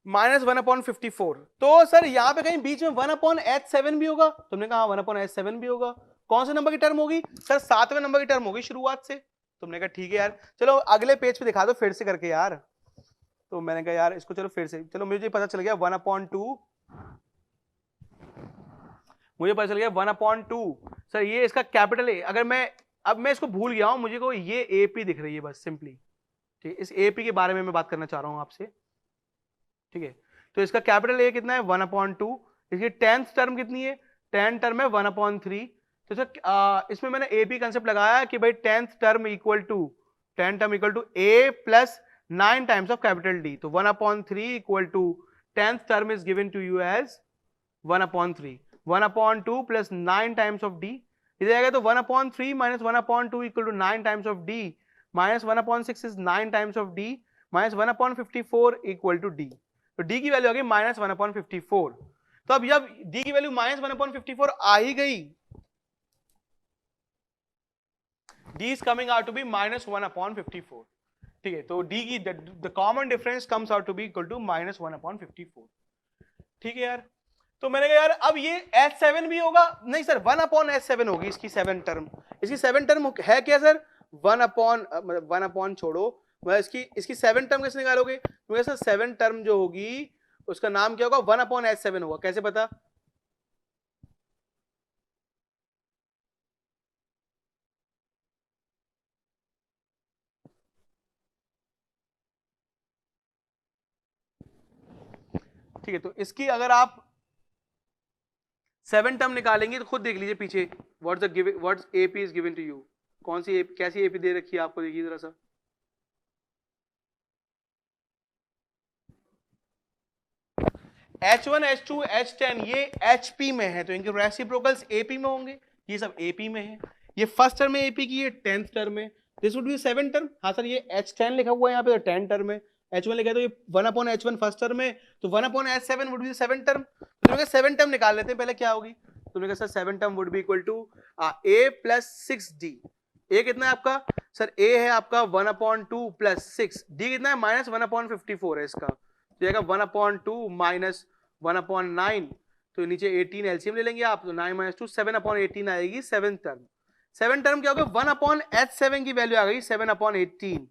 -1/54। तो सर यहाँ पे कहीं बीच में 1/H7 भी होगा? तुमने कहा 1/H7 भी होगा। कौन से नंबर की टर्म होगी? सर 7वें नंबर की टर्म होगी शुरुआत से। तुमने कहा ठीक है यार, चलो अगले पेज पे दिखा दो फिर से करके यार। तो मैंने कहा यार इसको चलो फिर से, चलो मुझे पता चल गया 1/2, मुझे पता चल गया 1/2। सर ये इसका कैपिटल ए, अगर मैं इसको भूल गया हूं, मुझे को ये एपी दिख रही है बस सिंपली। ठीक है, इस एपी के बारे में मैं बात करना चाह रहा हूं आपसे। ठीक है, तो इसका कैपिटल ए कितना है? 1/2। इसकी 10th टर्म कितनी है? 10 टर्म है 1/3। तो सर इसमें मैंने एपी कंसेप्ट लगाया कि भाई 10th term equal to A plus 9 times of capital D. तो 1/3 equal to 10th term is given to you as 1/3। 1/2 plus 9 times of d, इधर आएगा तो 1/3 minus 1/2 equal to 9 times of d, minus 1/6 is 9 times of d, minus 1/54 equal to d. तो d की value आ गई -1/54। तो अब जब डी की वैल्यू -1/54 आ ही गई, d is coming out to be -1/54। ठीक है, तो डी की the common difference comes out to be equal to -1/54। ठीक है यार, तो मैंने कहा यार अब ये H7 भी होगा? नहीं सर, 1/H7 होगी इसकी 7 टर्म। इसकी 7 टर्म है क्या सर? 1 छोड़ो, इसकी 7 टर्म कैसे निकालोगे? तो सर 7 टर्म जो होगी उसका नाम क्या होगा? 1/H7 होगा। कैसे पता? ठीक है, तो इसकी अगर आप 7 टर्म निकालेंगे तो खुद देख लीजिए पीछे, what's AP is given to you. कौन सी कैसी एपी दे रखी है आपको? देखिए जरा सा, H1 H2 H10 ये HP में है, तो इनके रेसिप्रोकल्स AP में होंगे। ये सब AP में है। ये फर्स्ट टर्म है AP की, ये 10th टर्म है। This would be 7 term. हाँ सर, ये H10 लिखा हुआ है यहाँ पे, तो 10 टर्म है। H1 लिखा है तो ये 1/H1 फर्स्ट टर्म है, तो 1/H7 वुड बी 7 टर्म। तो 7 टर्म निकाल लेते हैं पहले, क्या होगी? तुमने कहा sir 7 term would be equal to A plus 6D। A कितना है आपका? सर ए है आपका 1/2 प्लस 6, डी कितना है? -1/54 है इसका। तो जाएगा 1/2 माइनस 1/9, तो नीचे 18 एलसीएम ले लेंगे आप, तो 9 - 2 7/18 आएगी 7 टर्म। 7 टर्म क्या होगा? 1/H7 की वैल्यू आ गई 7/18।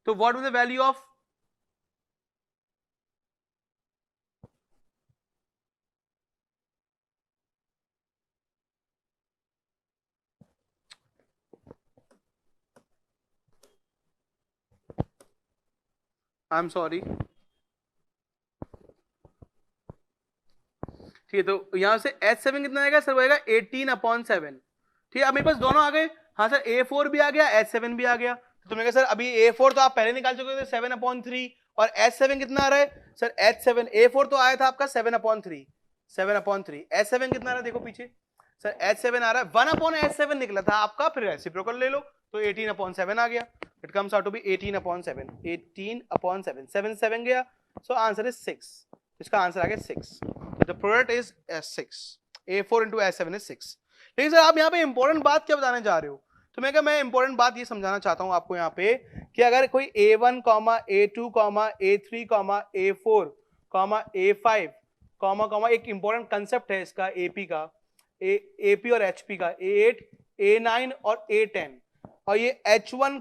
तो what was the value of I am sorry. ठीक है, तो यहां से H7 कितना आएगा सर? आएगा 18/7। ठीक है, अब मेरे पास दोनों आ गए। हाँ सर, A4 भी आ गया, H7 भी आ गया। तो तुमने कहा सर अभी A4 तो आप पहले निकाल चुके थे 7/3, और H7 कितना आ रहा है सर? H7 A4 तो आया था आपका 7/3, 7/3। H7 कितना आ रहा है देखो पीछे सर, H7 आ रहा है 1/H7 निकला था आपका, फिर रेसिप्रोकल ले लो तो 18/7 आ गया। It comes out to be 18/7, 18/7, 7 7 गया, सो आंसर इज 6। इसका आंसर आ गया 6। The product is S6, A4 into S7 is 6। लेकिन सर आप यहाँ पे इंपॉर्टेंट बात क्या बताने जा रहे हो? तो मैं मैं इंपॉर्टेंट बात ये समझाना चाहता हूँ आपको यहाँ पे कि अगर कोई A1, A2, A3, A4, A5, एक इंपॉर्टेंट कंसेप्ट है इसका AP का, AP और HP का, A8, A9 और A10, और ये H1,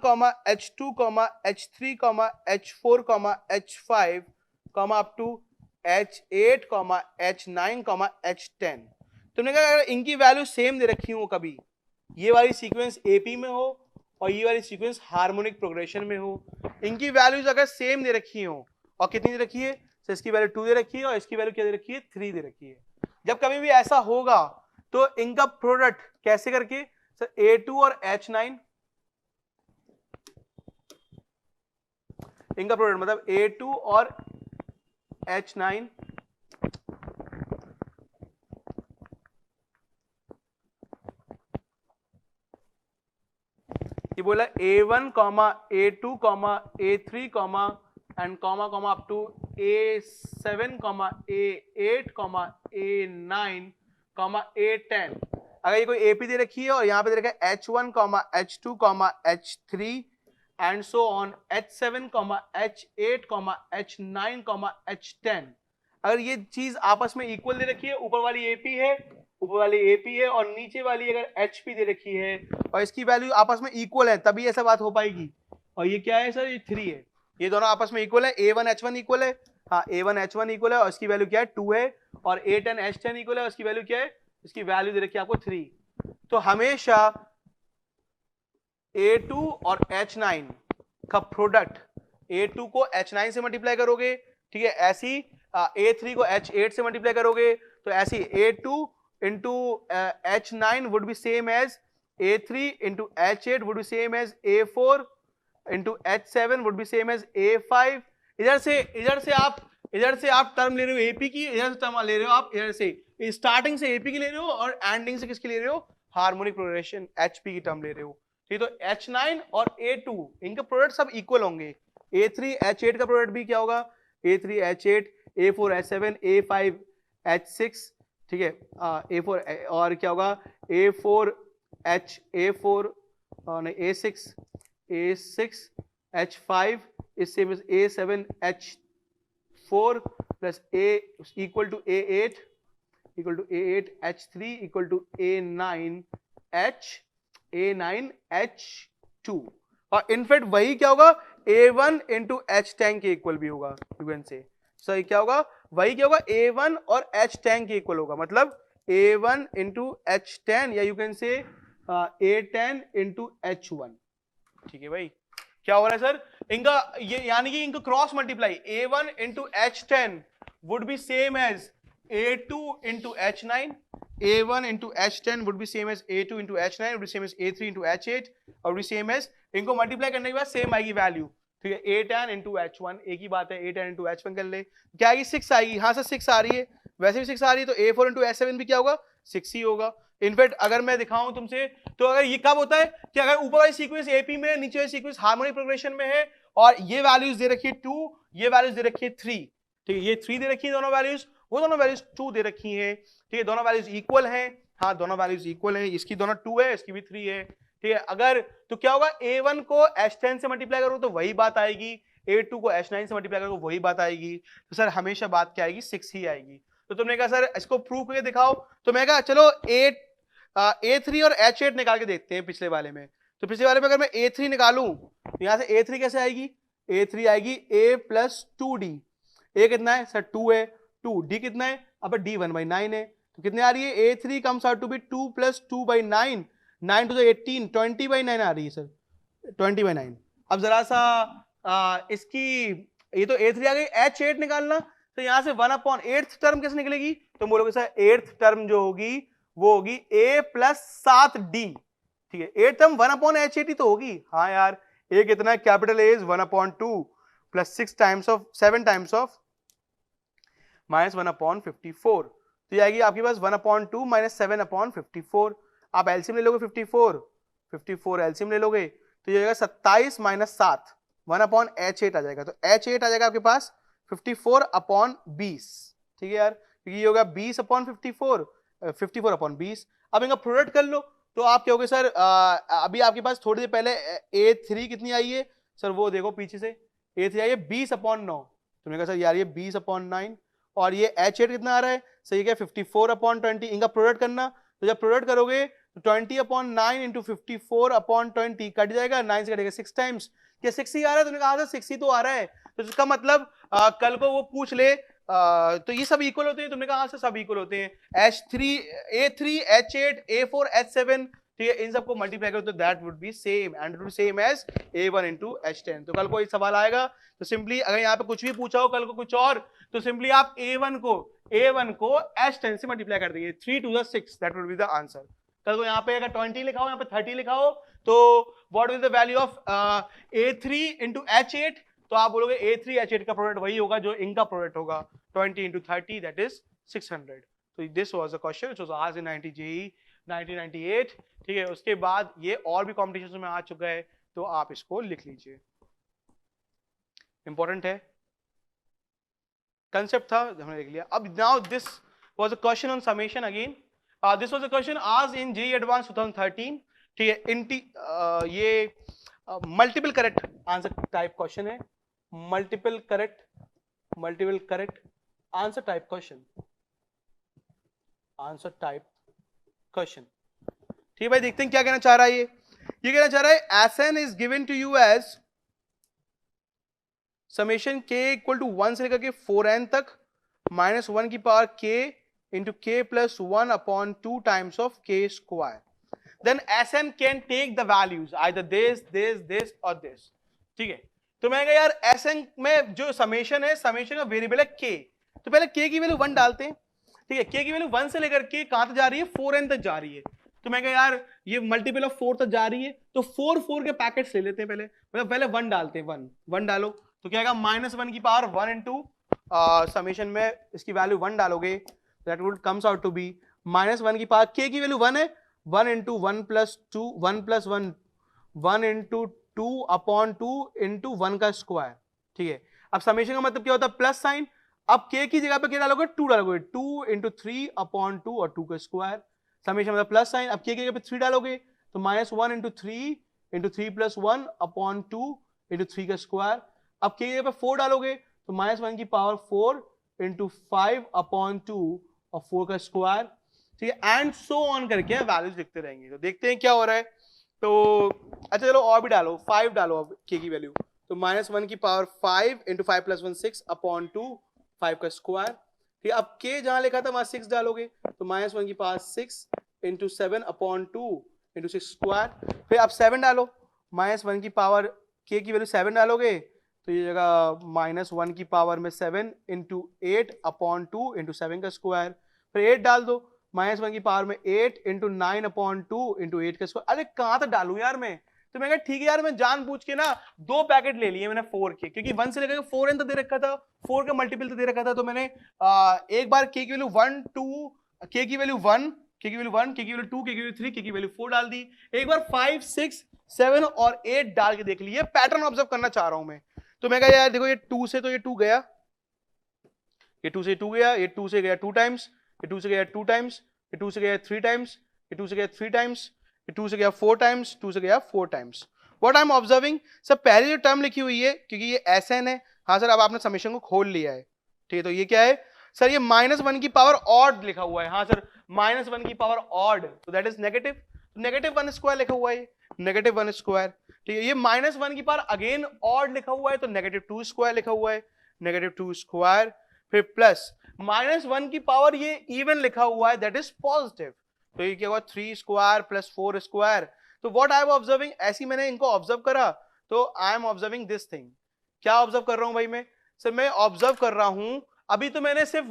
H2, H3, H4, H5, up to H8, H9, H10। तुमने कहा अगर इनकी वैल्यू सेम दे रखी हो, कभी ये वाली सीक्वेंस AP में हो और ये वाली सीक्वेंस हार्मोनिक प्रोग्रेशन में हो, इनकी वैल्यूज अगर सेम दे रखी हो, और कितनी दे रखी है? तो इसकी वैल्यू 2 दे रखी है और इसकी वैल्यू क्या दे रखी है? 3 दे रखी है। जब कभी भी ऐसा होगा तो इनका प्रोडक्ट कैसे करके सर? A2 और H9, इनका प्रोडक्ट मतलब A2 और H9, ये बोला A1, A2, A3, and up to A7, A8, A9, A10। अगर ये कोई AP दे रखी है और यहाँ पे दे रखा है H1, H2, H3 and so on, H7, H8, H9, H10, अगर ये चीज आपस में इक्वल दे रखी है, ऊपर वाली एपी है, ऊपर वाली एपी है और नीचे वाली अगर एचपी दे रखी है और इसकी वैल्यू आपस में इक्वल है, तभी ऐसा बात हो पाएगी। और ये क्या है सर, ये 3 है, ये दोनों आपस में इक्वल है, A1H1 इक्वल है, हाँ A1H1 इक्वल है और इसकी वैल्यू क्या है 2 है, और A10H10 इक्वल है और इसकी वैल्यू क्या है, इसकी वैल्यू दे रखी है आपको 3। तो हमेशा A2 और H9 का प्रोडक्ट, A2 को H9 से मल्टीप्लाई करोगे, ठीक है, ऐसी A3 को H8 से मल्टीप्लाई करोगे, तो ऐसी A2 into H9 would be same as A3 into H8 would be same as A4 into H7 would be same as A5। इधर से आप टर्म ले रहे हो एपी की, इधर से टर्म ले रहे हो आप, इधर से स्टार्टिंग से एपी की ले रहे हो और एंडिंग से किसकी ले रहे हो, हार्मोनिक प्रोग्रेशन एचपी की टर्म ले रहे हो। ठीक, तो H9 और A2 इनके प्रोडक्ट सब इक्वल होंगे। A3 H8 का प्रोडक्ट भी क्या होगा, A3 H8, A4 H7, A5 H6, ठीक है, A4 और क्या होगा, A4 नहीं A6 H5 is same as A7 H4 plus A equal to A8 H3 equal to A9 H2, और इनफैक्ट वही क्या होगा A1 into H10 के इक्वल भी होगा, यू कैन से सही क्या होगा, वही क्या होगा A1 और H10 के इक्वल होगा, मतलब A1 into H10 या यू कैन से A10 into H1। ठीक है भाई, क्या हो रहा है सर, इनका ये यानी कि इनका cross multiply A1 into H10 would be same as A2 into H9, A1 into H10 would be same as A2 into H9 would be same as A3 into H8 और would be same as, इनको multiply करने के बाद same आएगी value, ठीक है, A10 into H1 एक ही बात है, A10 into H1 कर ले, क्या आएगी 6 आएगी, हाँ सर 6 आ रही है, वैसे भी 6 आ रही है, तो A4 into H7 भी क्या होगा 6 ही होगा। इनफैक्ट अगर मैं दिखाऊं तुमसे, तो अगर ये कब होता है कि अगर ऊपर वाली सीक्वेंस एपी में, नीचे वाली सीक्वेंस हार्मोनिक प्रोग्रेशन में है और ये वैल्यूज दे रखी है 2, ये वैल्यूज दे रखी है 3, ठीक है, ये 3 दे रखी है दोनों वैल्यूज, वो दोनों वैल्यूज 2 दे रखी है, ठीक है, दोनों वैल्यूज इक्वल हैं, हाँ दोनों वैल्यूज इक्वल हैं, इसकी दोनों 2 है, इसकी भी 3 है, ठीक है, अगर तो क्या होगा A1 को H10 से मल्टीप्लाई करो तो वही बात आएगी, A2 को H9 से मल्टीप्लाई करो तो वही बात आएगी, तो सर हमेशा बात क्या आएगी 6 ही आएगी। तो तुमने कहा सर इसको प्रूव करके दिखाओ, तो मैं कहा चलो A3 और H8 निकाल के देखते हैं पिछले वाले में। तो पिछले वाले में अगर मैं A3 निकालूं तो यहां से A3 कैसे आएगी, A3 आएगी A प्लस 2D, A कितना है सर 2 है, 2D कितना है, अब D 1/9 है, तो कितने आ रही है A3 comes out to be 2 plus 2/9, 9 to the 18, 20/9 आ रही है सर, 20/9। अब जरा सा इसकी ये तो A3 आ गई, H8 निकालना, तो यहां से 1/8 टर्म कैसे निकलेगी, तो बोलोगे सर 8th टर्म जो होगी वो होगी A प्लस 7D, ठीक है, 8th टर्म 1/H8 ही तो होगी, हाँ यार A कितना है, capital A is 1/2 plus 7 times of minus 1/54, तो ये आएगी आपके पास 1/2 माइनस 7/54, आप एलसीएम ले लोगे 54 एलसीएम ले लोगे तो ये आएगा 27 माइनस 7 1/H8 आ जाएगा, तो H8 आ जाएगा आपके पास 54/20, ठीक है यार, क्योंकि ये होगा 20/54, 54/20। अब इनका प्रोडक्ट कर लो, तो आप क्या होगे सर, अभी आपके पास थोड़ी देर पहले A3 कितनी आई है सर, वो देखो पीछे से A3 आई है 20/9, तुमने कहा सर यार ये 20/9, और ये H8 कितना आ रहा है सर, ये क्या 54/20, इनका प्रोडक्ट करना, तो जब प्रोडक्ट करोगे तो 20/9 इंटू 54/20 कट जाएगा, 9 से कटेगा 6 टाइम्स, क्या 6 ही आ रहा है, तुमने कहा था 6 ही तो आ रहा है, तो इसका मतलब कल को वो पूछ ले तो ये सब इक्वल होते हैं, तुमने कहा से सब इक्वल होते हैं, A3 H8 A4 H7, ठीक है, इन सबको मल्टीप्लाई करो तो that would be same and would be same as A1 into H10। तो कल को एक सवाल आएगा, तो सिंपली अगर यहाँ पे कुछ भी पूछा हो कल को कुछ और, तो सिंपली आप A1 को H10 से मल्टीप्लाई कर देंगे, 3 to the 6, that would B the answer. कल को यहाँ पे अगर 20 लिखा हो, यहाँ पे 30 लिखा हो, तो what is the value of A3 into H8, तो आप बोलोगे A3 H8 का प्रोडक्ट वही होगा जो इनका प्रोडक्ट होगा, 20 into 30 that is 600। तो this was the question which was asked in 90 JEE 1998, ठीक है, उसके बाद ये और भी कॉम्पिटिशन में आ चुका है, तो आप इसको लिख लीजिए, इंपॉर्टेंट है, कंसेप्ट था हमने देख लिया। अब now this was a question on summation again, this was a question asked in JEE advance 2013, ठीक है, ये multiple correct answer type question है, multiple correct answer type question, answer type question. ठीक है भाई, देखते हैं क्या कहना चाह रहा है ये कहना चाह रहा है Sn is given to you as summation k equal to 1 से लेकर के 4n तक माइनस 1 की power k into k plus 1 upon 2 times of k square. Then Sn can take the values either this और दिस। ठीक है, तो मैं कहा यार Sn में जो समेशन है, समेशन का वेरिएबल है k, तो पहले k की वैल्यू 1 डालते हैं। ठीक है, k की वैल्यू 1 से लेकर के कहां तक जा रही है, 4n तक जा रही है। तो मैं कहा यार ये मल्टीपल ऑफ 4 तक जा रही है, तो 4 के पैकेट्स ले लेते हैं पहले, मतलब पहले 1 डालते हैं, 1 डालो तो क्या आएगा, माइनस 1 की पावर 1 इंटू समेशन में इसकी वैल्यू 1 डालोगे, that would comes out to be minus 1 की पावर k की वैल्यू 1 है, 1 into 1 plus 2 1 plus 1 1 into 2 upon 2 into 1 का स्क्वायर। ठीक है, अब समेशन का मतलब क्या होता है, प्लस साइन। अब k की जगह पे क्या डालोगे, 2 डालोगे, 2 इंटू 3 अपॉन 2 और 2 का स्क्वायर। समेशन मतलब प्लस साइन, अब k की जगह पे 3 डालोगे तो minus 1 into 3 plus 1 upon 2 into 3 का स्क्वायर। अब k की जगह पे 4 डालोगे तो माइनस 1 की पावर 4 इंटू 5 अपॉन 2 और 4 का स्क्वायर। ठीक है, एंड सो ऑन करके वैल्यूज लिखते रहेंगे। तो देखते हैं क्या हो रहा है। तो अच्छा चलो और भी डालो, 5 डालो अब k की वैल्यू, तो माइनस 1 की पावर 5 इंटू 5 प्लस 1 6 अपॉन 2 5 का स्क्वायर। ठीक है, अब k जहां लिखा था वहां 6 डालोगे तो माइनस 1 की power 6 into 7 upon 2 into 6 square. फिर अब 7 डालो, माइनस 1 की पावर k की वैल्यू 7 डालोगे तो ये जगह माइनस 1 की पावर में 7 इंटू 8 अपॉन 2 इंटू 7 का स्क्वायर। फिर 8 डाल दो, माइनस 1 की पावर में 8 इंटू 9 अपॉन 2 इंटू 8 का स्क्वायर। अरे कहां तक डालू यार मैं, तो मैं कहा ठीक है यार, मैं जानबूझ के ना 2 पैकेट ले लिए मैंने 4 के, क्योंकि 1 से लेकर 4n तक दे रखा था, 4 का मल्टीपल तो दे रखा था, तो मैंने एक बार k की वैल्यू 1 2 k की वैल्यू 1 k की वैल्यू 1 k की वैल्यू 2 k की वैल्यू 3 k की वैल्यू 4 डाल दी। एक बार 5 6 7 और 8 डाल के देख लिए, पैटर्न ऑब्जर्व करना चाह रहा हूं मैं। तो मैं कहा यार देखो ये 2 से तो ये 2 गया, ये 2 से 2 गया, ये 2 से गया 2 टाइम्स, ये 2 से गया 2 टाइम्स, ये 2 से गया 3 टाइम्स, ये 2 से गया 3 टाइम्स, ये 2 से गया 4 टाइम्स, 2 से गया 4 times. What I am observing sir, पहली जो टर्म लिखी हुई है क्योंकि ये Sn है, हाँ सर अब आपने समेशन को खोल लिया है। ठीक है, तो ये क्या है सर, ये माइनस 1 की पावर ऑड लिखा हुआ है, हाँ सर माइनस 1 की पावर ऑड, तो that is negative, negative 1 square लिखा हुआ है, नेगेटिव 1 स्क्वायर। ठीक है, ये माइनस 1 की पावर अगेन ऑड लिखा हुआ है, तो नेगेटिव 2 स्क्वायर लिखा हुआ है, नेगेटिव 2 स्क्वायर। फिर प्लस माइनस 1 की पावर ये इवन लिखा हुआ है, दैट इज पॉजिटिव, तो ये क्या हुआ 3 स्क्वायर प्लस 4 स्क्वायर। तो व्हाट आई एम ऑब्जर्विंग, ऐसी मैंने इनको ऑब्जर्व करा, तो I am observing this thing. क्या ऑब्जर्व कर रहा हूं भाई मैं, सर मैं ऑब्जर्व कर रहा हूं, अभी तो मैंने सिर्फ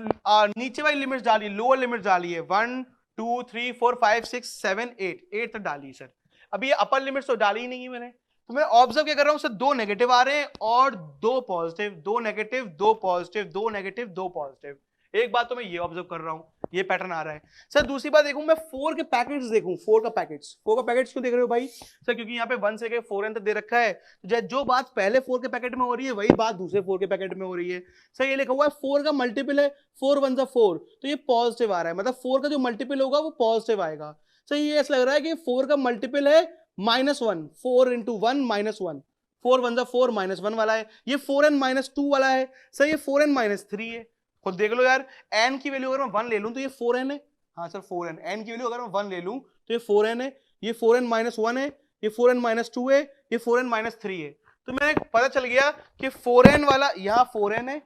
नीचे वाली लिमिट डाली, लोअर लिमिट डाली है 1 2 3 4 5 6 7 8 तक डाली सर, अभी ये अपर लिमिट तो डाली ही नहीं है मैंने। तो मैं ऑब्जर्व क्या कर रहा हूं सर, 2 नेगेटिव आ रहे हैं और 2 positive, 2 negative 2 positive, 2 negative 2 positive. एक बात तो मैं ये ऑब्जर्व कर रहा हूं, ये पैटर्न आ रहा है। सर दूसरी बात देखूं मैं 4 के पैकेट्स देखूं, 4 का पैकेट्स क्यों देख रहे हो भाई सर, क्योंकि यहाँ पे 1 से लेकर 4n तक दे रखा है, तो जो बात पहले 4 के पैकेट में हो रही है वही बात दूसरे 4 के पैकेट में हो रही है। सर ये लिखा हुआ है 4 का मल्टीपल है, 4 1 जा 4, तो ये पॉजिटिव आ रहा है, मतलब 4 का जो मल्टीपल होगा वो पॉजिटिव आएगा। सर ये ऐसा लग रहा है कि 4 का मल्टीपल है -1, 4 इंटू 1 -1, 4 1 जा 4 -1 वाला है, ये 4n -2 वाला है। सर ये 4n -3 है, खुद देख लो यार, n की वैल्यू अगर मैं 1 ले लूं तो ये 4n है, हाँ सर 4n, n की वैल्यू अगर मैं 1 ले लूं तो ये 4n है, ये 4n -1 है, ये 4n -2 है, ये 4n -3 है। तो मेरे पता चल गया कि 4n वाला यहाँ 4n है,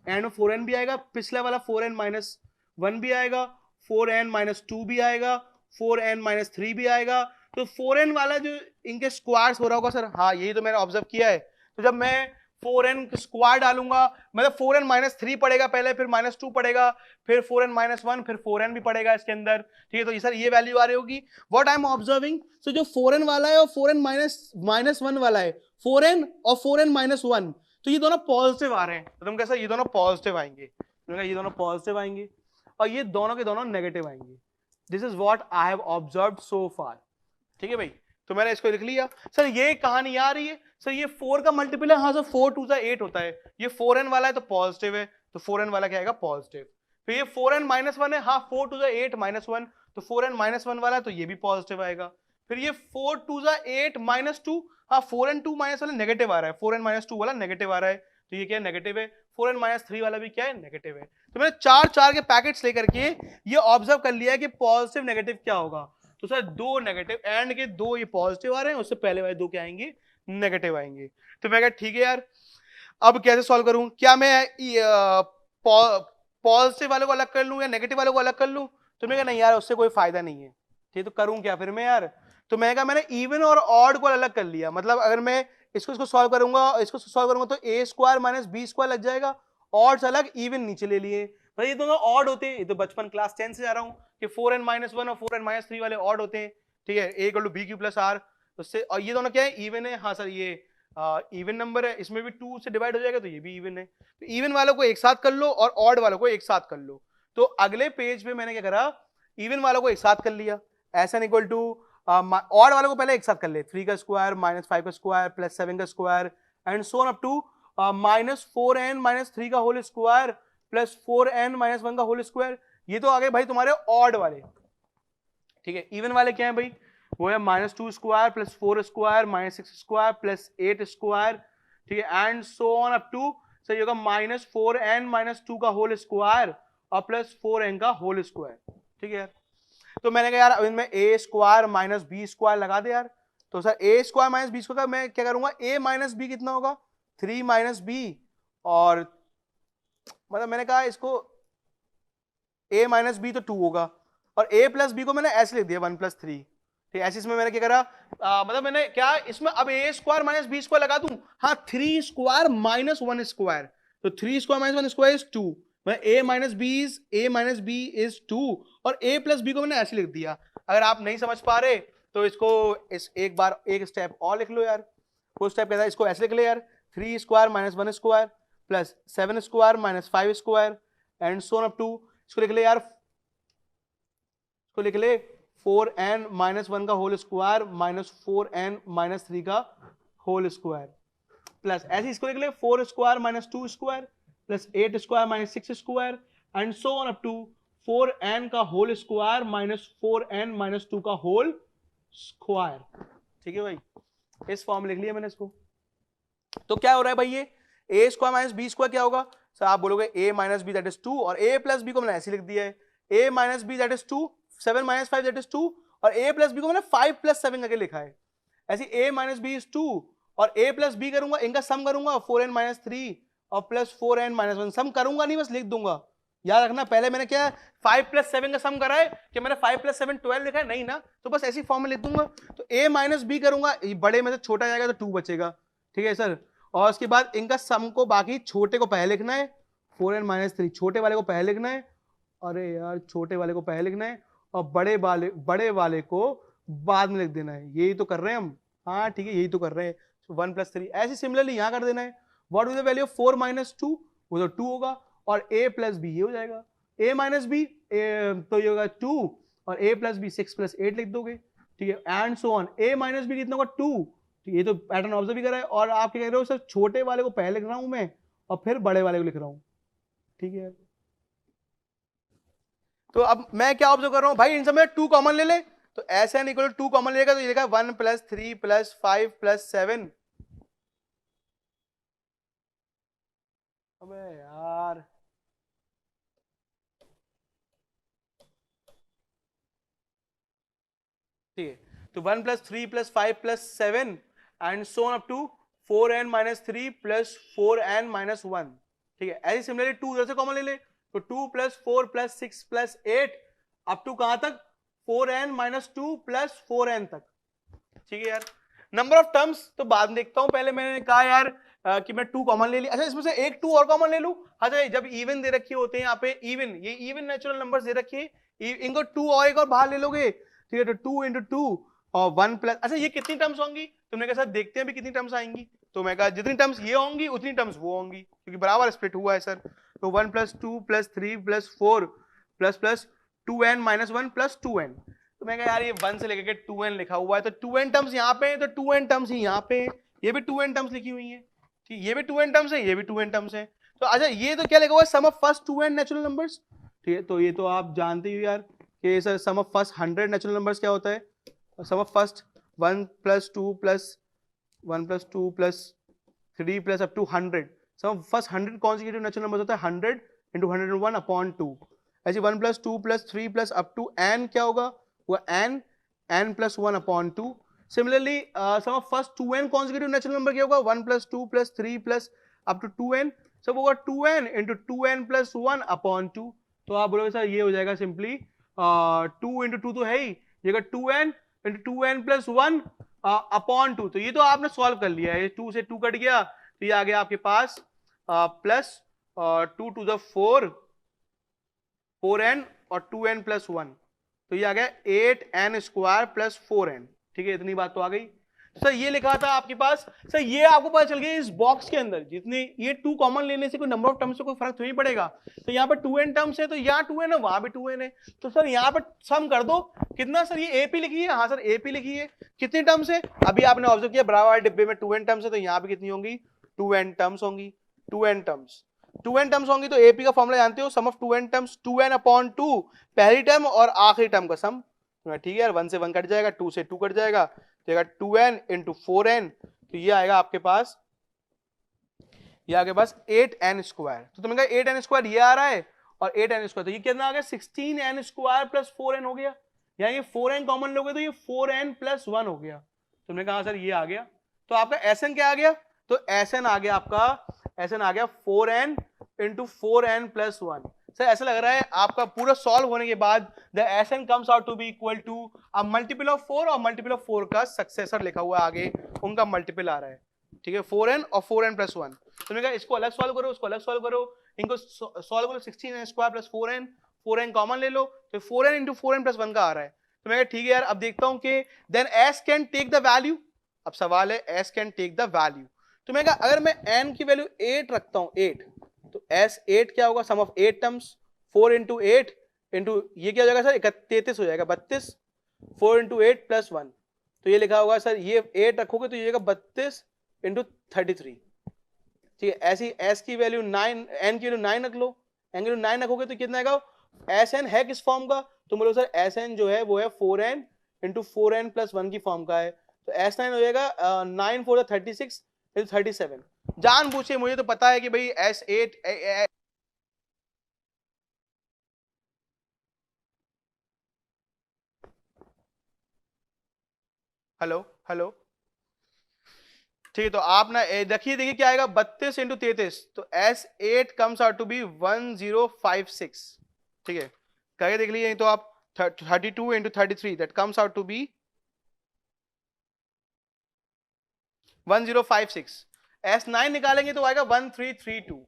एंड 4n भी आएगा, पिछला वाला 4n -1 भी आएगा, 4n -2 भी आएगा, 4n -3 भी आएगा। तो 4n वाला जो इनके स्क्वायर्स हो रहा होगा सर, हाँ यही तो मैंने ऑब्जर्व किया है। तो जब मैं 4n स्क्वायर डालूंगा, मतलब 4n -3 पड़ेगा पहले, फिर -2 पड़ेगा, फिर 4n -1, फिर 4n भी पड़ेगा इसके अंदर। ठीक है, तो सर ये वैल्यू आ रही होगी। व्हाट आई एम ऑब्जर्विंग, सो जो 4n वाला है और 4n -1 वाला है, 4n और 4n -1, तो ये दोनों पॉजिटिव आ रहे हैं। तो तुम कैसा, ये दोनों पॉजिटिव आएंगे, ये दोनों पॉजिटिव आएंगे और ये दोनों के दोनों नेगेटिव आएंगे। This is what I have observed so far. ठीक है भाई, तो मैंने इसको लिख लिया। सर ये कहानी आ रही है, सर ये 4 का मल्टीपल है, हाँ सर 4 2 8 होता है, ये 4n वाला है तो पॉजिटिव है, तो 4n वाला क्या आएगा पॉजिटिव। फिर ये 4n -1 है, हाँ 4 2 8 -1, तो 4n -1 वाला है तो ये भी पॉजिटिव आएगा। फिर ये 4 2 8 -2, हाँ 4n 2 वाला नेगेटिव आ रहा है, 4n -2 वाला नेगेटिव आ रहा है, तो ये क्या नेगेटिव है। 4n-3 वाला भी क्या है, नेगेटिव है। तो मैंने 4 के पैकेट्स लेकर के ये ऑब्जर्व कर लिया कि पॉजिटिव नेगेटिव क्या होगा। तो सर 2 नेगेटिव, एंड के 2 ये पॉजिटिव आ रहे हैं, उससे पहले वाले 2 क्या आएंगे, नेगेटिव आएंगे। तो मैं कहा ठीक है यार, अब कैसे सॉल्व करूं, क्या मैं पॉजिटिव वाले को अलग कर लूं या नेगेटिव वाले को अलग कर लूं। तो मैं कहा नहीं यार, उससे कोई फायदा नहीं है। ठीक, तो करूं क्या फिर मैं यार। तो मैं कहा मैंने इवन और ऑड को अलग कर लिया, मतलब अगर मैं इसको सॉल्व करूंगा, इसको सॉल्व करूंगा तो ए स्क्वायर माइनस बी स्क्वायर लग जाएगा, ऑड्स अलग इवन नीचे ले लिए। भाई ये दोनों ऑड होते हैं, ये तो बचपन क्लास 10 से जा रहा हूं कि 4n-1 और 4n-3 वाले ऑड होते हैं। ठीक है, a = b³ + r, उससे, और ये दोनों क्या है, इवन है। हाँ सर, ये इवन नंबर है, इसमें भी 2 से डिवाइड हो जाएगा, तो ये भी इवन है। तो इवन वालों को एक साथ कर लो और ऑड वालों को एक साथ कर लो। तो अगले पेज पे मैंने क्या करा, इवन वालों को एक साथ कर लिया, SN = ऑड वालों को पहले एक साथ कर ले, 3 का स्क्वायर माइनस 5 का स्क्वायर प्लस 7 का square and so on up to -4n-3 का होल स्क्वायर प्लस 4n-1 का होल स्क्वायर। ये तो आ गए भाई तुम्हारे ऑड वाले। ठीक है, इवन वाले क्या है भाई, वो है -2 square plus 4 square minus 6 square plus 8 square. ठीक है, and so on up to, सही होगा -4n-2 का होल स्क्वायर और प्लस 4n का होल स्क्वायर। ठीक है यार, तो मैंने कहा यार अब इनमें a square minus b square लगा दे यार। तो sir a square minus b square का मैं क्या करूंगा, a माइनस बी कितना होगा, 3 माइनस बी, और मतलब मैंने कहा इसको a माइनस बी तो 2 होगा, और a प्लस बी को मैंने ऐसे लिख दिया 1 + 3। ठीक है, ऐसे इसमें मैंने क्या करा, मतलब मैंने क्या इसमें अब a square minus b square लगा दूं। हाँ, 3 स्क्वायर माइनस 1 स्क्वायर, तो 3 square minus 1 square is 2, a minus b is 2, और a प्लस बी को मैंने ऐसे लिख दिया। अगर आप नहीं समझ पा रहे तो इसको एक बार एक स्टेप और लिख लो यार। वो स्टेप कहता है इसको ऐसे लिख ले यार, 3 square minus 1 square plus 7 square minus 5 square and so on up to, इसको लिख ले यार, इसको लिख ले 4n-1 का होल स्क्वायर माइनस 4n-3 का होल स्क्वायर प्लस, ऐसे इसको लिख ले 4 square minus 2 square plus 8 square minus 6 square and so on up to 4n का होल स्क्वायर माइनस 4n-2 का होल स्क्वायर। ठीक है भाई, इस फॉर्म लिख लिया मैंने इसको। तो क्या हो रहा है भाई, ये a square minus b square क्या होगा सर, आप बोलोगे a minus b that is 2, और a प्लस बी को मैंने ऐसे लिख दिया है, a minus b that is 2, 7 minus 5 that is 2, और a प्लस बी को मैंने 5 + 7 करके लिखा है। ऐसे a माइनस बी इज 2 और a प्लस बी करूंगा, इनका सम करूंगा 4n-3 और प्लस 4n-1, सम करूंगा नहीं, बस लिख दूंगा। याद रखना, पहले मैंने क्या 5 + 7 का सम करा है, कि मैंने 5 + 7 12 लिखा है, नहीं ना, तो बस ऐसी फॉर्म में लिख दूंगा। तो a माइनस बी करूंगा, बड़े में से छोटा जाएगा तो 2 बचेगा। ठीक है सर, और उसके बाद इनका सम को, बाकी छोटे को पहले लिखना है, 4n-3 छोटे वाले को पहले लिखना है, अरे यार छोटे वाले को पहले लिखना है, और बड़े वाले को बाद में लिख देना है। यही तो कर रहे हैं हम, हाँ ठीक है, यही तो कर रहे हैं। 1 + 3 ऐसे सिमिलरली यहां कर देना है। What is the value of 4 - 2, वो तो 2 होगा, और a प्लस बी ये हो जाएगा, a माइनस बी तो ये होगा 2, और a प्लस बी 6 + 8 लिख दोगे। ठीक है, and so on, a minus b कितना होगा 2। ये तो पैटर्न ऑब्जर्व भी कर रहा है, और आप क्या कह रहे हो सर, छोटे वाले को पहले लिख रहा हूं मैं और फिर बड़े वाले को लिख रहा हूं। ठीक है, तो अब मैं क्या ऑब्जर्व कर रहा हूं भाई, इन सब में 2 कॉमन ले ले, तो SN = 2 कॉमन लेगा, तो ये लिखा 1 + 3 + 5 + 7। अबे यार, ठीक है, तो 1 + 3 + 5 + 7 and so on up to 4n-3 + 4n-1। ठीक है, ऐसे सिमिलरली 2 उधर से कॉमन ले ले, तो 2 + 4 + 6 + 8 अप टू कहां तक, 4n-2 + 4n तक। ठीक है यार, नंबर ऑफ टर्म्स तो बाद में देखता हूं, पहले मैंने कहा यार कि मैं 2 कॉमन ले लिया। अच्छा, इसमें से एक 2 और कॉमन ले लूं। अच्छा, जब इवन दे रखी होते हैं यहाँ पे, इवन, ये इवन नेचुरल नंबर्स दे रखी है, इनको 2 और एक और बाहर ले लोगे। ठीक है, तो 2 × 2 और 1 प्लस, अच्छा ये कितनी टर्म्स होंगी, तुमने कहा सर देखते हैं भी कितनी टर्म्स आएंगी, तो मैं कहा जितनी टर्म्स ये होंगी उतनी टर्म्स वो होंगी, क्योंकि बराबर स्प्लिट हुआ है सर। तो 1 + 2 + 3 + 4 + 2n-1 + 2n। तो मैं कहा यार ये 1 से लेकर के 2n लिखा हुआ है, तो 2n टर्म्स यहाँ पे है, तो 2n टर्म्स ही यहाँ पे है, ये भी 2n टर्म्स लिखी हुई है। ठीक, ये भी 2n टर्म्स है, ये भी 2n टर्म्स है। तो अच्छा, ये तो क्या लिखा हुआ है, sum of first 2n natural numbers. ठीक है, तो ये तो आप जानते ही हो यार कि sir sum of first 100 natural numbers क्या होता है, sum of first 1 + 2 + 1 + 2 + 3 + up to 100, sum first 100 consecutive natural number होता है 100 इंटू 101 अपॉन 2। ऐसे 1 plus 2 plus 3 plus up to n क्या होगा, वो n plus 1 upon 2। Similarly sum of first 2n consecutive natural number क्या होगा, 1 plus 2 plus 3 plus up to 2n, सब होगा 2n into 2n plus 1 upon 2। तो आप बोलोगे सर ये हो जाएगा सिंपली 2 इंटू 2 तो है ही, ये 2n into 2n plus 1 upon 2। तो ये तो आपने सॉल्व कर लिया है, 2 से 2 कट गया तो ये आ गया आपके पास प्लस 2 टू द 4n और 2n प्लस 1, तो ये आ गया 8n स्क्वायर प्लस 4n। ठीक है, इतनी बात तो आ गई। सर ये लिखा था आपके पास, सर ये आपको पता चल गया इस बॉक्स के अंदर जितने ये 2 कॉमन लेने से कोई नंबर ऑफ टर्म्स से कोई फर्क नहीं पड़ेगा। तो यहाँ पर 2n टर्म्स है तो यहाँ 2n है, वहां भी 2n है, तो सर यहाँ पर सम कर दो कितना। सर ये AP लिखी है, हाँ सर AP लिखी है, कितनी टर्म्स है अभी आपने ऑब्जर्व किया, बराबर डिब्बे में 2n टर्म्स है, तो यहाँ पे कितनी होंगी 2n टर्म्स होंगी। 2n टर्म्स होंगी तो AP का फॉर्मूला जानते हो, सम of 2n terms 2n upon 2, पहली टर्म और आखिरी टर्म का सम। ठीक है यार, 1 से 1 कट जाएगा, 2 से 2 कट जाएगा, तो 2n इंटू 4n, तो ये आएगा आपके पास, ये आगे पास 8n स्क्वायर। तो तुमने कहा 8n स्क्वायर ये आ रहा है और 8n स्क्वायर, तो ये कितना आ गया 16n स्क्वायर प्लस 4n हो गया, या ये 4n कॉमन लोगे तो ये 4n प्लस 1 हो गया। तुमने कहा सर ये आ गया, तो आपका Sn क्या आ गया, तो Sn आ गया आपका, Sn आ गया 4n into 4n plus 1। Sir ऐसा लग रहा है आपका पूरा सॉल्व होने के बाद the Sn comes out to be equal to a multiple of 4 और मल्टीपल ऑफ 4 का सक्सेसर लिखा हुआ है आगे, उनका मल्टीपल आ रहा है। ठीक है, 4n और 4n प्लस 1। तुमने कहा इसको अलग सॉल्व करो, उसको अलग सॉल्व करो, इनको सॉल्व करो, 16n square plus 4n, 4n common ले लो, तो 4n इंटू 4n प्लस 1 का आ रहा है। तो मैं कहा ठीक है यार, अब देखता हूं कि then s can take the value. अब सवाल है s can take the value, तो मैं कहा अगर मैं n की वैल्यू 8 रखता हूं, 8, तो s 8 क्या होगा, sum of 8 terms, 4 into 8 into ये क्या हो जाएगा सर 33 हो जाएगा, 32, 4 इंटू 8 प्लस 1, तो ये लिखा होगा सर ये 8 रखोगे तो ये 32 इंटू 33। ठीक है, ऐसी s की वैल्यू 9, n की वैल्यू 9 रख लो, n की वैल्यू 9 रखोगे तो कितना आएगा, Sn है किस फॉर्म का, तो बोलो सर Sn जो है वो है 4n इंटू 4n प्लस 1 की फॉर्म का है, तो S9 हो जाएगा 9 4 36 इंटू 37। जान पूछे, मुझे तो पता है कि भाई S8 हेलो हेलो, ठीक है, तो आप ना देखिए देखिए क्या आएगा 32 इंटू 33, तो S8 comes out to be 1056। ठीक है, करके देख लीजिए, तो आप 32 into 33 that comes out to be 1056। S9 निकालेंगे तो आएगा 1332।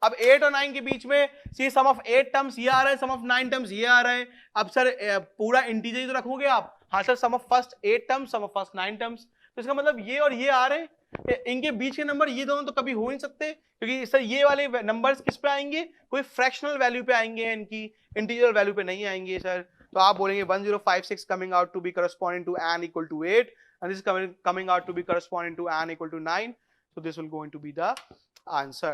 अब 8 और 9 के बीच में सी सम ऑफ 8 टर्म्स ये आ रहा है, सम ऑफ 9 टर्म्स ये आ रहा है। अब सर पूरा इंटीजर ही तो रखोगे आप, हाँ sir sum of first 8 terms, sum of first 9 terms, तो इसका मतलब ये और ये आ रहे हैं, इनके बीच के नंबर ये दोनों तो कभी हो नहीं सकते, क्योंकि सर ये वाले नंबर्स किस पे आएंगे, कोई फ्रैक्शनल वैल्यू पे आएंगे, इनकी इंटीजर वैल्यू पे नहीं आएंगे सर। तो आप बोलेंगे 1056 coming out to be corresponding to n equal to 8 and this is coming out to be corresponding to n equal to 9, so this will going to be the answer।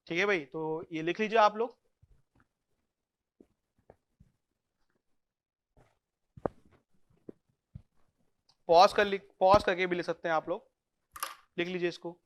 ठीक है भाई, तो ये लिख लीजिए आप लोग, पॉज करके भी लिख सकते हैं आप लोग, लिख लीजिए इसको।